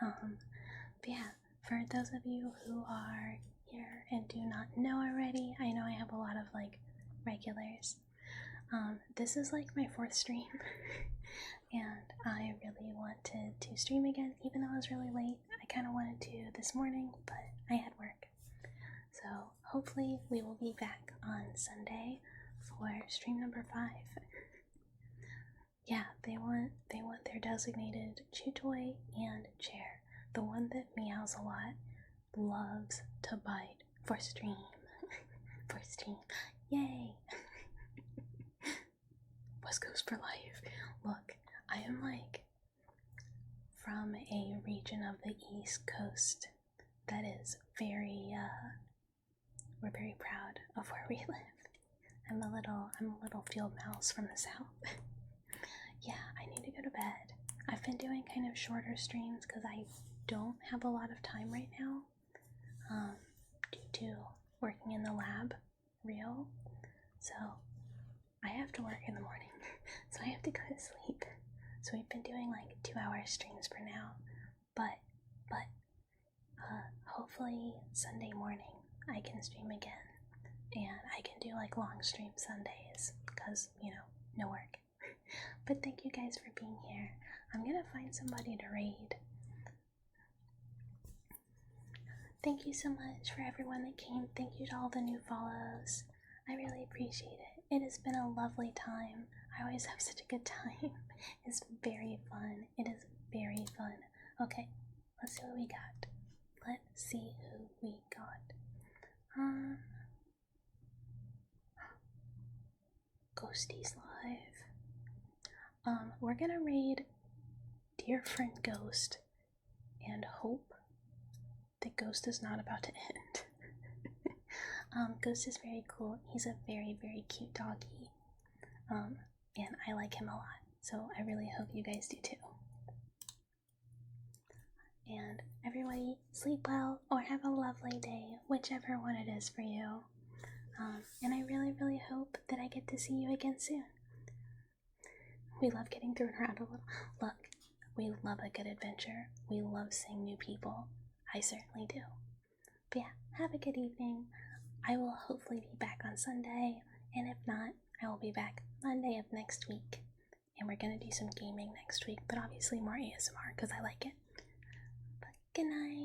But yeah, for those of you who are here and do not know already, I know I have a lot of like regulars. This is like my 4th stream, and I really wanted to stream again, even though it was really late. I kind of wanted to this morning, but I had work. So hopefully we will be back on Sunday for stream number 5. Yeah, they want their designated chew toy and chair. The one that meows a lot loves to bite for stream. For stream. Yay! West Coast for life. Look, I am like from a region of the East Coast that is very, we're very proud of where we live. I'm a little field mouse from the south. Yeah, I need to go to bed. I've been doing kind of shorter streams because I don't have a lot of time right now, due to working in the lab, real. So I have to work in the morning, so I have to go to sleep. So we've been doing like 2-hour streams for now, but hopefully Sunday morning I can stream again, and I can do like long stream Sundays because, you know, no work. But thank you guys for being here. I'm gonna find somebody to raid. Thank you so much for everyone that came. Thank you to all the new follows. I really appreciate it. It has been a lovely time. I always have such a good time. It's very fun. It is very fun. Okay, let's see what we got. Let's see who we got. Ghosties live. We're gonna raid Dear Friend Ghost and hope that Ghost is not about to end. Ghost is very cool. He's a very, very cute doggy. And I like him a lot. So I really hope you guys do too. And everybody, sleep well or have a lovely day, whichever one it is for you. And I really, really hope that I get to see you again soon. We love getting thrown around a little. Look, we love a good adventure. We love seeing new people. I certainly do. But yeah, have a good evening. I will hopefully be back on Sunday, and if not, I will be back Monday of next week. And we're gonna do some gaming next week, but obviously more ASMR because I like it. But good night.